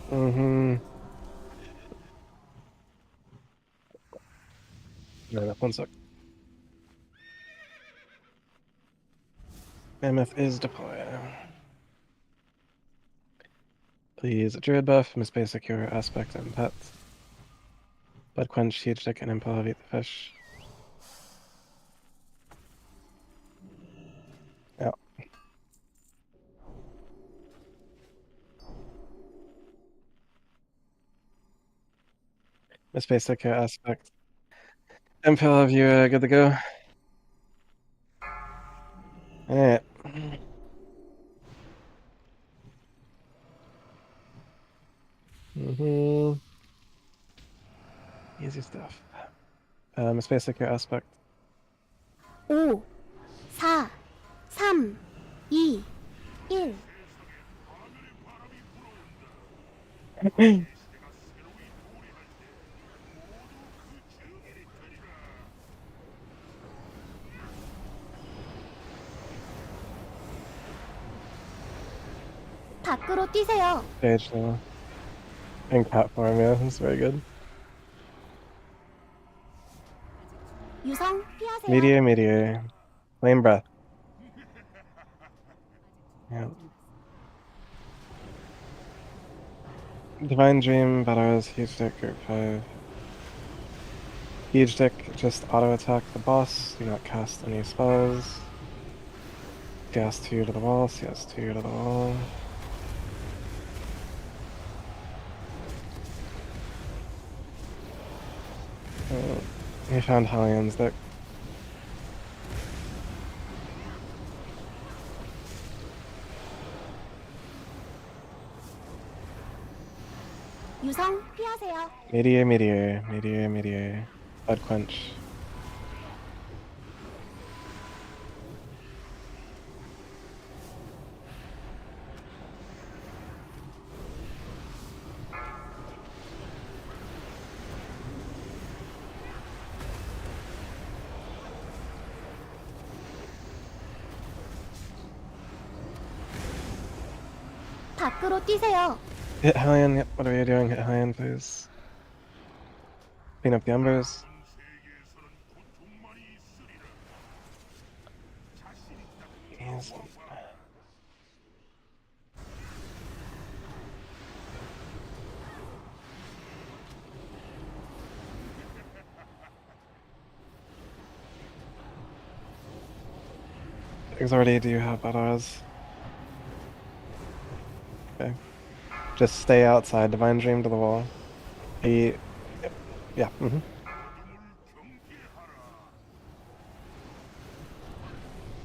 Mm-hmm. No, 1 sec. MF is deployed. Please, Druid buff, Miss Basic, Secure, Aspect, and Pets. Blood Quench, Huge Dick, and Impel, Eat the Fish. Yeah. Miss Basic, Aspect. Impel, have you good to go? Alright. Easy stuff. Miss Basic, Aspect. 5, 4, 3, 2, 1. 밖으로 뛰세요. Stage now. And cat form, yeah, that's very good. 유성 피하세요. Meteor. Flame breath. Yeah. Divine Dream, Battles, Huge Dick, Group 5. Huge Dick, just auto attack the boss, do not cast any spells. CS2 to the wall, CS2 to the wall. We found Hellion's deck. 유성 피하세요. Meteor. Blood Quench. 밖으로 뛰세요. Hit Hellion, yep, what are you doing? Hit Hellion, please. Clean up the embers. Easy. Exordy, do you have autos? Okay. Just stay outside. Divine Dream to the wall. Yeah.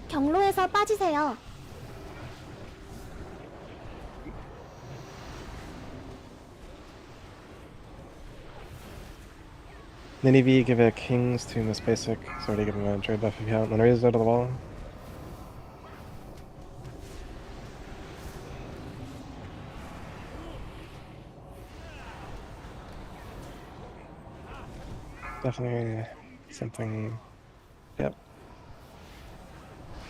경로에서 빠지세요. Nini V, give a Kings to Miss Basic. Sorry, give him a trade buff if you haven't. Then raise it to the wall. Definitely something. Yep.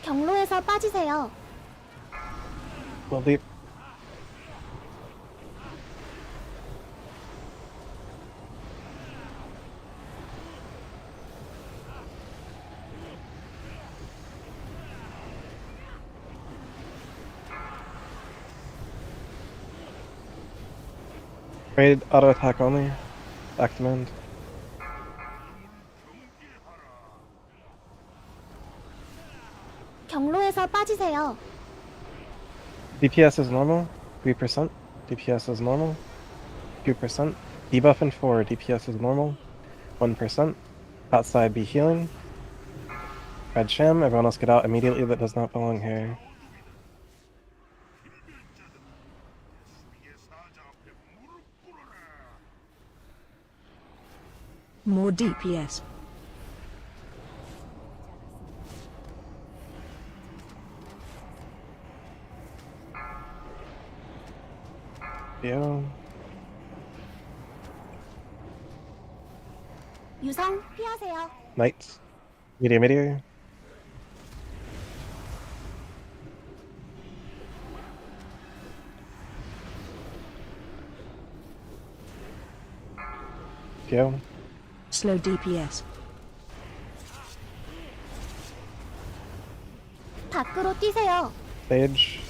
경로에서 빠지세요. Well deep. Raid auto attack only. Back to mend. 경로에서 빠지세요. DPS is normal. 3%. DPS is normal. 2%. Debuff in 4. DPS is normal. 1%. Outside be healing. Red Sham. Everyone else get out immediately that does not belong here. More DPS. Yo. 유성 피하세요. Knights. Meteor. Go. Slow DPS. 밖으로 뛰세요. Sage.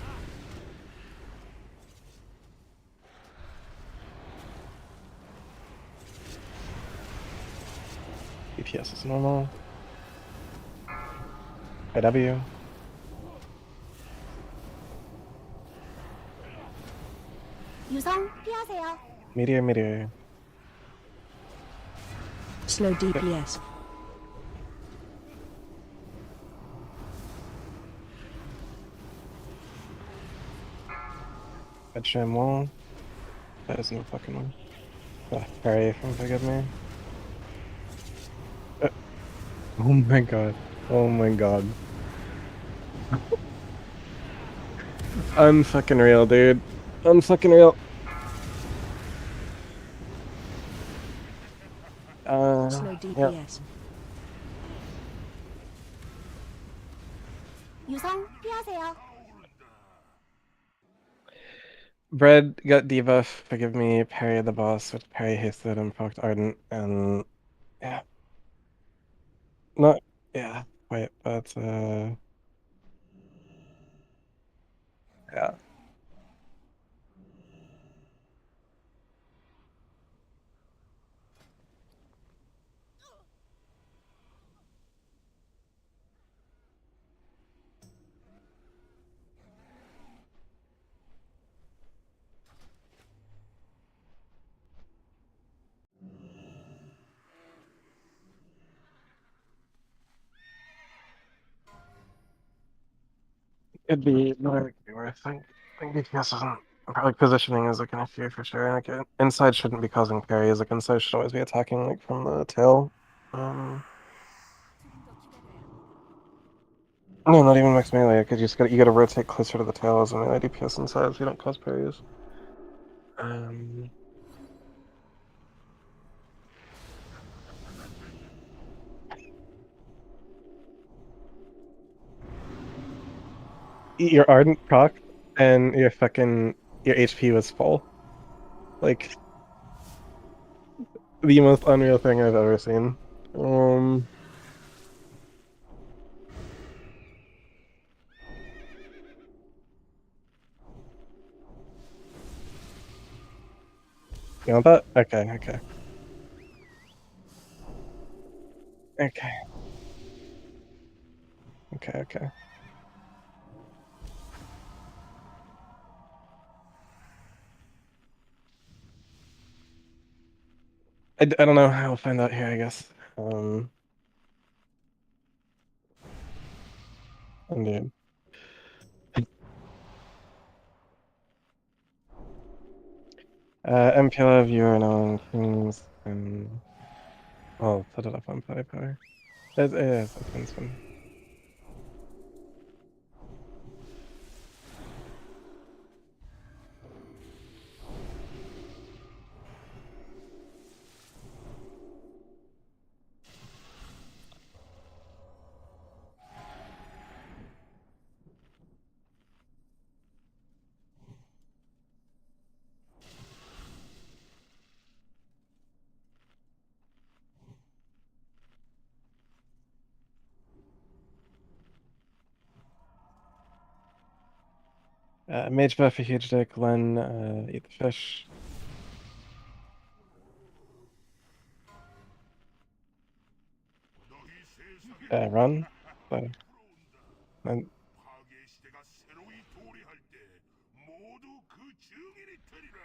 DPS is normal. IW. 유성 피하세요. Meteor. Slow DPS. Red Sham wall. That is no fucking one. Parry from Forgive Me. Oh my god. Oh my god. Unfucking real, dude. Unfucking real. Slow Yeah. DPS. 유성 피하세요. Bread got debuff, Forgive Me, parry the boss, which parry hasted and poked Ardent, and yeah. Not, yeah, quite, but yeah. It'd be another it could be worth. I think DPS isn't probably positioning is like an issue for sure. Like inside shouldn't be causing parries. Like inside should always be attacking like from the tail. No, not even max melee, because you gotta rotate closer to the tail as a melee DPS inside, so you don't cause parries. Your Ardent proc and your fucking your HP was full. Like the most unreal thing I've ever seen. You want that? Okay, okay. Okay. Okay, okay. I don't know. I'll find out here, I guess. Indeed. MPLF, you are now in Kings, and I'll set it up on Power. It's fine. Mage buff, a huge dick. Len, eat the fish. Run. So, and 파괴의 시대가 새로이 도래할 때 모두 그 증인이 되리라.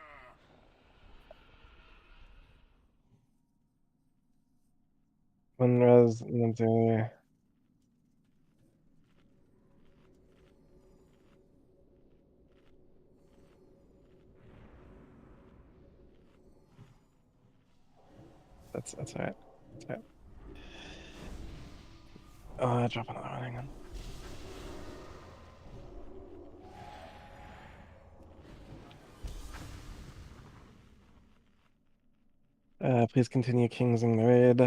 one res, and then do. That's alright. That's alright. Drop another one. Hang on. Please continue kingsing the raid.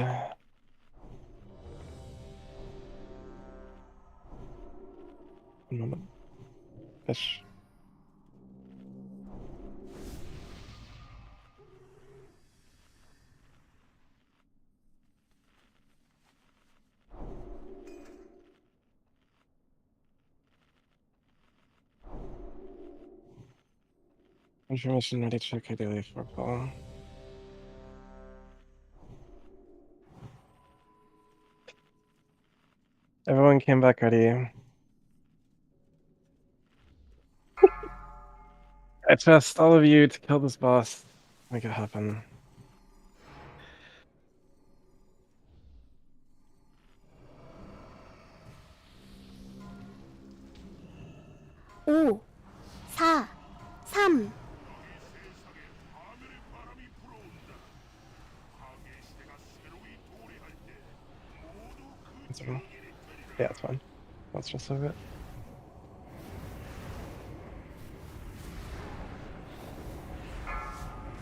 One moment. Fish. Information ready to check daily for Paul. Everyone came back ready. I trust all of you to kill this boss. Make it happen. 오, 4, 3, 하늘의 바람이 불어온다. 파괴의 시대가 새로이 도래할 때 모두 그 It's fine. 증인이 되리라. Yeah, it's fine. Let's just save it.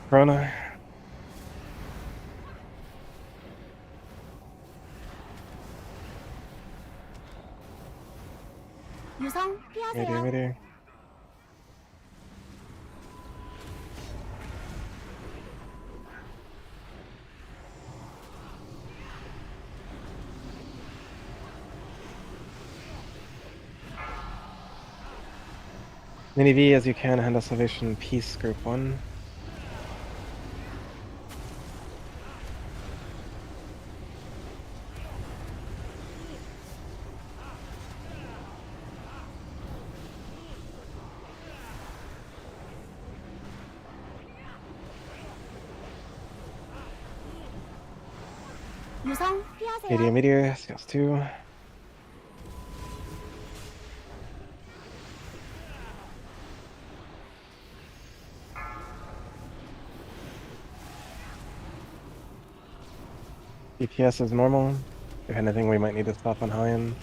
Corona. 유성 피하세요. Meteor. Mini V as you can, hand us salvation, peace, group 1. 유성 피하세요. Meteor, scales 2. DPS is normal. If anything, we might need to stop on Hellion.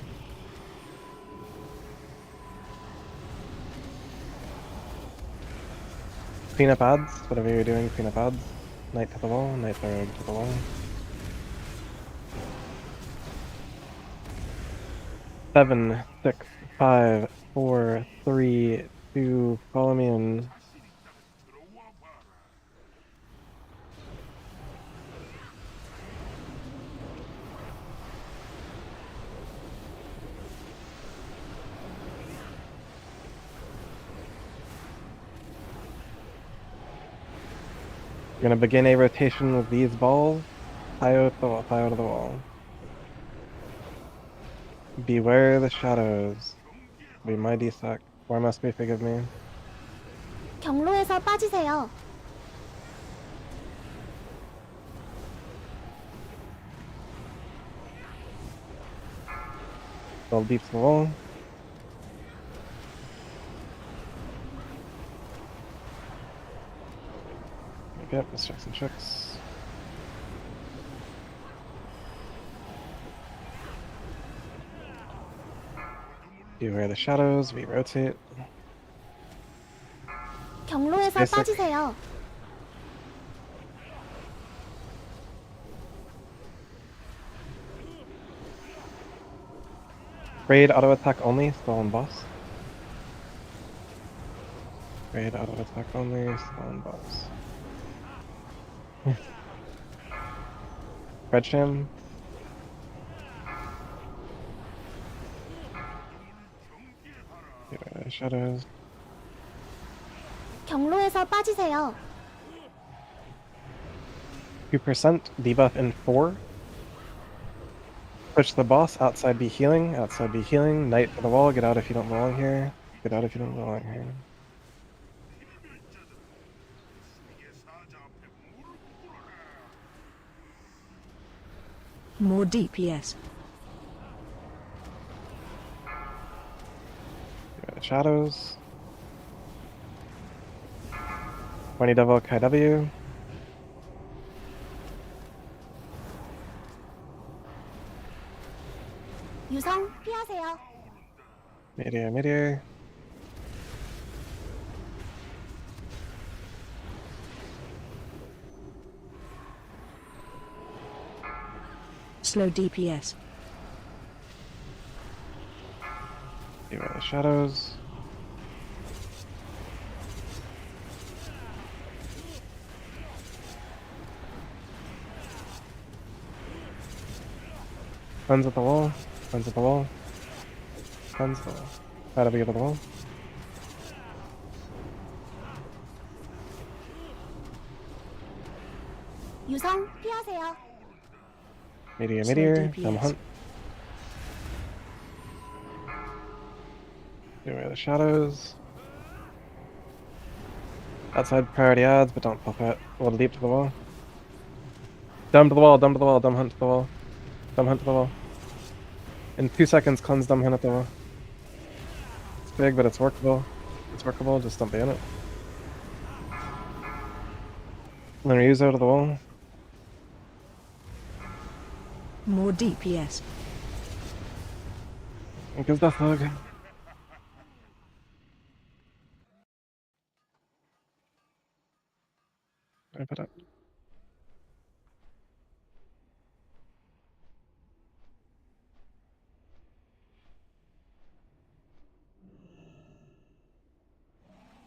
Clean up ads, whatever you're doing, clean up ads. Knight to the wall, Knight Lord to the wall. Seven, 6, 5, 4, 3, 2, follow me in. gonna begin a rotation with these balls. Fire to the wall, fire to the wall. Beware the shadows. Be my D-Sac. Why must we forgive me? 경로에서 빠지세요. Build deep to the wall. Yep, let's check some checks. Beware the shadows, we rotate. 경로에서 Basic. 빠지세요. Raid auto attack only, still on boss. Raid auto attack only, still on boss. Red Sham. Beware the shadows. 경로에서 빠지세요. 2% debuff in 4. Push the boss, outside be healing, knight to the wall, get out if you don't belong here. Get out if you don't belong here. More DPS. Beware the shadows. 20 double KW. 유성 피하세요. Meteor. Slow DPS. Beware the shadows. Guns at the wall. Guns at the wall. Guns at the wall. How do we get to the wall? 유성 피하세요. Meteor. DPS. Dumb hunt. Beware the shadows. Outside priority odds, but don't pop it. A little deep to the wall. Dumb to the wall, dumb to the wall, dumb hunt to the wall. Dumb hunt to the wall. In 2 seconds, cleanse dumb hunt at the wall. It's big, but it's workable. It's workable, just don't be in it. Then reuse out of the wall. More DPS. And gives death hug. I put up.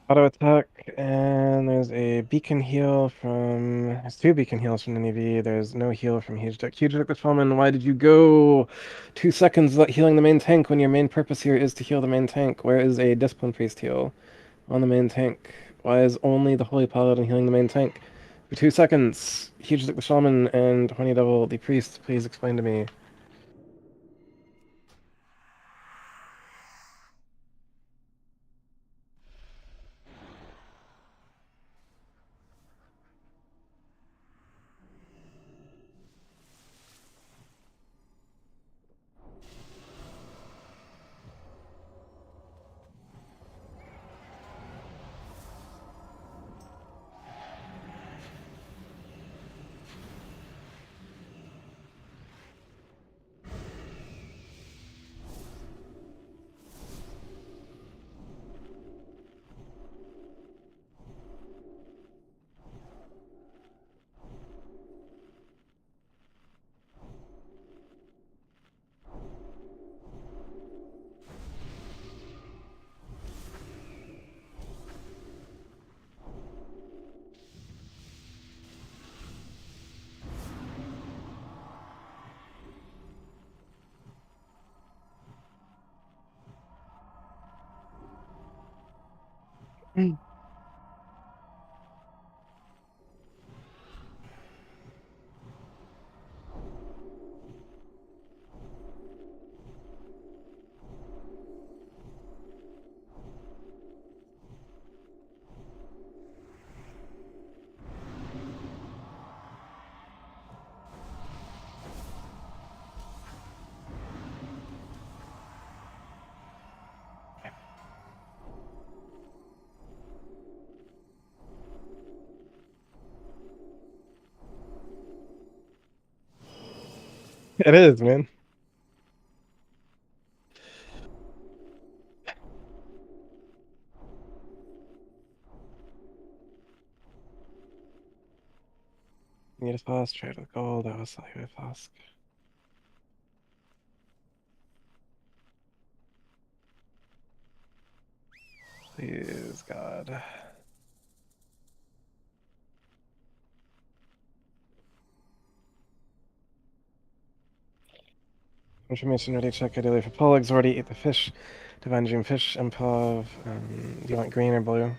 Auto attack, and there's a beacon heal from. There's 2 beacon heals from the NEV. There's no heal from Huge Deck. Huge Deck with Fallman, why did you go 2 seconds without healing the main tank when your main purpose here is to heal the main tank? Where is a Discipline Priest heal on the main tank? Why is only the Holy Paladin healing the main tank? For 2 seconds, Huge Deck the Shaman and 20 Devil the Priest, please explain to me. It is, man. Need a fast trade with gold. I was like, with fast. Please, God. Information ready, check ideally for Pollock. Already ate the fish. Divine Dream fish, Improv. Do you want green or blue?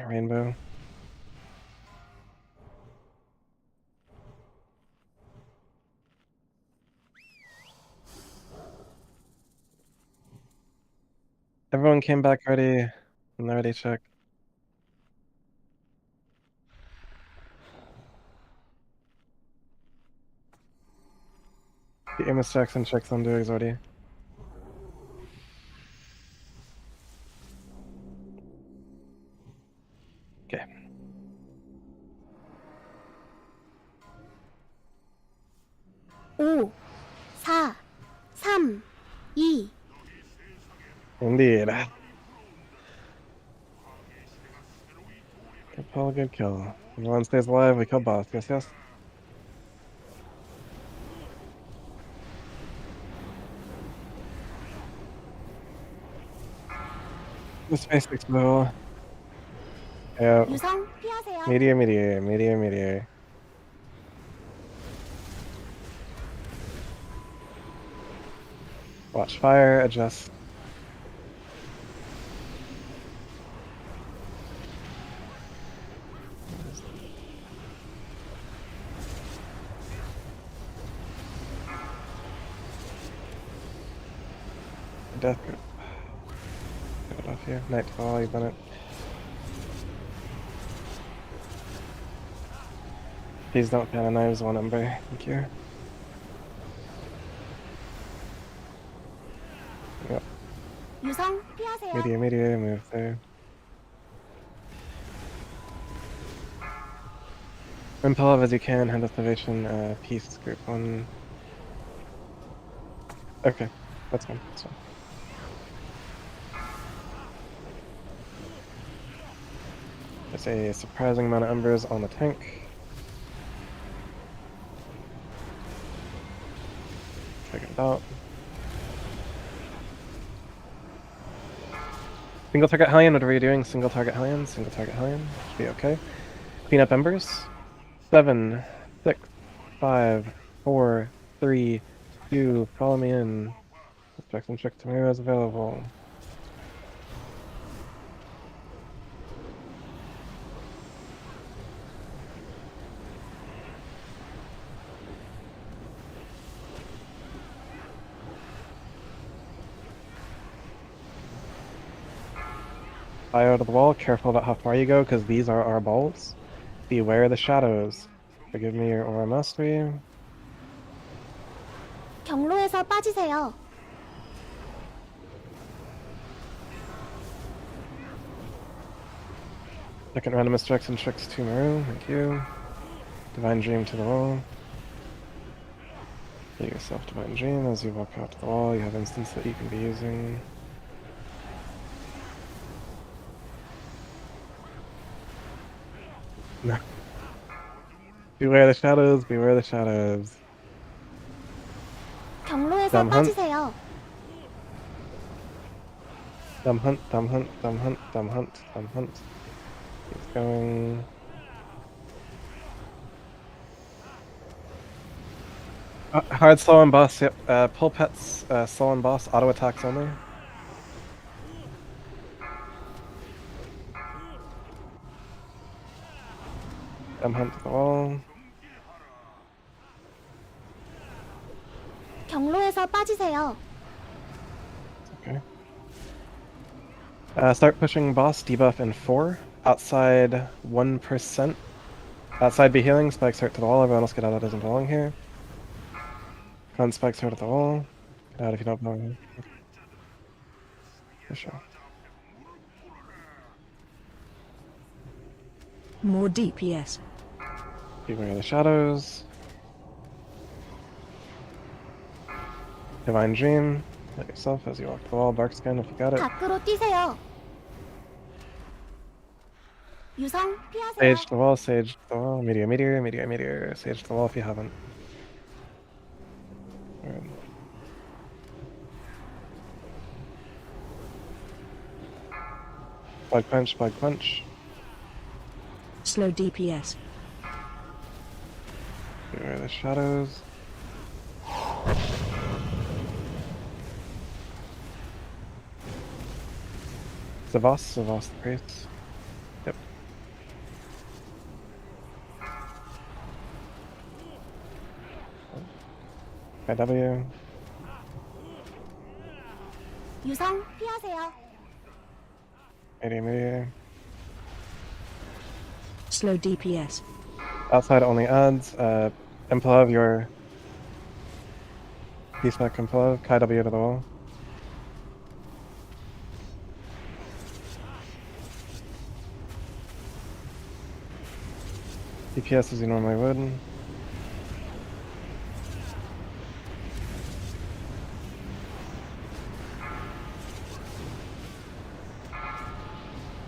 Rainbow. Everyone came back ready. And ready check. The Amos Jackson checks on doings already. Okay. 오, 4, 3, 2, Indeed. Good pull, good kill. Everyone stays alive, we kill boss. Yes, yes. The space explode. Yeah. 유성 피하세요. Meteor. Watch fire, adjust. Death grip. Get it off here. Nightfall, you've done it. Please don't canonize one ember. Thank you. Yep. 유성 피하세요. Meteor, move there. Impel as you can, hand activation, peace group 1. Okay, that's fine. There's a surprising amount of embers on the tank. Check it out. Single target Hellion, whatever you're doing, single target Hellion. Should be okay. Clean up embers. 7, 6, 5, 4, 3, 2, follow me in. Jackson check tomorrow is available. Fire out of the wall, careful about how far you go, because these are our balls. Beware of the shadows. Forgive me your aura mastery. 경로에서 빠지세요. Second randomist Jackson checks 2 Maru, thank you. Divine Dream to the wall. Get yourself Divine Dream as you walk out to the wall. You have instants that you can be using. No. Beware the shadows, beware the shadows. 경로에서 Dumb hunt. 빠지세요. Dumb hunt. Keeps going. Hard slow and boss, yep. Pull pets, slow and boss, auto attacks only. Dumb hunt to the wall. 경로에서 빠지세요. Okay. Start pushing boss, debuff in 4. Outside 1%. Outside be healing, spikes hurt to the wall. Everyone else get out that doesn't belong here. Front spikes hurt at the wall. Get out if you don't belong here. For sure. More DPS. Beware the shadows. Divine Dream. Hit yourself as you walk the wall. Dark Skin if you got it. 밖으로 뛰세요. 유성 피하세요. Sage to the wall, sage to the wall. Meteor, meteor, meteor, meteor. Sage to the wall if you haven't. Alright. Bug punch, bug punch. Slow DPS. Beware the shadows. Savas the priest. Yep. IW. 유성 피하세요. Meteor, meteor. Slow DPS. Outside only adds. Implov your D-spec Implov. KW to the wall. DPS as you normally would.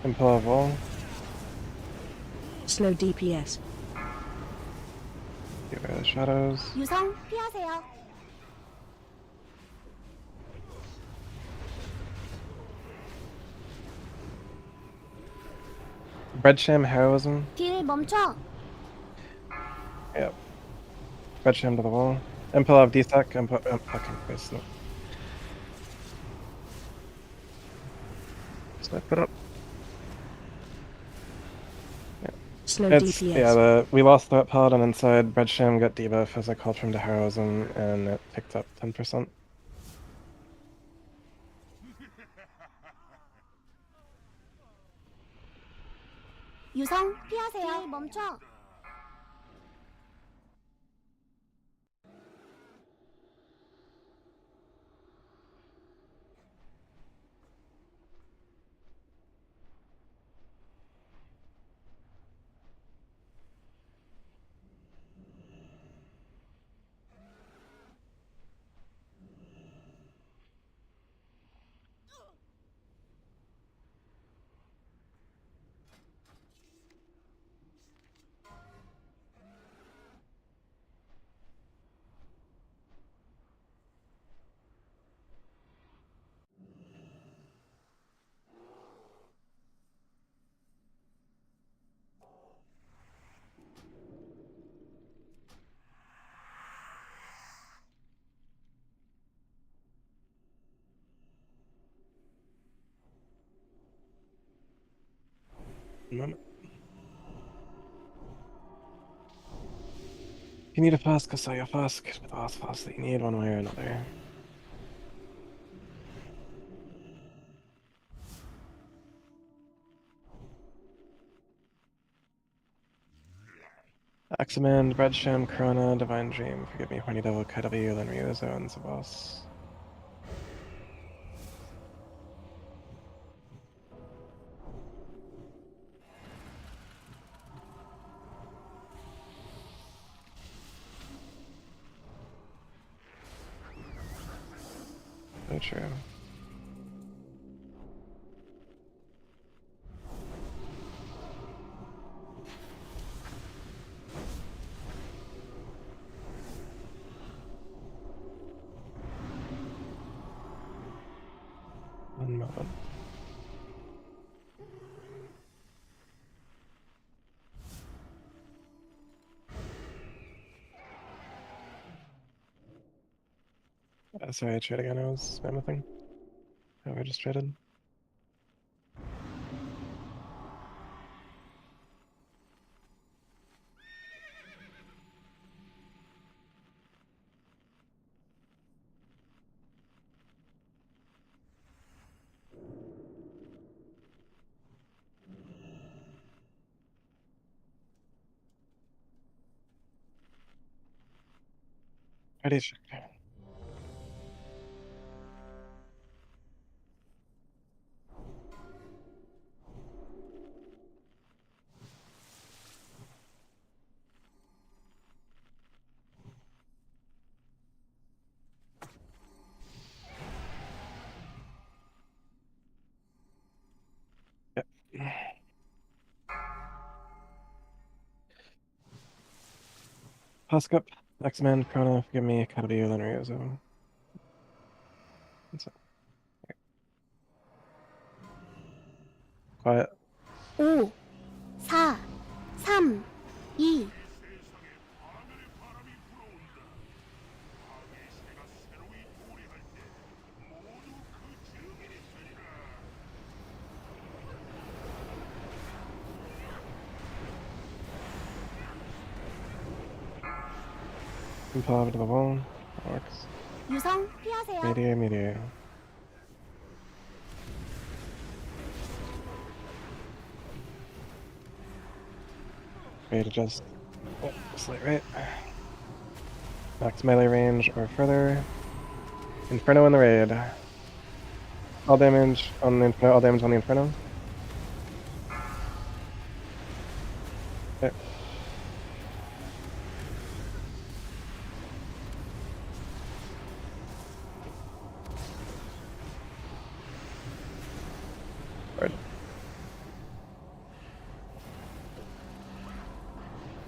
Implov wall. Slow DPS. Beware the shadows. 유성 피하세요. Breadsham heroism. 딜 멈춰. Yep. Breadsham to the wall. Implov D-spec. Fucking Christ. No. Snipe it up. Slow It's DPS. we lost that paladin inside. Breadsham got debuff as I called from to heroism, and it picked up 10%. 유성 피하세요. 딜 멈춰. If you need a flask, I'll sell you a flask with all the flasks that you need one way or another. Axeman, Breadsham, Corona, Divine Dream, Forgive Me, Horny Devil, KW, then Ryuzo, and Zavos. So true. One moment. Sorry, I tried again. I was spamming. Oh, I just traded. Ready, check. Husk up. X-Men, Chrono, forgive me, Kataryu, then Ryozo. That's it. Quiet. 5, 4, 3, 2, Impel to the wall. That works. 유성 피하세요. Meteor, meteor. Ready to just slight right. Max melee range or further. Inferno in the raid. All damage on the Inferno, all damage on the Inferno. Okay. Alright.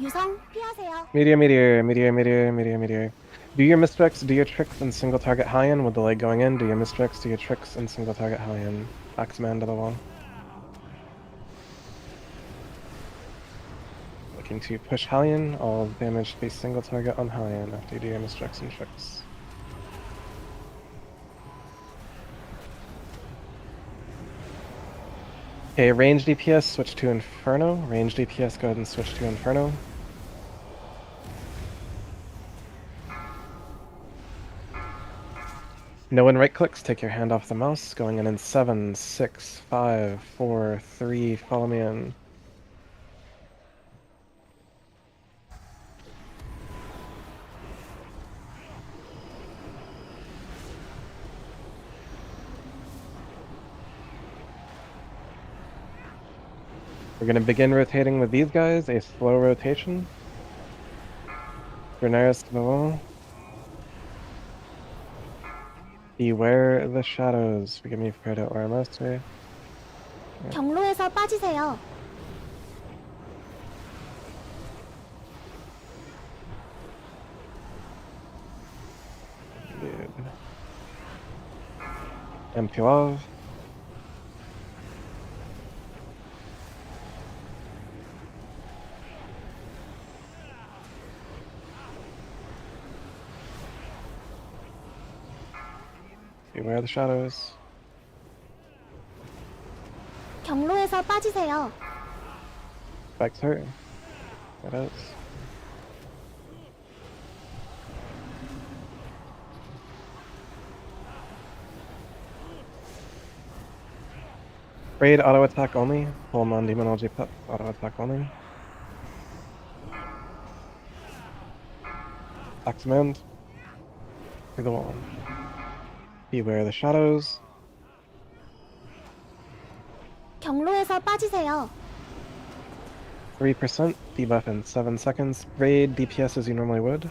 유성 피하세요. Meteor, meteor, meteor, meteor, meteor, meteor. Do your mistricks, do your tricks in single target high-in with the leg going in. Do your mistricks, do your tricks in single target high-in. Axeman to the wall. Looking to push high-in, all damage be single target on high-in after you do your mistricks and tricks. Okay, range DPS, switch to Inferno. Range DPS, go ahead and switch to Inferno. No one right clicks, take your hand off the mouse. Going in 7, 6, 5, 4, 3, follow me in. We're going to begin rotating with these guys, a slow rotation. Bernaris to the wall. Beware the shadows. Forgive me for the RMS way. 경로에서 빠지세요. Dude. MP love. Beware the shadows. 경로에서 빠지세요. Spike's hurt. It is. Raid auto attack only. Full on demonology pet auto attack only. Axemand. To the wall. Beware the shadows. 경로에서 빠지세요. 3% debuff in 7 seconds. Raid DPS as you normally would.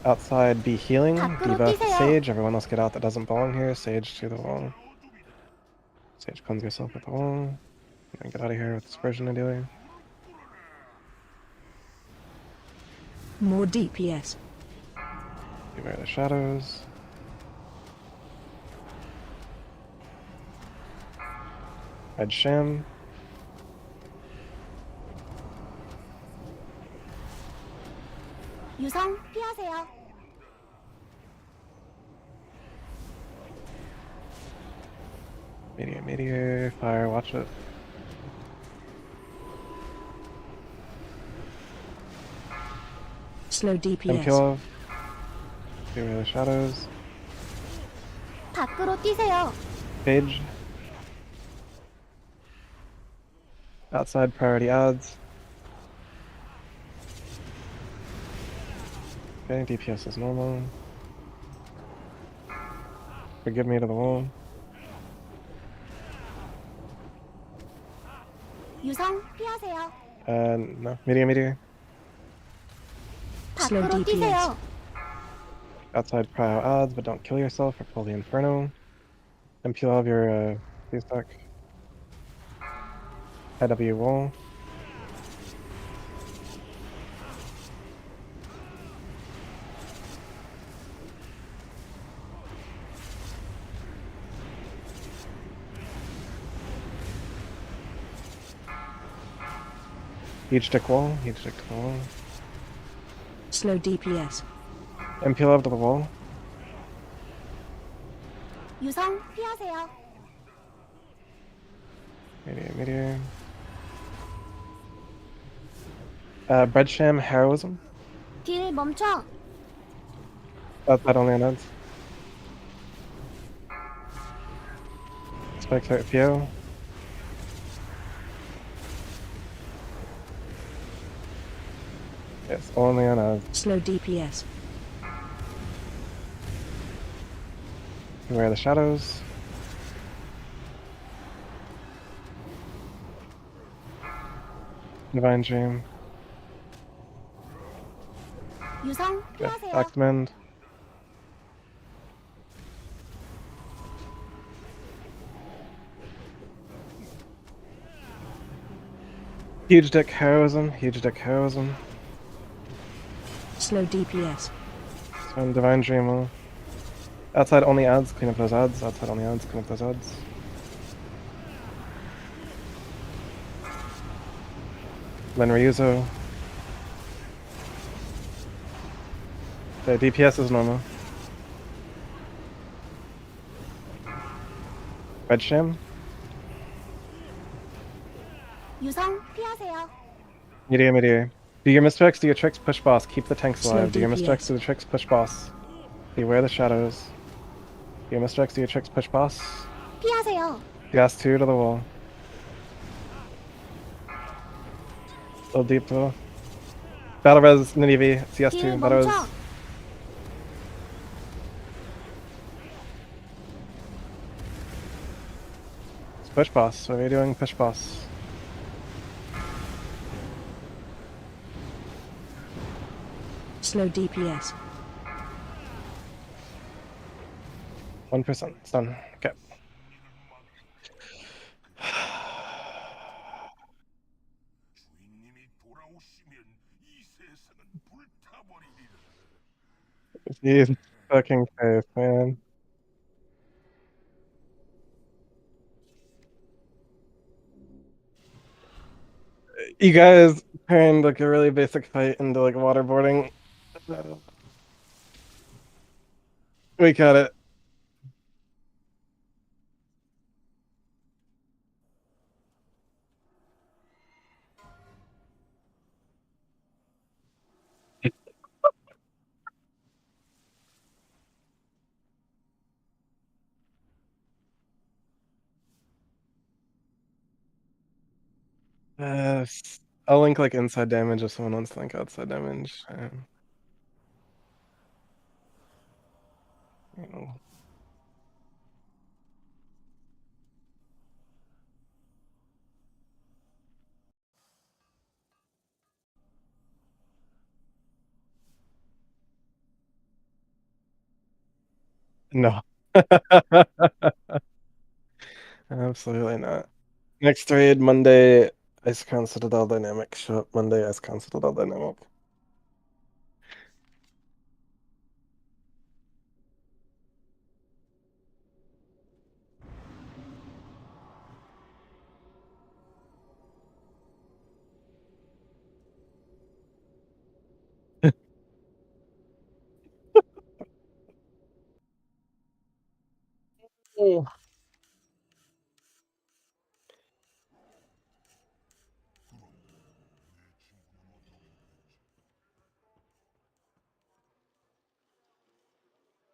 Outside be healing. 밖으로 Debuff 뛰세요. Sage. Everyone else get out that doesn't belong here. Sage to the wall. Sage cleanse yourself at the wall. And get out of here with dispersion ideally. More DPS. Beware the shadows. Red Sham. 유성 피하세요. Meteor, meteor, fire, watch it. Slow MP DPS. love. Beware the shadows. 밖으로 뛰세요. Page. Outside priority odds. Okay, DPS is normal. Forgive me to the wall. 유성 피하세요. No. Meteor, meteor. Slow 밖으로 DPS. 뛰세요. Outside prio odds, but don't kill yourself or pull the Inferno. MP love your C-Stack. IW wall. Huge dick wall, huge dick to the wall. Slow DPS. MP love to the wall. 유성 피하세요. Meteor. Breadsham heroism. 딜 멈춰. Outside only on ads. Spike out PO. Yes, only on ads. Slow DPS. Beware of the shadows. Divine Dream. 유성 Yeah, 피하세요. back command. Huge dick heroism, huge dick heroism. Slow DPS. And Divine Dream will. Outside only ads, clean up those ads. Outside only ads, clean up those ads. Then Ryuzo. The DPS is normal. Redsham. 유성 피하세요. Meteor. Do your mistricks, do your tricks, push boss. Keep the tanks Slow alive. Do your DPS. mistricks, do the tricks, push boss. Beware the shadows. Do your mistricks, do your tricks, push boss. 피하세요. CS2 to the wall. Little deep though. Battle res, Ninive, 딜 CS2, battle res. 멈춰. Push boss, what are you doing? Push boss. Slow DPS. 1%, it's done. Okay. 주인님이 돌아오시면 이 세상은 불타버리리라. Jeez, fucking face, man. You guys turned like a really basic fight into like waterboarding. We got it. I'll link like inside damage if someone wants to link outside damage. You know. No. Absolutely not. Next raid Monday, Ice Crown Citadel Dynamic. Show up Monday, Ice Crown Citadel Dynamic.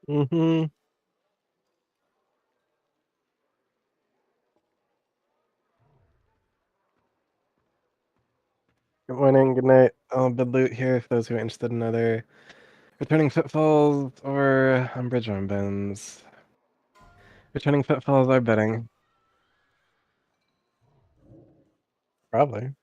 Mm-hmm. Good morning, good night. Bid loot here for those who are interested in other returning pitfalls or bridge armbands. Returning pitfalls are betting. Probably.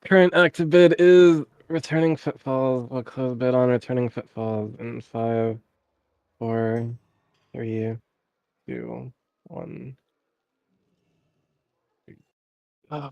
Current active bid is returning pitfalls. We'll close bid on returning pitfalls in 5, 4, 3, 2, 1. Oh.